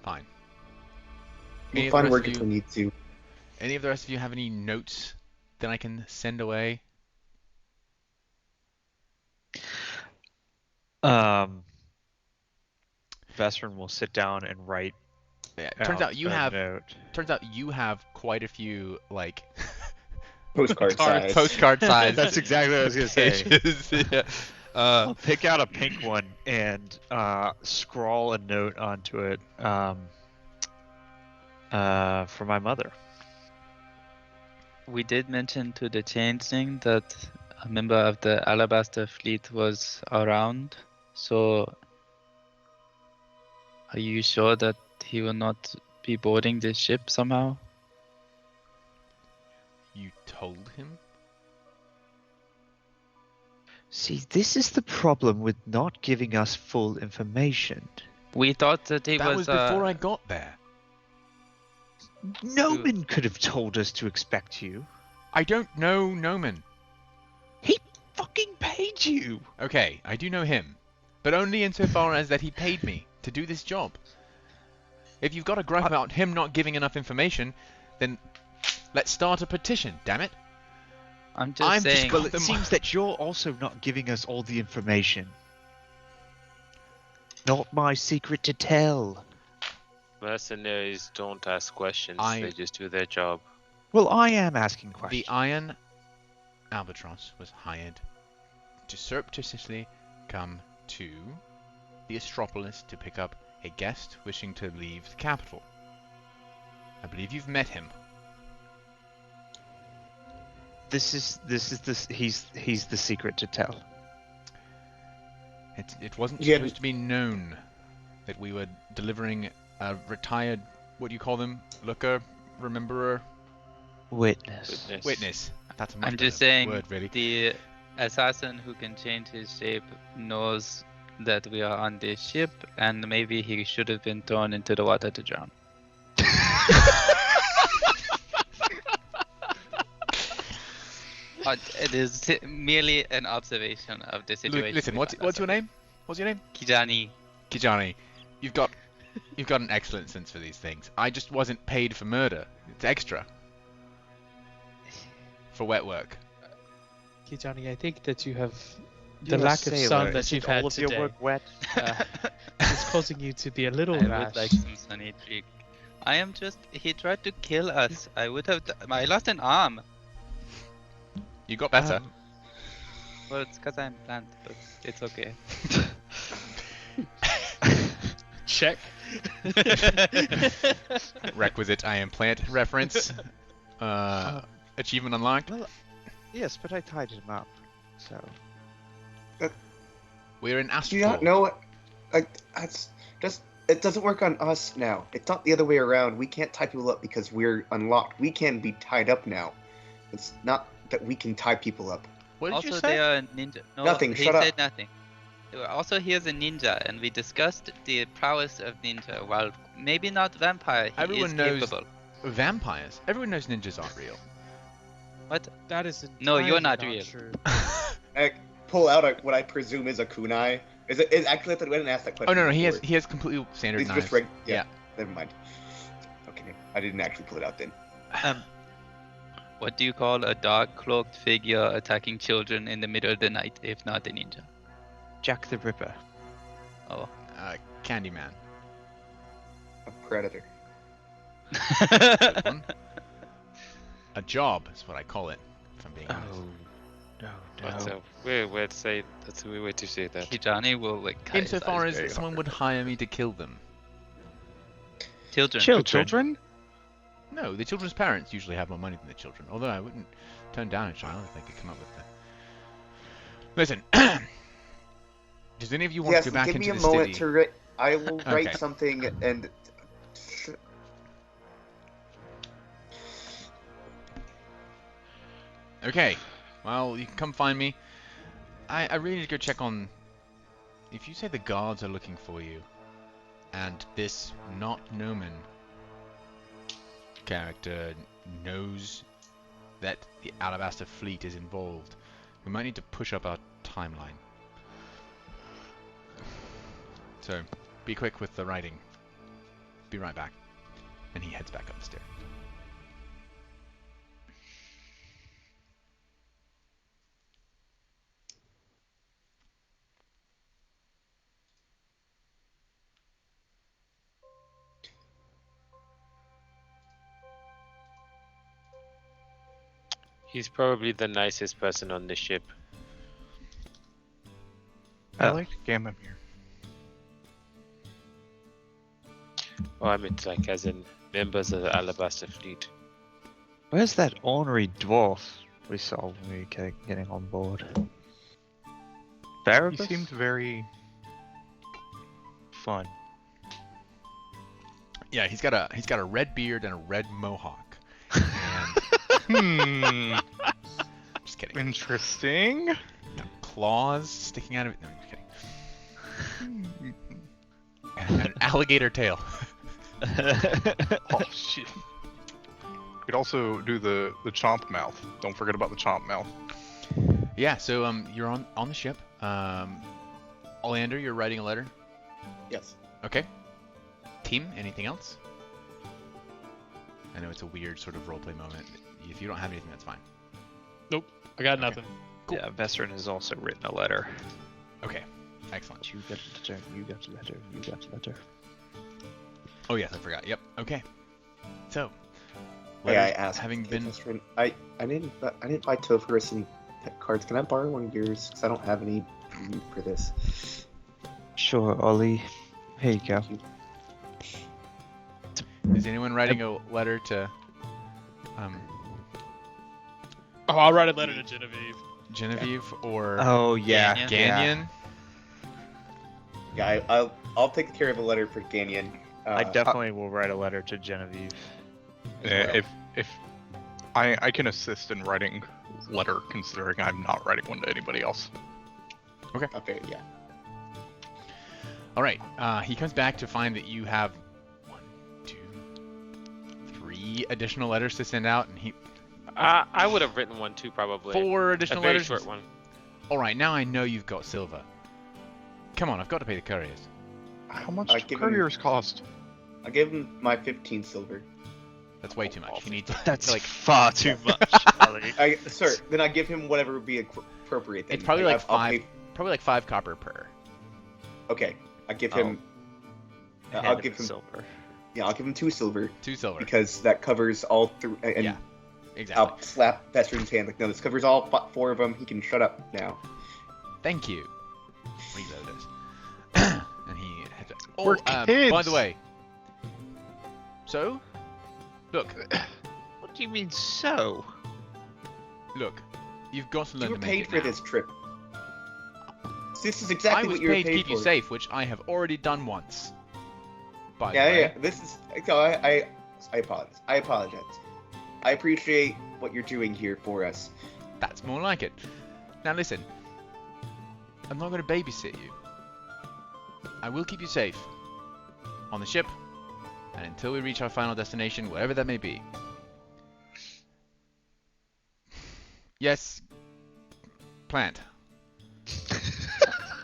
Fine. We'll Any of the find rest work of if you- we need to. Any of the rest of you have any notes that I can send away? Vesperin will sit down and write. Yeah, turns out you a have. note. Turns out you have quite a few like Postcard size. postcard size. That's exactly what I was gonna say. pages. Yeah. I'll pick out a pink one and scrawl a note onto it for my mother. We did mention to the Changeling that a member of the Alabaster fleet was around, so are you sure that he will not be boarding this ship somehow? You told him? See, this is the problem with not giving us full information. We thought that he That was was before I got there. Noman could have told us to expect you. I don't know Noman. He fucking paid you. Okay, I do know him, but only insofar as that he paid me to do this job. If you've got a gripe about him not giving enough information, then let's start a petition, damn it. I'm just I'm just saying. Well, The it mo- seems that you're also not giving us all the information. Not my secret to tell. Mercenaries don't ask questions. I- They just do their job. Well, I am asking The questions. Iron Albatross was hired to surreptitiously come to the Astropolis to pick up a guest wishing to leave the capital. I believe you've met him. He's the secret to tell. It wasn't Yeah. supposed to be known that we were delivering a retired, what do you call them? Looker? Rememberer? Witness. Witness. That's a much I'm just better saying word, really. the assassin who can change his shape knows that we are on this ship, and maybe he should have been thrown into the water to drown. It is merely an observation of the situation. Listen, we what's find your ourselves name? What's your name? in. Kijani. Kijani. You've got an excellent sense for these things. I just wasn't paid for murder. It's extra. For wet work. Kijani, I think that you have You're the a lack of sailor. sun that Isn't you've had all of today your work wet? is causing you to be a little I rash. would like some sunny cheek. I am just. He tried to kill us. I would have. I lost an arm. You got better. Well, it's because I'm plant, but it's okay. Check. Requisite I am plant reference. Achievement unlocked. Well, yes, but I tied him up. So. We're in Do you Astral. not know what? Like, that's just. It doesn't work on us now. It's not the other way around. We can't tie people up because we're unlocked. We can be tied up now. It's not that we can tie people up. What did Also, you they say? are a ninja. No, Nothing, he shut up. said nothing. Also, he is a ninja, and we discussed the prowess of ninja. While maybe not vampire, he Everyone is knows- capable. Vampires. Everyone knows ninjas aren't real. What? That is No, you're entirely not real. true. I pull out what I presume is a kunai. Is it? Is actually? I didn't ask that question. Oh no, he before. has completely standard These are knives. just reg- yeah. Yeah. Never mind. Okay, I didn't actually pull it out then. What do you call a dark cloaked figure attacking children in the middle of the night, if not a ninja? Jack the Ripper. Oh. Candyman. A predator. Good one. A job is what I call it. If I'm being honest. No, That's a weird way to say. That's a weird way to say that. Kijani will like cut his Insofar eyes as very someone hard. would hire me to kill them. Children. The children? No, the children's parents usually have more money than the children. Although I wouldn't turn down a child if they could come up with the. Listen. Does any of you want Yes, to go back give into me a the moment city? to write. I will write Okay. something and. Okay. Well, you can come find me. I really need to go check on. If you say the guards are looking for you, and this not Noman character knows that the Alabaster fleet is involved, we might need to push up our timeline. So, be quick with the writing. Be right back. And he heads back up the stairs. He's probably the nicest person on the ship. I like Gamma here. Oh, I meant like as in members of the Alabaster fleet. Where's that ornery dwarf we saw when we were getting on board? He Barabbas? seemed very fun. Yeah, he's got a red beard and a red mohawk. Hmm. Just kidding. Interesting. Got claws sticking out of it. No, I'm just kidding. And an alligator tail. Oh shit. We could also do the chomp mouth. Don't forget about the chomp mouth. Yeah, so you're on the ship. Oleander, you're writing a letter. Yes. Okay. Team, anything else? I know it's a weird sort of roleplay moment. If you don't have anything, that's fine. Nope, I got Okay. nothing. Cool. Yeah, Vesserin has also written a letter. Okay, excellent. You got a letter. You got a letter. You got a letter. Oh yes, I forgot. Yep. Okay. So, Hey, I letters asked. having hey, been Vesperin, I didn't buy Topherus any cards. Can I borrow one of yours? Because I don't have any for this. Sure, Ollie. Here you go. Is anyone writing a letter to Oh, I'll write a letter to Genevieve. Genevieve or Oh yeah, Ganyan. Ganyan? Yeah, I'll take care of a letter for Ganyan. I definitely will write a letter to Genevieve. Yeah, if I can assist in writing letter, considering I'm not writing one to anybody else. Okay, yeah. All right. He comes back to find that you have 1, 2, 3 additional letters to send out, and he I would have written one too, probably. 4 A additional very letters. short one. All right. Now I know you've got silver. Come on, I've got to pay the couriers. How much I do give him- couriers cost? I'll give him my 15 silver. That's way too much. You need to That's like far too much, Ollie. Sir, then I give him whatever would be appropriate. Then. it's probably like I'll 5 pay- probably like 5 copper per. Okay, I give him. Hand I'll him give him. silver. Yeah, I'll give him 2 silver 2 silver. because that covers all 3. And Yeah, exactly. I'll slap Vesterin's hand like, no, this covers all 4 of them. He can shut up now. Thank you. Reload it. And he heads up. Oh, We're by kids! the way. So, look, What do you mean so? look. You've got to learn You were to make paid it for now. this trip. This is I exactly was what you were paid to paid keep for. you safe, which I have already done once. By the Yeah, way. yeah. This is. No, I apologize. I apologize. I appreciate what you're doing here for us. That's more like it. Now listen. I'm not going to babysit you. I will keep you safe. On the ship. And until we reach our final destination, wherever that may be. Yes. Plant.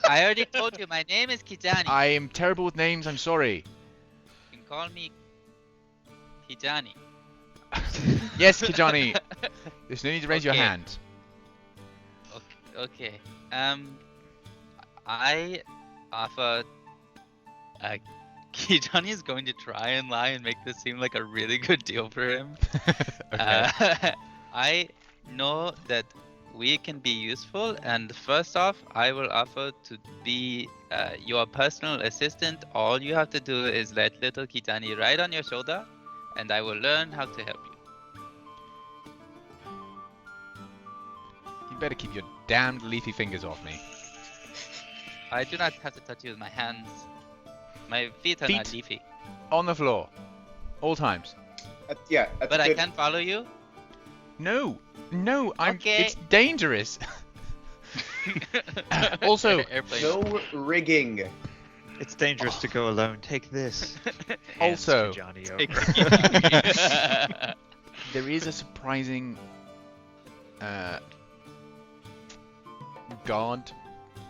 I already told you, my name is Kijani. I am terrible with names, I'm sorry. You can call me Kijani. Yes, Kijani. There's no need to raise your Okay. hand. Okay. I offer. Kijani is going to try and lie and make this seem like a really good deal for him. Okay. I know that we can be useful, and first off, I will offer to be your personal assistant. All you have to do is let little Kijani ride on your shoulder, and I will learn how to help you. You better keep your damned leafy fingers off me. I do not have to touch you with my hands. My feet are not Feet? leafy. On the floor. All times. Yeah, that's But I good. can follow you. No. No, Okay. it's dangerous. Also, Airplane. No rigging. It's dangerous to go alone. Take this. Also- Johnny Take over. there is a surprising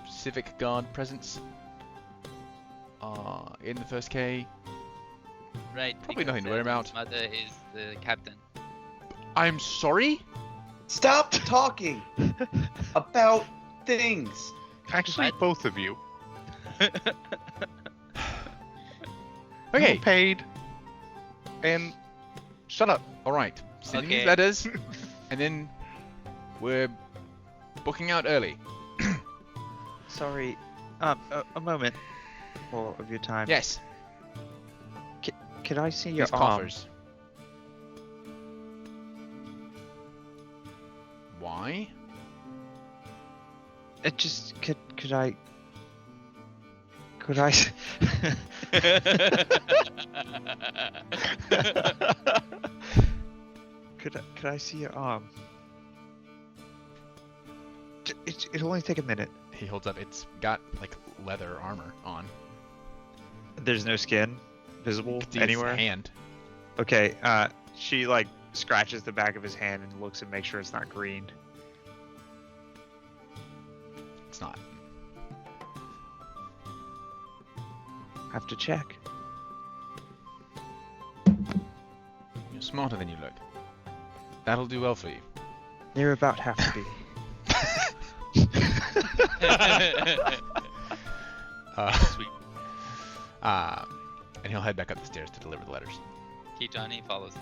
civic guard presence in the first K. Right. Probably because, nothing to worry about. his mother is the captain. I'm sorry? Stop talking about things. Actually, What? both of you. Okay, You're paid. And shut up. alright. Sending these Okay. letters, and then we're booking out early. Sorry. A moment. More of your time. Yes, Could I see your these arm? coffers. Why? It just could I? Could I? Could I see your arm? It'll only take a minute. He holds up, it's got like leather armor on. There's no skin visible You can see his anywhere. hand. Okay. She like scratches the back of his hand and looks and makes sure it's not green. It's not. Have to check. You're smarter than you look. That'll do well for you. They're about have to be. Sweet. And he'll head back up the stairs to deliver the letters. Kijani follows.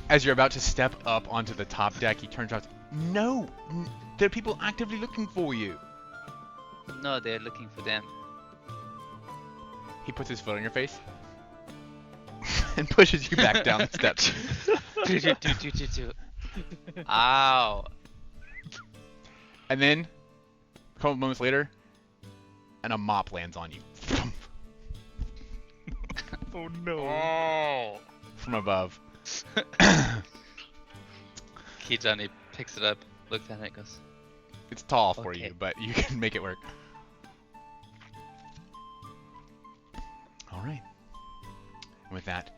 As you're about to step up onto the top deck, he turns around. No, there are people actively looking for you. No, they're looking for them. He puts his foot on your face and pushes you back down the steps. Ow. And then, a couple moments later, and a mop lands on you. Oh no. Oh. From above. Kijani picks it up, looks at it, and goes, It's tall for Okay. you, but you can make it work. All right. And with that,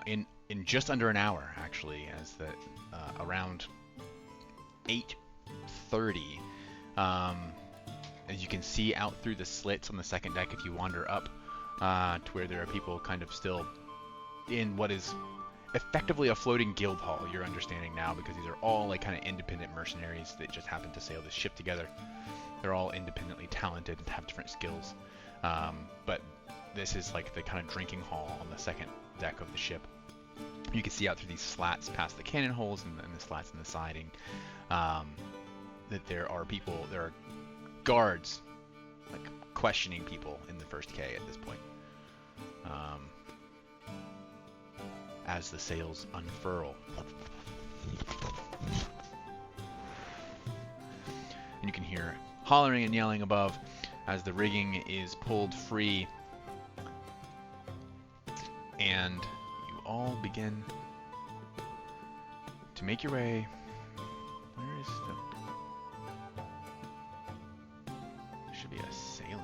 in just under an hour, actually, as the around 8:30, as you can see out through the slits on the second deck, if you wander up to where there are people kind of still in what is effectively a floating guild hall, you're understanding now, because these are all like kind of independent mercenaries that just happen to sail this ship together. They're all independently talented and have different skills. But this is like the kind of drinking hall on the second deck of the ship. You can see out through these slats past the cannon holes and the slats in the siding that there are guards like questioning people in the first K at this point. As the sails unfurl. And you can hear hollering and yelling above as the rigging is pulled free. And you all begin to make your way. Where is the... There should be a sailing.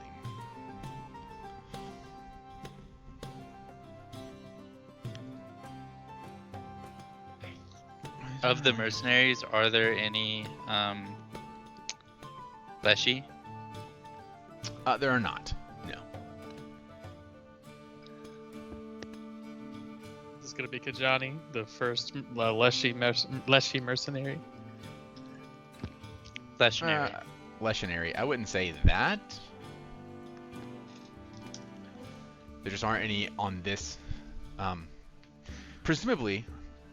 of the mercenaries, are there any Leshy? There are not. No. This is gonna be Kijani, the first Leshy mercenary. Legendary. Legendary. I wouldn't say that. There just aren't any on this. Presumably,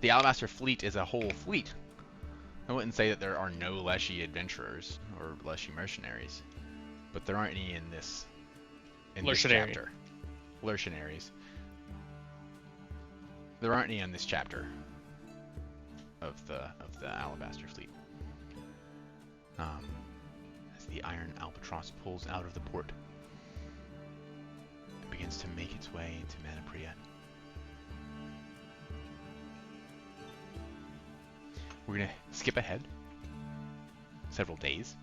the Alabaster fleet is a whole fleet. I wouldn't say that there are no Leshy adventurers or Leshy mercenaries, but there aren't any in this chapter. Mercenaries. There aren't any in this chapter of the Alabaster fleet. As the Iron Albatross pulls out of the port, it begins to make its way into Manapriet. We're gonna skip ahead several days.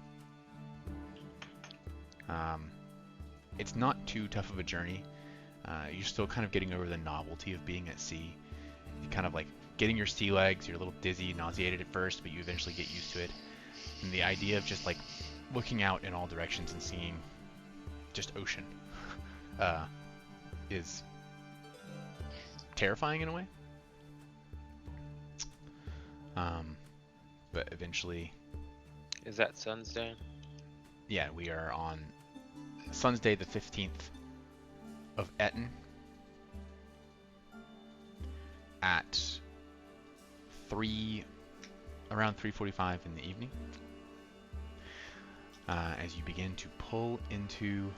It's not too tough of a journey. You're still kind of getting over the novelty of being at sea. You're kind of like getting your sea legs. You're a little dizzy, nauseated at first, but you eventually get used to it. And the idea of just like looking out in all directions and seeing just ocean is terrifying in a way. But eventually... Is that Sun's Day? Yeah, we are on Sun's Day, the 15th of Etten at around 3:45 in the evening. As you begin to pull into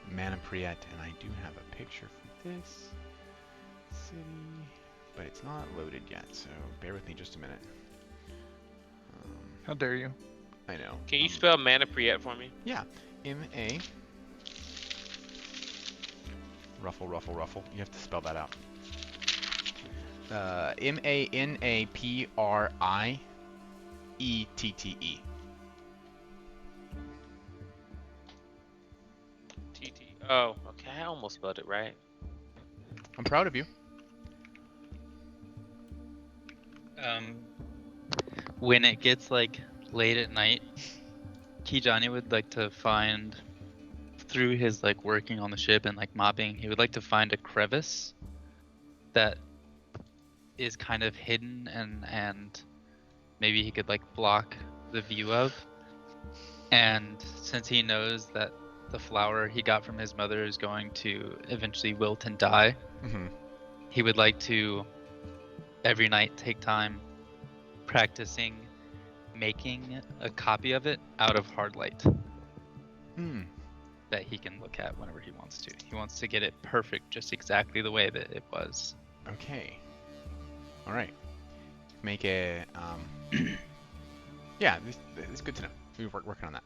Manapriet, and I do have a picture for this city, but it's not loaded yet, so bear with me just a minute. How dare you? I know. Can you spell Manapriet for me? Yeah. M-A... Ruffle, ruffle, ruffle. You have to spell that out. M-A-N-A-P-R-I-E-T-T-E. T-T. Oh, okay. I almost spelled it right. I'm proud of you. When it gets like late at night, Kijani would like to find, through his like working on the ship and like mopping, he would like to find a crevice that is kind of hidden and maybe he could like block the view of. And since he knows that the flower he got from his mother is going to eventually wilt and die, Mm-hmm. he would like to every night take time practicing making a copy of it out of hard light Hmm. that he can look at whenever he wants to. He wants to get it perfect, just exactly the way that it was. Okay. All right. Make a yeah, this is good to know. We're working on that.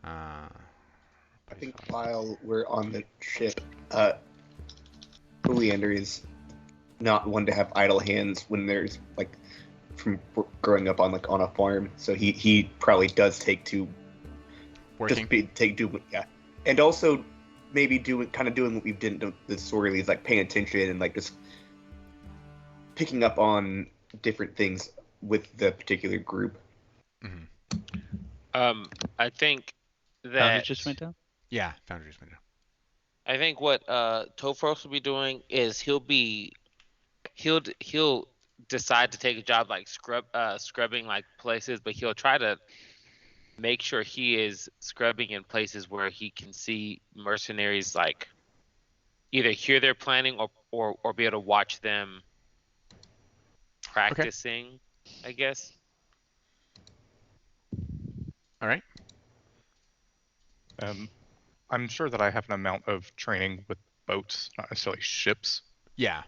I think while we're on the ship, Oleander is not one to have idle hands when there's like from growing up on a farm. So he probably does take to Working. yeah, and also maybe doing what we did in the story is like paying attention and like just picking up on different things with the particular group. Mm-hmm. I think Founder that just went down? Yeah, Foundry just went down. I think what Topher will be doing is he'll decide to take a job like scrubbing like places, but he'll try to make sure he is scrubbing in places where he can see mercenaries like either hear their planning or be able to watch them practicing, I guess. All right. I'm sure that I have an amount of training with boats, not necessarily ships. Yeah.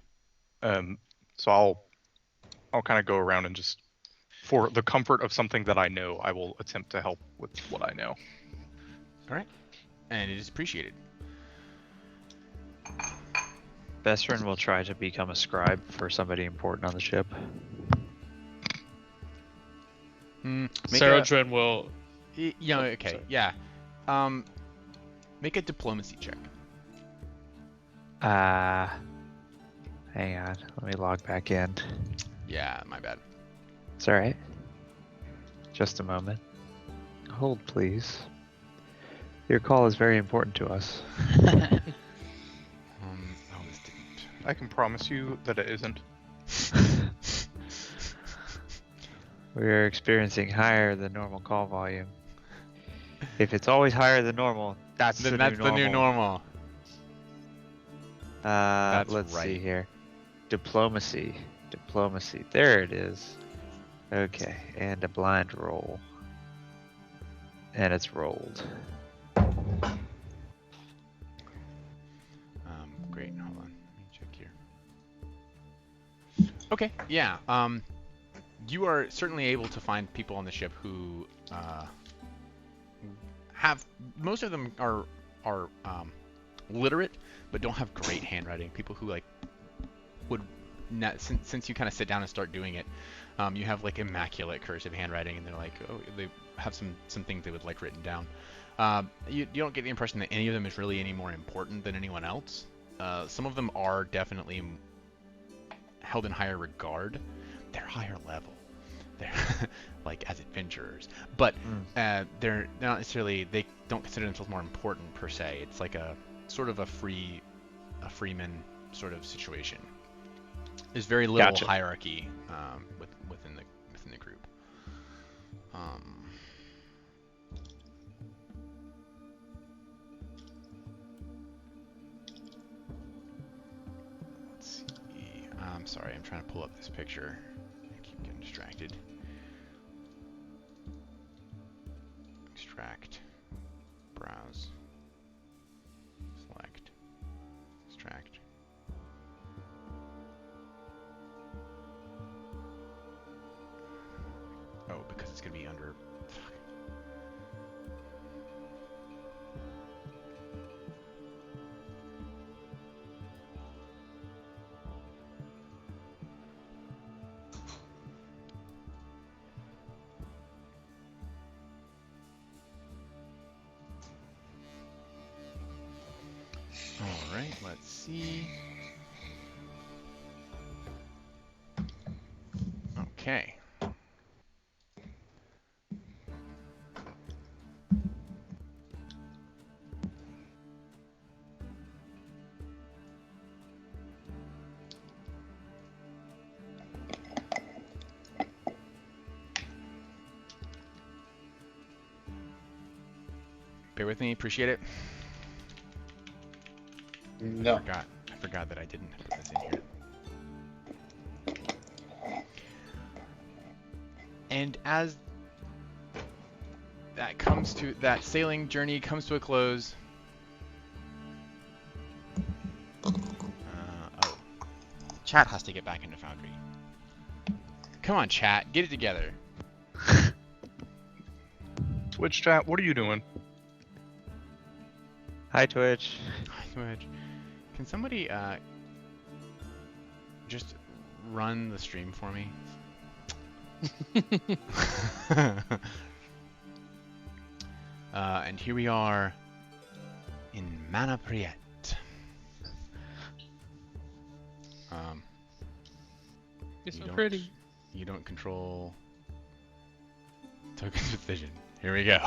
So I'll kind of go around and just, for the comfort of something that I know, I will attempt to help with what I know. All right. And it is appreciated. Vesrin will try to become a scribe for somebody important on the ship. Make Saradrin will. Yeah. Okay. Sorry. Yeah. Make a diplomacy check. Hang on, let me log back in. Yeah, my bad. It's alright. Just a moment. Hold, please. Your call is very important to us. Oh, this didn't. I can promise you that it isn't. We are experiencing higher than normal call volume. If it's always higher than normal, that's the new normal. Let's see here. Diplomacy. There it is. Okay, and a blind roll. And it's rolled. Great. Hold on. Let me check here. Okay. Yeah. You are certainly able to find people on the ship who have, most of them are literate, but don't have great handwriting. People who like would, since you kind of sit down and start doing it, you have like immaculate cursive handwriting, and they're like, oh, they have some things they would like written down. You don't get the impression that any of them is really any more important than anyone else. Some of them are definitely held in higher regard. They're higher level. They're like as adventurers, but they're not necessarily. They don't consider themselves more important per se. It's like a sort of a freeman sort of situation. There's very little hierarchy within the group. Let's see. I'm sorry. I'm trying to pull up this picture. I keep getting distracted. Extract. Browse. Select. Extract. Oh, because it's going to be under... Alright, let's see. Okay. Bear with me, appreciate it. No. I forgot that I didn't put this in here. And as that sailing journey comes to a close. Chat has to get back into Foundry. Come on, chat, get it together. Twitch chat, what are you doing? Hi, Twitch. Hi, Twitch. Can somebody just run the stream for me? And here we are in Mana Priet. It's so pretty. You don't control tokens with vision. Here we go.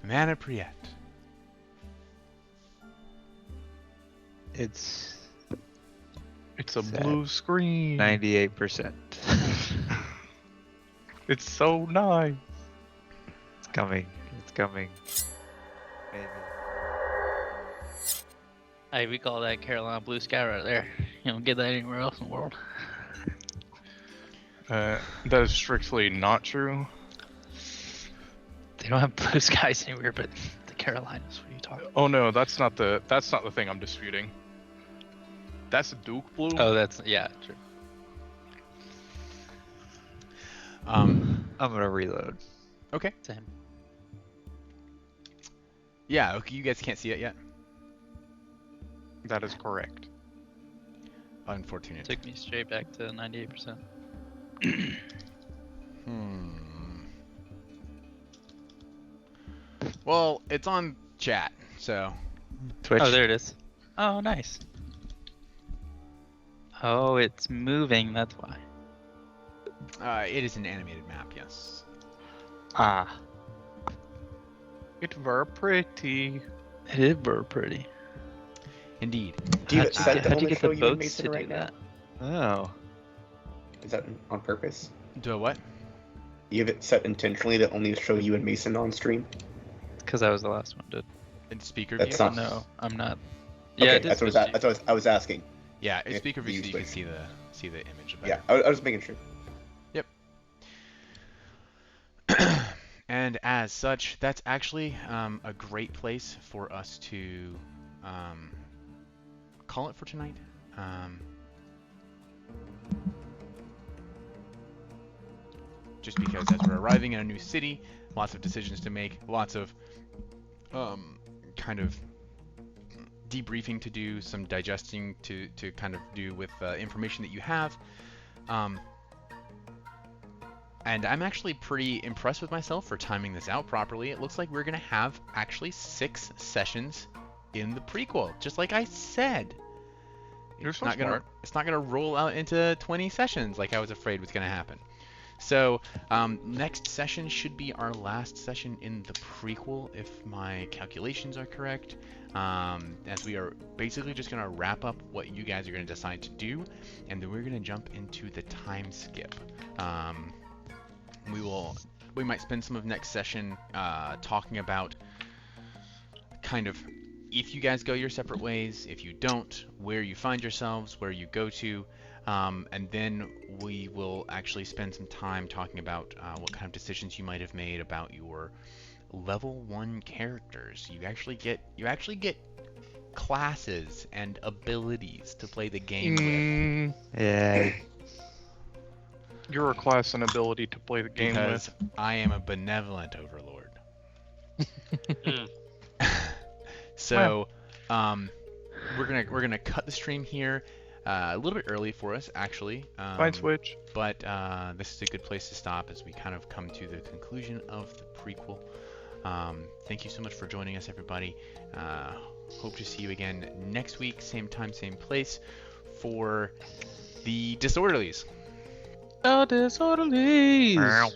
Mana Priet. It's a blue screen. 98%. It's so nice. It's coming. It's coming. Maybe. Hey, we call that Carolina blue sky right there. You don't get that anywhere else in the world. That is strictly not true. They don't have blue skies anywhere but the Carolinas. What are you talking about? Oh no, that's not the thing I'm disputing. That's Duke blue. Oh, that's, yeah, true. I'm gonna reload. Okay. Same. Yeah, okay, you guys can't see it yet. That is correct. Unfortunate. Took me straight back to 98%. Well, it's on chat, so. Twitch. Oh, there it is. Oh, nice. Oh, it's moving, that's why. It is an animated map, yes. Ah. It's very pretty. It is very pretty. Indeed. Do you set to How'd you only get show the you and boats Mason to right do now? that? Oh. Is that on purpose? Do a what? You have it set intentionally to only show you and Mason on stream? Because I was the last one, dude. In speaker That's view? not- No, I'm not. Okay, Yeah, it that's is what I was asking. Yeah, in Yeah, speaker view, so you usually. can see the image. Yeah, Better. I was making sure. Yep. And as such, that's actually a great place for us to call it for tonight. Just because as we're arriving in a new city, lots of decisions to make, lots of kind of debriefing to do, some digesting to kind of do with information that you have. And I'm actually pretty impressed with myself for timing this out properly. It looks like we're going to have actually 6 sessions in the prequel, just like I said. You're so It's not gonna roll out into 20 sessions like I was afraid was gonna happen. So next session should be our last session in the prequel, if my calculations are correct. As we are basically just gonna wrap up what you guys are gonna decide to do, and then we're gonna jump into the time skip. We might spend some of next session talking about kind of if you guys go your separate ways, if you don't, where you find yourselves, where you go to, and then we will actually spend some time talking about what kind of decisions you might have made about your level 1 characters. You actually get classes and abilities to play the game with. Yeah. You're a class and ability to play the game Because with. I am a benevolent overlord. So, we're gonna cut the stream here a little bit early for us, actually. Fine, Switch. But this is a good place to stop as we kind of come to the conclusion of the prequel. Thank you so much for joining us, everybody. Hope to see you again next week, same time, same place, for the Disorderlies. The Disorderlies!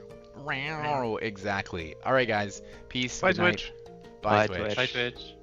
Exactly. All right, guys. Peace. Bye, Good night. Twitch. Bye, Bye, Twitch. Twitch. Hi, Twitch.